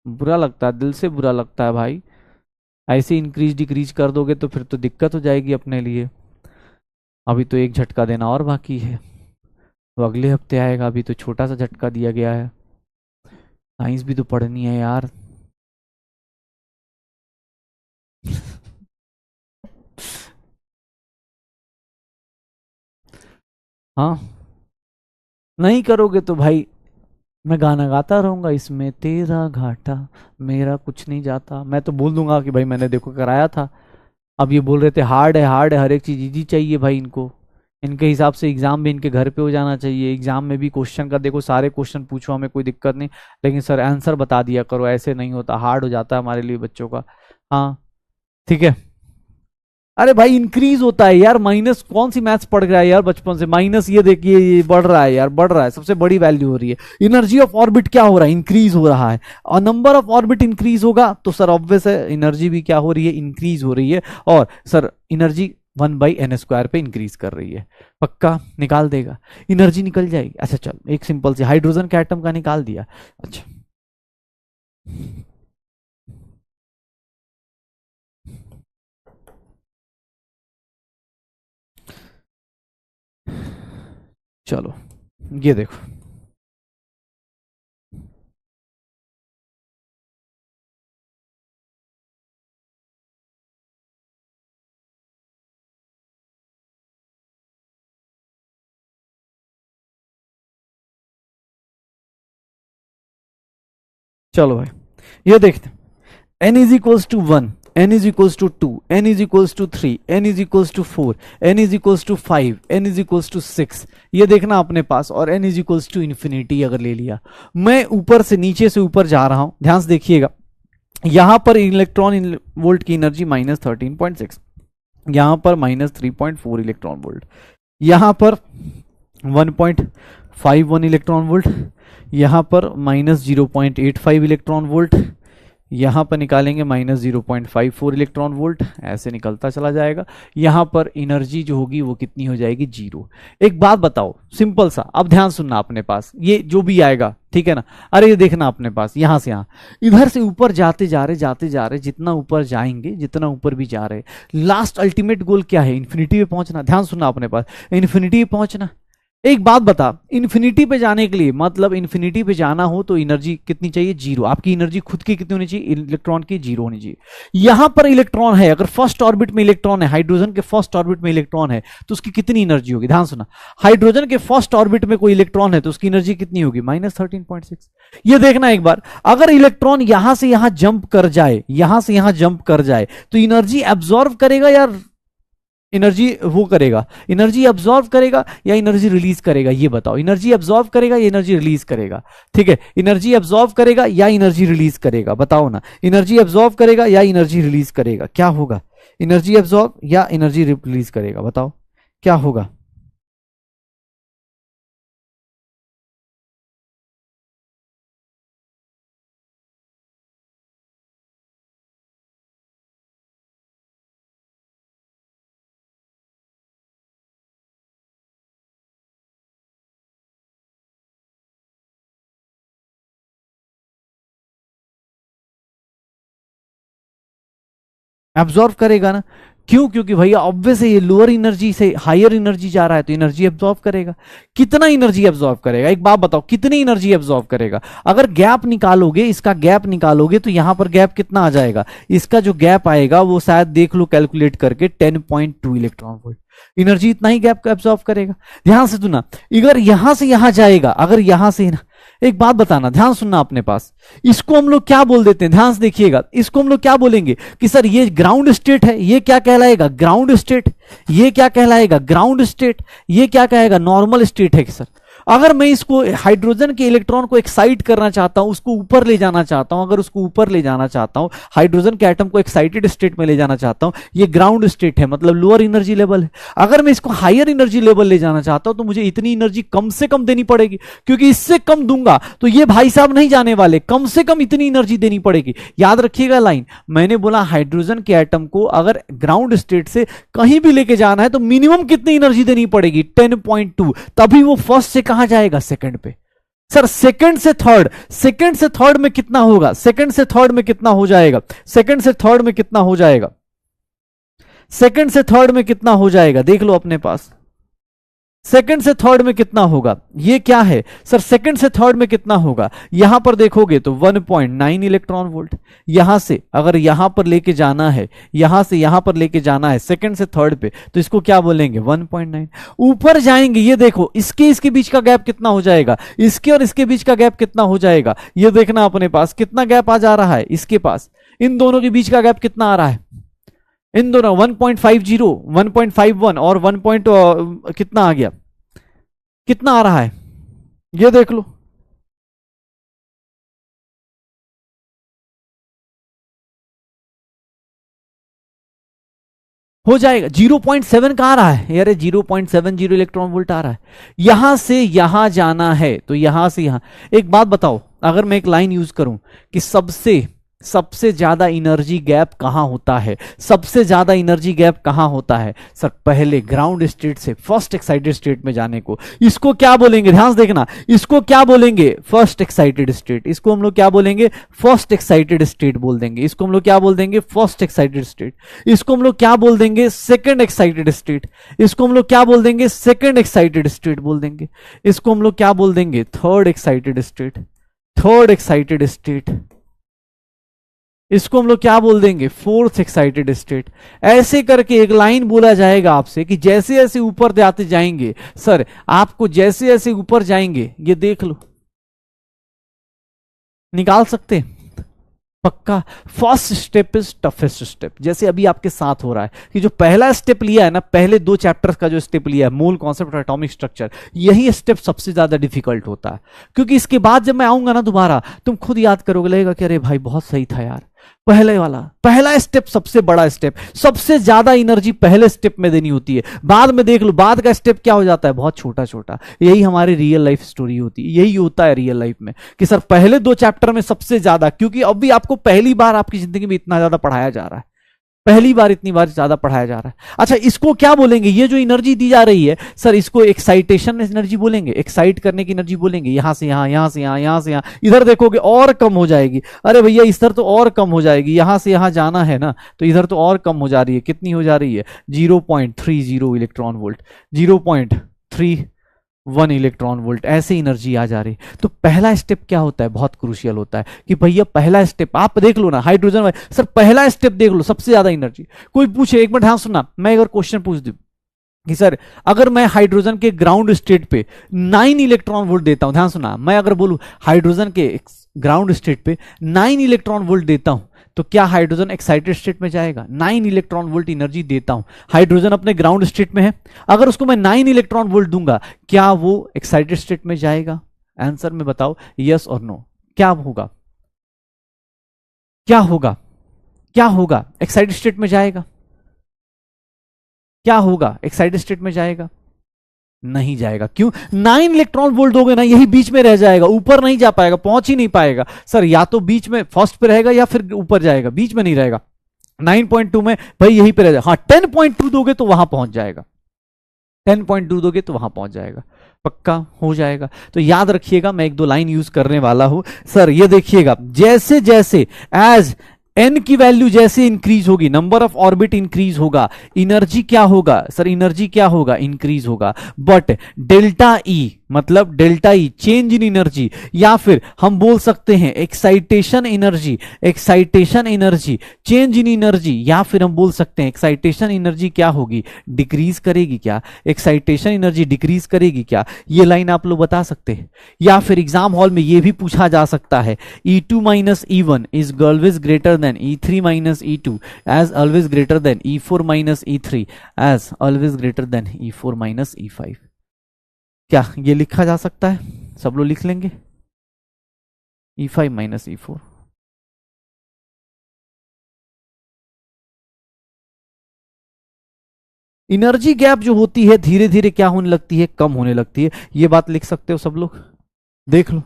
बुरा लगता है, दिल से बुरा लगता है भाई। ऐसे इंक्रीज डिक्रीज कर दोगे तो फिर तो दिक्कत हो जाएगी अपने लिए। अभी तो एक झटका देना और बाकी है, वो अगले हफ्ते आएगा, अभी तो छोटा सा झटका दिया गया है। साइंस भी तो पढ़नी है यार। हाँ, नहीं करोगे तो भाई मैं गाना गाता रहूंगा, इसमें तेरा घाटा मेरा कुछ नहीं जाता, मैं तो बोल दूंगा कि भाई मैंने देखो कराया था। अब ये बोल रहे थे हार्ड है, हार्ड है, हर एक चीज इजी चाहिए भाई इनको, इनके हिसाब से एग्जाम भी इनके घर पे हो जाना चाहिए, एग्जाम में भी क्वेश्चन का देखो, सारे क्वेश्चन पूछो हमें कोई दिक्कत नहीं, लेकिन सर आंसर बता दिया करो, ऐसे नहीं होता, हार्ड हो जाता है हमारे लिए बच्चों का। हाँ ठीक है। अरे भाई इंक्रीज होता है यार, माइनस कौन सी मैथ्स पढ़ रहा है यार बचपन से, माइनस ये देखिए ये बढ़ रहा है यार, बढ़ रहा है, सबसे बड़ी वैल्यू हो रही है। एनर्जी ऑफ ऑर्बिट क्या हो रहा है, इंक्रीज हो रहा है, और नंबर ऑफ ऑर्बिट इंक्रीज होगा तो सर ऑब्वियस है एनर्जी भी क्या हो रही है, इंक्रीज हो रही है। और सर एनर्जी 1/n² पे इंक्रीज कर रही है, पक्का निकाल देगा, एनर्जी निकल जाएगी। अच्छा चल एक सिंपल से हाइड्रोजन के एटम का निकाल दिया। अच्छा चलो ये देखो, चलो भाई ये देखते हैं। n is equals to 1, n is equals to 2, n is equals to 3, n is equals to 4, n is equals to 5, n is equals to 6, ये देखना अपने पास, और n is equals to infinity अगर ले लिया। मैं ऊपर से नीचे से ऊपर जा रहा हूं, ध्यान से देखिएगा। यहां पर इलेक्ट्रॉन वोल्ट की एनर्जी -13.6, यहां पर -3.4 इलेक्ट्रॉन वोल्ट, यहां पर 1.51 इलेक्ट्रॉन वोल्ट, यहां पर -0.85 इलेक्ट्रॉन वोल्ट, यहां पर निकालेंगे -0.54 इलेक्ट्रॉन वोल्ट, ऐसे निकलता चला जाएगा। यहां पर एनर्जी जो होगी वो कितनी हो जाएगी, जीरो। एक बात बताओ सिंपल सा, अब ध्यान सुनना अपने पास, ये जो भी आएगा ठीक है ना। अरे ये देखना अपने पास, यहां से यहां, इधर से ऊपर जाते जा रहे, जाते जा रहे, जितना ऊपर जाएंगे, जितना ऊपर भी जा रहे, लास्ट अल्टीमेट गोल क्या है, इन्फिनिटी पे पहुंचना। ध्यान सुनना अपने पास, इन्फिनिटी पे पहुंचना। एक बात बता, इन्फिनिटी पे जाने के लिए, मतलब इन्फिनिटी पे जाना हो तो एनर्जी कितनी चाहिए, जीरो। आपकी एनर्जी खुद की कितनी होनी चाहिए, इलेक्ट्रॉन की जीरो होनी चाहिए। यहां पर इलेक्ट्रॉन है, अगर फर्स्ट ऑर्बिट में इलेक्ट्रॉन है, हाइड्रोजन के फर्स्ट ऑर्बिट में इलेक्ट्रॉन है, तो उसकी कितनी एनर्जी होगी, ध्यान सुना। हाइड्रोजन के फर्स्ट ऑर्बिट में कोई इलेक्ट्रॉन है तो उसकी एनर्जी कितनी होगी, -13.6। ये देखना एक बार, अगर इलेक्ट्रॉन यहां से यहां जंप कर जाए, यहां से यहां जंप कर जाए, तो एनर्जी एब्जॉर्व करेगा या एनर्जी वो करेगा, एनर्जी अब्सॉर्व करेगा या एनर्जी रिलीज करेगा, ये बताओ। एनर्जी अब्सॉर्व करेगा या एनर्जी रिलीज करेगा, ठीक है, एनर्जी अब्सॉर्व करेगा या एनर्जी रिलीज करेगा, बताओ ना। एनर्जी अब्सॉर्व करेगा या एनर्जी रिलीज करेगा, क्या होगा, एनर्जी अब्सॉर्व या एनर्जी रिलीज करेगा, बताओ क्या होगा। एब्जॉर्व करेगा ना। क्यों? क्योंकि भैया ऑब्वियस है ये लोअर एनर्जी से हायर एनर्जी जा रहा है तो एनर्जी एब्जॉर्व करेगा। कितना एनर्जी एब्जॉर्व करेगा? एक बात बताओ, कितनी एनर्जी एब्जॉर्व करेगा? अगर गैप निकालोगे, इसका गैप निकालोगे तो यहां पर गैप कितना आ जाएगा? इसका जो गैप आएगा वो शायद देख लो कैलकुलेट करके 10.2 इलेक्ट्रॉन वोल्ट। एनर्जी इतना ही गैप एब्जॉर्व करेगा। ध्यान से सुनना, अगर यहां से यहां जाएगा, अगर यहां से एक बात बताना, ध्यान सुनना अपने पास, इसको हम लोग क्या बोल देते हैं? ध्यान से देखिएगा, इसको हम लोग क्या बोलेंगे कि सर ये ग्राउंड स्टेट है, ये क्या कहलाएगा? Ground state. ये क्या कहलाएगा? Ground state. ये क्या कहेगा? नॉर्मल स्टेट है कि सर अगर मैं इसको हाइड्रोजन के इलेक्ट्रॉन को एक्साइट करना चाहता हूं, उसको ऊपर ले जाना चाहता हूं, अगर उसको ऊपर ले जाना चाहता हूं, हाइड्रोजन के एटम को एक्साइटेड स्टेट में ले जाना चाहता हूं, ये ग्राउंड स्टेट है, मतलब लोअर एनर्जी लेवल है। अगर मैं इसको हायर एनर्जी लेवल ले जाना चाहता हूं तो मुझे इतनी एनर्जी कम से कम देनी पड़ेगी, क्योंकि इससे कम दूंगा तो ये भाई साहब नहीं जाने वाले, कम से कम इतनी एनर्जी देनी पड़ेगी। याद रखिएगा लाइन, मैंने बोला हाइड्रोजन के एटम को अगर ग्राउंड स्टेट से कहीं भी लेके जाना है तो मिनिमम कितनी एनर्जी देनी पड़ेगी? 10.2। तभी वो फर्स्ट से कहां जाएगा? सेकंड पे। सर सेकंड से थर्ड, सेकंड से थर्ड में कितना होगा? सेकंड से थर्ड में कितना हो जाएगा? सेकंड से थर्ड में कितना हो जाएगा? सेकंड से थर्ड में कितना हो जाएगा? देख लो अपने पास, सेकंड से थर्ड में कितना होगा? ये क्या है सर? सेकंड से थर्ड में कितना होगा? यहां पर देखोगे तो 1.9 इलेक्ट्रॉन वोल्ट। यहां से अगर यहां पर लेके जाना है, यहां से यहां पर लेके जाना है सेकंड से थर्ड पे, तो इसको क्या बोलेंगे? 1.9। ऊपर जाएंगे, ये देखो इसके बीच का गैप कितना हो जाएगा? इसके और इसके बीच का गैप कितना हो जाएगा? ये देखना अपने पास कितना गैप आ जा रहा है इसके पास, इन दोनों के बीच का गैप कितना आ रहा है? इन दोनों 1.50, 1.51 और 1. कितना आ गया? कितना आ रहा है? ये देख लो, हो जाएगा 0.7 का आ रहा है यार, 0.70 इलेक्ट्रॉन वोल्ट आ रहा है। यहां से यहां जाना है तो यहां से यहां, एक बात बताओ, अगर मैं एक लाइन यूज करूं कि सबसे ज्यादा एनर्जी गैप कहां होता है? सबसे ज्यादा एनर्जी गैप कहां होता है? सर पहले ग्राउंड स्टेट से फर्स्ट एक्साइटेड स्टेट में जाने को, इसको क्या बोलेंगे? ध्यान से देखना, इसको क्या बोलेंगे? First excited state. इसको हम लोग क्या बोलेंगे? फर्स्ट एक्साइटेड स्टेट बोल देंगे। इसको हम लोग क्या बोल देंगे? First excited state. इसको हम लोग क्या बोल देंगे? Second excited state. इसको हम लोग क्या बोल देंगे? सेकंड एक्साइटेड स्टेट बोल देंगे। इसको हम लोग क्या बोल देंगे? Third excited state. Third excited state. इसको हम लोग क्या बोल देंगे? Fourth excited state. ऐसे करके एक लाइन बोला जाएगा आपसे कि जैसे जैसे ऊपर जाते जाएंगे, सर आपको जैसे जैसे ऊपर जाएंगे, ये देख लो, निकाल सकते हैं पक्का। First step is toughest step, जैसे अभी आपके साथ हो रहा है कि जो पहला स्टेप लिया है ना, पहले 2 चैप्टर्स का जो स्टेप लिया है, मोल कॉन्सेप्ट और एटॉमिक स्ट्रक्चर, यही स्टेप सबसे ज्यादा डिफिकल्ट होता है। क्योंकि इसके बाद जब मैं आऊंगा ना दोबारा, तुम खुद याद करोगे, लगेगा कि अरे भाई बहुत सही था यार, पहले वाला पहला स्टेप सबसे बड़ा स्टेप, सबसे ज्यादा एनर्जी पहले स्टेप में देनी होती है। बाद में देख लो, बाद का स्टेप क्या हो जाता है? बहुत छोटा छोटा। यही हमारी रियल लाइफ स्टोरी होती है, यही होता है रियल लाइफ में कि सर पहले 2 चैप्टर में सबसे ज्यादा, क्योंकि अभी आपको पहली बार आपकी जिंदगी में इतना ज्यादा पढ़ाया जा रहा है, पहली बार इतनी बार ज्यादा पढ़ाया जा रहा है। अच्छा इसको क्या बोलेंगे? ये जो एनर्जी दी जा रही है सर, इसको एक्साइटेशन एनर्जी बोलेंगे, एक्साइट करने की एनर्जी बोलेंगे। यहां से यहां, यहां से यहां, यहां से यहां, इधर देखोगे और कम हो जाएगी। अरे भैया इधर तो और कम हो जाएगी, यहां से यहां जाना है ना, तो इधर तो और कम हो जा रही है। कितनी हो जा रही है? 0.30 इलेक्ट्रॉन वोल्ट, 0.31 इलेक्ट्रॉन वोल्ट, ऐसे एनर्जी आ जा रही। तो पहला स्टेप क्या होता है? बहुत क्रूशियल होता है कि भैया पहला स्टेप आप देख लो ना, हाइड्रोजन सर पहला स्टेप देख लो, सबसे ज्यादा एनर्जी। कोई पूछे, एक मिनट ध्यान सुनना, मैं अगर क्वेश्चन पूछ दूं कि सर अगर मैं हाइड्रोजन के ग्राउंड स्टेट पे 9 इलेक्ट्रॉन वोल्ट देता हूं, ध्यान सुना, मैं अगर बोलूं हाइड्रोजन के ग्राउंड स्टेट पे 9 इलेक्ट्रॉन वोल्ट देता हूं, तो क्या हाइड्रोजन एक्साइटेड स्टेट में जाएगा? 9 इलेक्ट्रॉन वोल्ट एनर्जी देता हूं, हाइड्रोजन अपने ग्राउंड स्टेट में है, अगर उसको मैं 9 इलेक्ट्रॉन वोल्ट दूंगा, क्या वो एक्साइटेड स्टेट में जाएगा? आंसर में बताओ, यस और नो। क्या होगा? क्या होगा? क्या होगा? एक्साइटेड स्टेट में जाएगा? क्या होगा? एक्साइटेड स्टेट में जाएगा? नहीं जाएगा। क्यों? 9 इलेक्ट्रॉन वोल्ट दोगे ना, यही बीच में रह जाएगा, ऊपर नहीं जा पाएगा, पहुंच ही नहीं पाएगा। सर या तो बीच में फर्स्ट पे रहेगा या फिर ऊपर जाएगा, बीच में नहीं रहेगा। 9.2 में भाई यहीं पे रह जाएगा। हाँ 10.2 दोगे तो वहां पहुंच जाएगा, 10.2 दोगे तो वहां पहुंच जाएगा, पक्का हो जाएगा। तो याद रखिएगा, मैं 1-2 लाइन यूज करने वाला हूं। सर ये देखिएगा, जैसे जैसे एज एन की वैल्यू जैसे इंक्रीज होगी, नंबर ऑफ ऑर्बिट इंक्रीज होगा, एनर्जी क्या होगा सर, एनर्जी क्या होगा, इंक्रीज होगा। बट डेल्टा ई मतलब delta E change in energy, या फिर हम बोल सकते हैं excitation energy, excitation energy change in energy, या फिर हम बोल सकते हैं एक्साइटेशन एनर्जी क्या होगी, डिक्रीज करेगी क्या, एक्साइटेशन एनर्जी डिक्रीज करेगी क्या, ये लाइन आप लोग बता सकते हैं। या फिर एग्जाम हॉल में ये भी पूछा जा सकता है, E2 minus E1 is always greater than E3 minus E2 as always greater than E4 minus E3 as always greater than E4 minus E5। क्या ये लिखा जा सकता है? सब लोग लिख लेंगे E5 minus E4। Energy gap जो होती है धीरे धीरे क्या होने लगती है, कम होने लगती है। ये बात लिख सकते हो सब लोग, देख लो।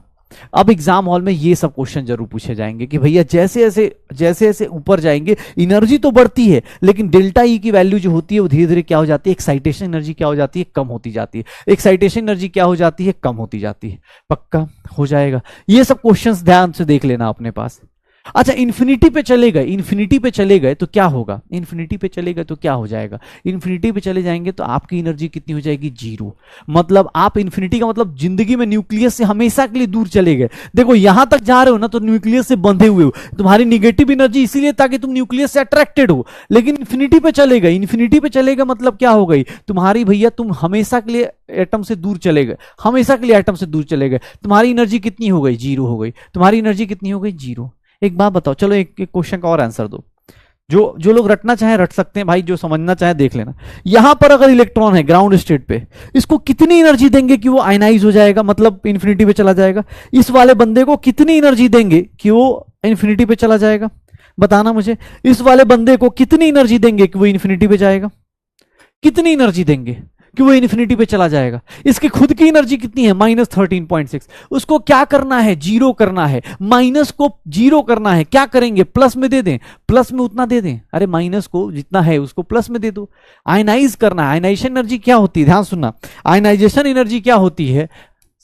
अब एग्जाम हॉल में ये सब क्वेश्चन जरूर पूछे जाएंगे कि भैया जैसे जैसे ऊपर जाएंगे एनर्जी तो बढ़ती है, लेकिन डेल्टा ई की वैल्यू जो होती है वो धीरे धीरे क्या हो जाती है, एक्साइटेशन एनर्जी क्या हो जाती है, कम होती जाती है। एक्साइटेशन एनर्जी क्या हो जाती है, कम होती जाती है। पक्का हो जाएगा। ये सब क्वेश्चंस ध्यान से देख लेना अपने पास। अच्छा, इन्फिनिटी पे चले गए, इन्फिनिटी पे चले गए तो क्या होगा, इन्फिनिटी पे चले गए तो क्या हो जाएगा, इन्फिनिटी पे चले जाएंगे तो आपकी एनर्जी कितनी हो जाएगी, जीरो। मतलब आप इन्फिनिटी का मतलब जिंदगी में न्यूक्लियस से हमेशा के लिए दूर चले गए। देखो यहां तक जा रहे हो ना तो न्यूक्लियस से बंधे हुए हो, तुम्हारी निगेटिव एनर्जी इसीलिए ताकि तुम न्यूक्लियस से अट्रैक्टेड हो। लेकिन इन्फिनिटी पे चले गए, इन्फिनिटी पे चले गए मतलब क्या हो गई, तुम्हारी भैया तुम हमेशा के लिए एटम से दूर चले गए, हमेशा के लिए एटम से दूर चले गए। तुम्हारी एनर्जी कितनी हो गई, जीरो हो गई। तुम्हारी एनर्जी कितनी हो गई, जीरो। एक बात बताओ, चलो एक क्वेश्चन का और आंसर दो। जो लोग रटना चाहे रट सकते हैं भाई, जो समझना चाहे देख लेना। यहां पर अगर इलेक्ट्रॉन है ग्राउंड स्टेट पे, इसको कितनी एनर्जी देंगे कि वो आयनाइज हो जाएगा, मतलब इंफिनिटी पे चला जाएगा। इस वाले बंदे को कितनी एनर्जी देंगे कि वो इंफिनिटी पे चला जाएगा, बताना मुझे। इस वाले बंदे को कितनी एनर्जी देंगे कि वो इंफिनिटी पे जाएगा, कितनी एनर्जी देंगे कि वो इन्फिनिटी पे चला जाएगा। इसकी खुद की एनर्जी कितनी है, -13.6। उसको क्या करना है, जीरो करना है। माइनस को जीरो करना है, क्या करेंगे, प्लस में दे दें, प्लस में उतना दे दें। अरे माइनस को जितना है उसको प्लस में दे दो। आयनाइज करना है। आयनाइजेशन एनर्जी क्या होती है, ध्यान सुनना। आयनाइजेशन एनर्जी क्या होती है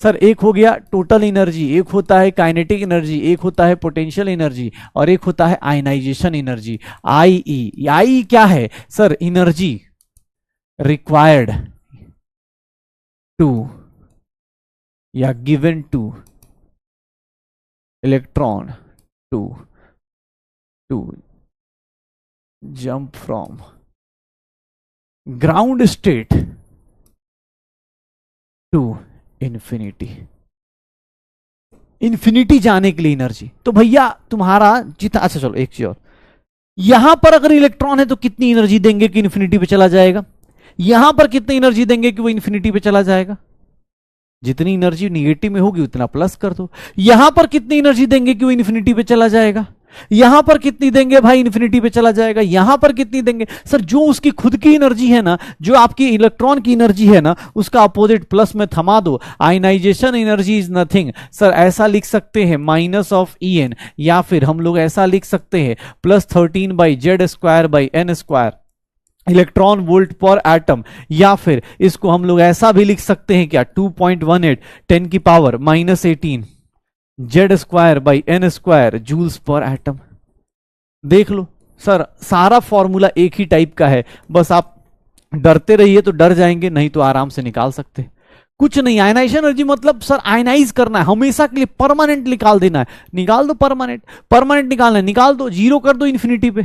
सर, एक हो गया टोटल एनर्जी, एक होता है काइनेटिक एनर्जी, एक होता है पोटेंशियल एनर्जी, और एक होता है आयनाइजेशन एनर्जी, IE। आई क्या है सर, एनर्जी रिक्वायर्ड टू या given to electron to jump from ground state to infinity. Infinity जाने के लिए एनर्जी। तो भैया तुम्हारा जितना, अच्छा चलो एक चीज और, यहां पर अगर इलेक्ट्रॉन है तो कितनी एनर्जी देंगे कि इंफिनिटी पे चला जाएगा, यहां पर कितनी एनर्जी देंगे कि वो इंफिनिटी पे चला जाएगा। जितनी एनर्जी निगेटिव में होगी उतना प्लस कर दो। यहां पर कितनी एनर्जी देंगे कि वो इंफिनिटी पे चला जाएगा, यहां पर कितनी देंगे भाई, इंफिनिटी पे चला जाएगा। यहां पर कितनी देंगे सर, जो उसकी खुद की एनर्जी है ना, जो आपकी इलेक्ट्रॉन की एनर्जी है ना, उसका अपोजिट प्लस में थमा दो। Ionization energy is nothing sir, ऐसा लिख सकते हैं -(En), या फिर हम लोग ऐसा लिख सकते हैं +13/Z²/n², electron volt per atom. या फिर इसको हम लोग ऐसा भी लिख सकते हैं क्या, 2.18 10⁻⁻18 Z²/n² जूल्स पर एटम। देख लो सर, सारा फॉर्मूला एक ही टाइप का है, बस आप डरते रहिए तो डर जाएंगे, नहीं तो आराम से निकाल सकते। कुछ नहीं, आयनाइजेशन एनर्जी मतलब सर आयनाइज करना है, हमेशा के लिए परमानेंट निकाल देना है। निकाल दो परमानेंट, परमानेंट निकालना है, निकाल दो, जीरो कर दो इंफिनिटी पे।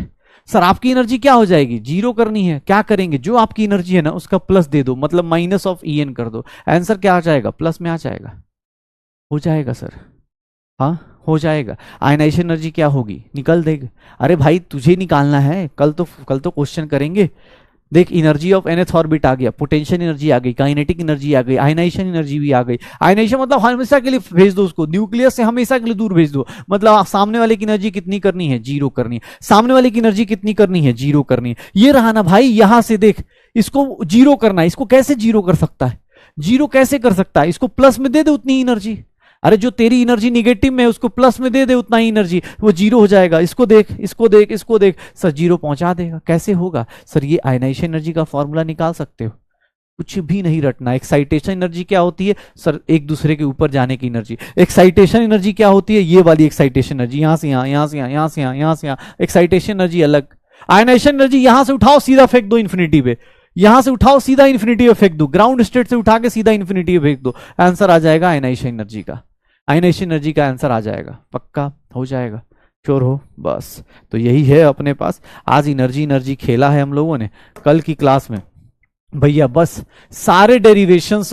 सर आपकी एनर्जी क्या हो जाएगी, जीरो करनी है, क्या करेंगे, जो आपकी एनर्जी है ना उसका प्लस दे दो, मतलब -(En) कर दो। आंसर क्या आ जाएगा, प्लस में आ जाएगा। हो जाएगा सर, हाँ हो जाएगा। आयनाइजेशन एनर्जी क्या होगी, निकल देगा। अरे भाई तुझे निकालना है, कल तो क्वेश्चन करेंगे। देख, एनर्जी ऑफ nth ऑर्बिट आ गया, पोटेंशियल एनर्जी आ गई, काइनेटिक एनर्जी आ गई, आयनाइजेशन एनर्जी भी आ गई। आयनाइजेशन मतलब हमेशा के लिए भेज दो उसको, न्यूक्लियस से हमेशा के लिए दूर भेज दो। मतलब सामने वाले की एनर्जी कितनी करनी है, जीरो करनी है। सामने वाले की एनर्जी कितनी करनी है, जीरो करनी है। ये रहा ना भाई, यहां से देख, इसको जीरो करना है। इसको कैसे जीरो कर सकता है, जीरो कैसे कर सकता है, इसको प्लस में दे दे उतनी एनर्जी। अरे जो तेरी एनर्जी निगेटिव में है उसको प्लस में दे दे उतना ही एनर्जी, वो जीरो हो जाएगा। इसको देख, इसको देख, इसको देख, सर जीरो पहुंचा देगा। कैसे होगा सर, ये आयनाइजेशन एनर्जी का फॉर्मूला निकाल सकते हो। कुछ भी नहीं रटना। एक्साइटेशन एनर्जी क्या होती है सर? एक दूसरे के ऊपर जाने की एनर्जी। एक्साइटेशन एनर्जी क्या होती है? ये वाली एक्साइटेशन एनर्जी, यहां से यहां, यहां से यहां, यहां से यहां, यहां से यहां। एक्साइटेशन एनर्जी अलग। आयनाइजेशन एनर्जी यहां से उठाओ सीधा फेंक दो इन्फिनिटी पे, यहां से उठाओ सीधा इन्फिनिटी पे फेंक दो, ग्राउंड स्टेट से उठा के सीधा इन्फिनिटी पे फेंक दो, आंसर आ जाएगा आयनाइजेशन एनर्जी का। आयनाइजेशन एनर्जी का आंसर आ जाएगा, पक्का हो जाएगा, श्योर हो? बस तो यही है अपने पास। आज एनर्जी एनर्जी खेला है हम लोगों ने। कल की क्लास में भैया बस सारे डेरिवेशंस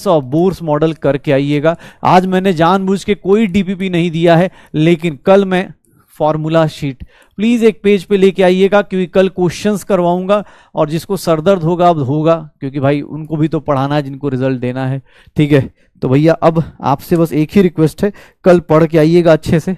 ऑफ बोर्स मॉडल करके आइएगा। आज मैंने जानबूझ के कोई डीपीपी नहीं दिया है, लेकिन कल मैं फॉर्मूला शीट प्लीज एक पेज पे लेके आइएगा, क्योंकि कल क्वेश्चंस करवाऊंगा और जिसको सरदर्द होगा अब होगा, क्योंकि भाई उनको भी तो पढ़ाना है जिनको रिजल्ट देना है। ठीक है, तो भैया अब आपसे बस एक ही रिक्वेस्ट है, कल पढ़ के आइएगा अच्छे से।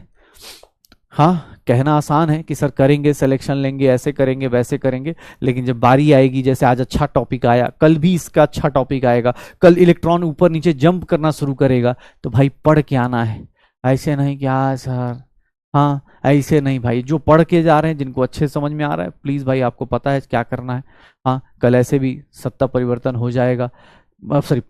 हाँ, कहना आसान है कि सर करेंगे, सिलेक्शन लेंगे, ऐसे करेंगे वैसे करेंगे, लेकिन जब बारी आएगी, जैसे आज अच्छा टॉपिक आया, कल भी इसका अच्छा टॉपिक आएगा, कल इलेक्ट्रॉन ऊपर नीचे जंप करना शुरू करेगा, तो भाई पढ़ के आना है। ऐसे नहीं क्या सर, हाँ ऐसे नहीं भाई, जो पढ़ के जा रहे हैं, जिनको अच्छे समझ में आ रहा है, प्लीज भाई आपको पता है क्या करना है। हाँ, कल ऐसे भी सत्ता परिवर्तन हो जाएगा, सॉरी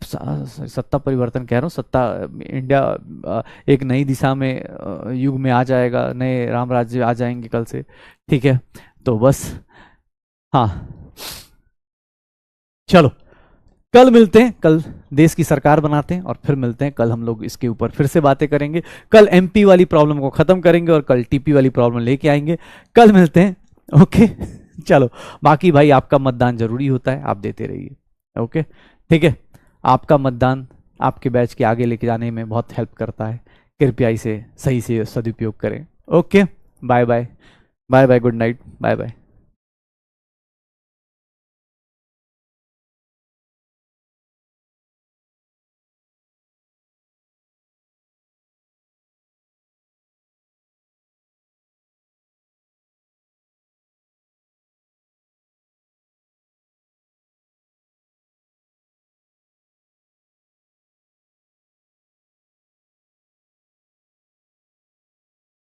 सत्ता परिवर्तन कह रहा हूँ, सत्ता इंडिया एक नई दिशा में युग में आ जाएगा, नए राम राज्य आ जाएंगे कल से। ठीक है, तो बस हाँ चलो कल मिलते हैं, कल देश की सरकार बनाते हैं और फिर मिलते हैं। कल हम लोग इसके ऊपर फिर से बातें करेंगे। कल एमपी वाली प्रॉब्लम को खत्म करेंगे और कल टीपी वाली प्रॉब्लम लेके आएंगे। कल मिलते हैं, ओके। चलो, बाकी भाई आपका मतदान जरूरी होता है, आप देते रहिए, ओके ठीक है। आपका मतदान आपके बैच के आगे लेके जाने में बहुत हेल्प करता है, कृपया इसे सही से सदुपयोग करें। Okay, bye bye, bye bye, good night, bye bye.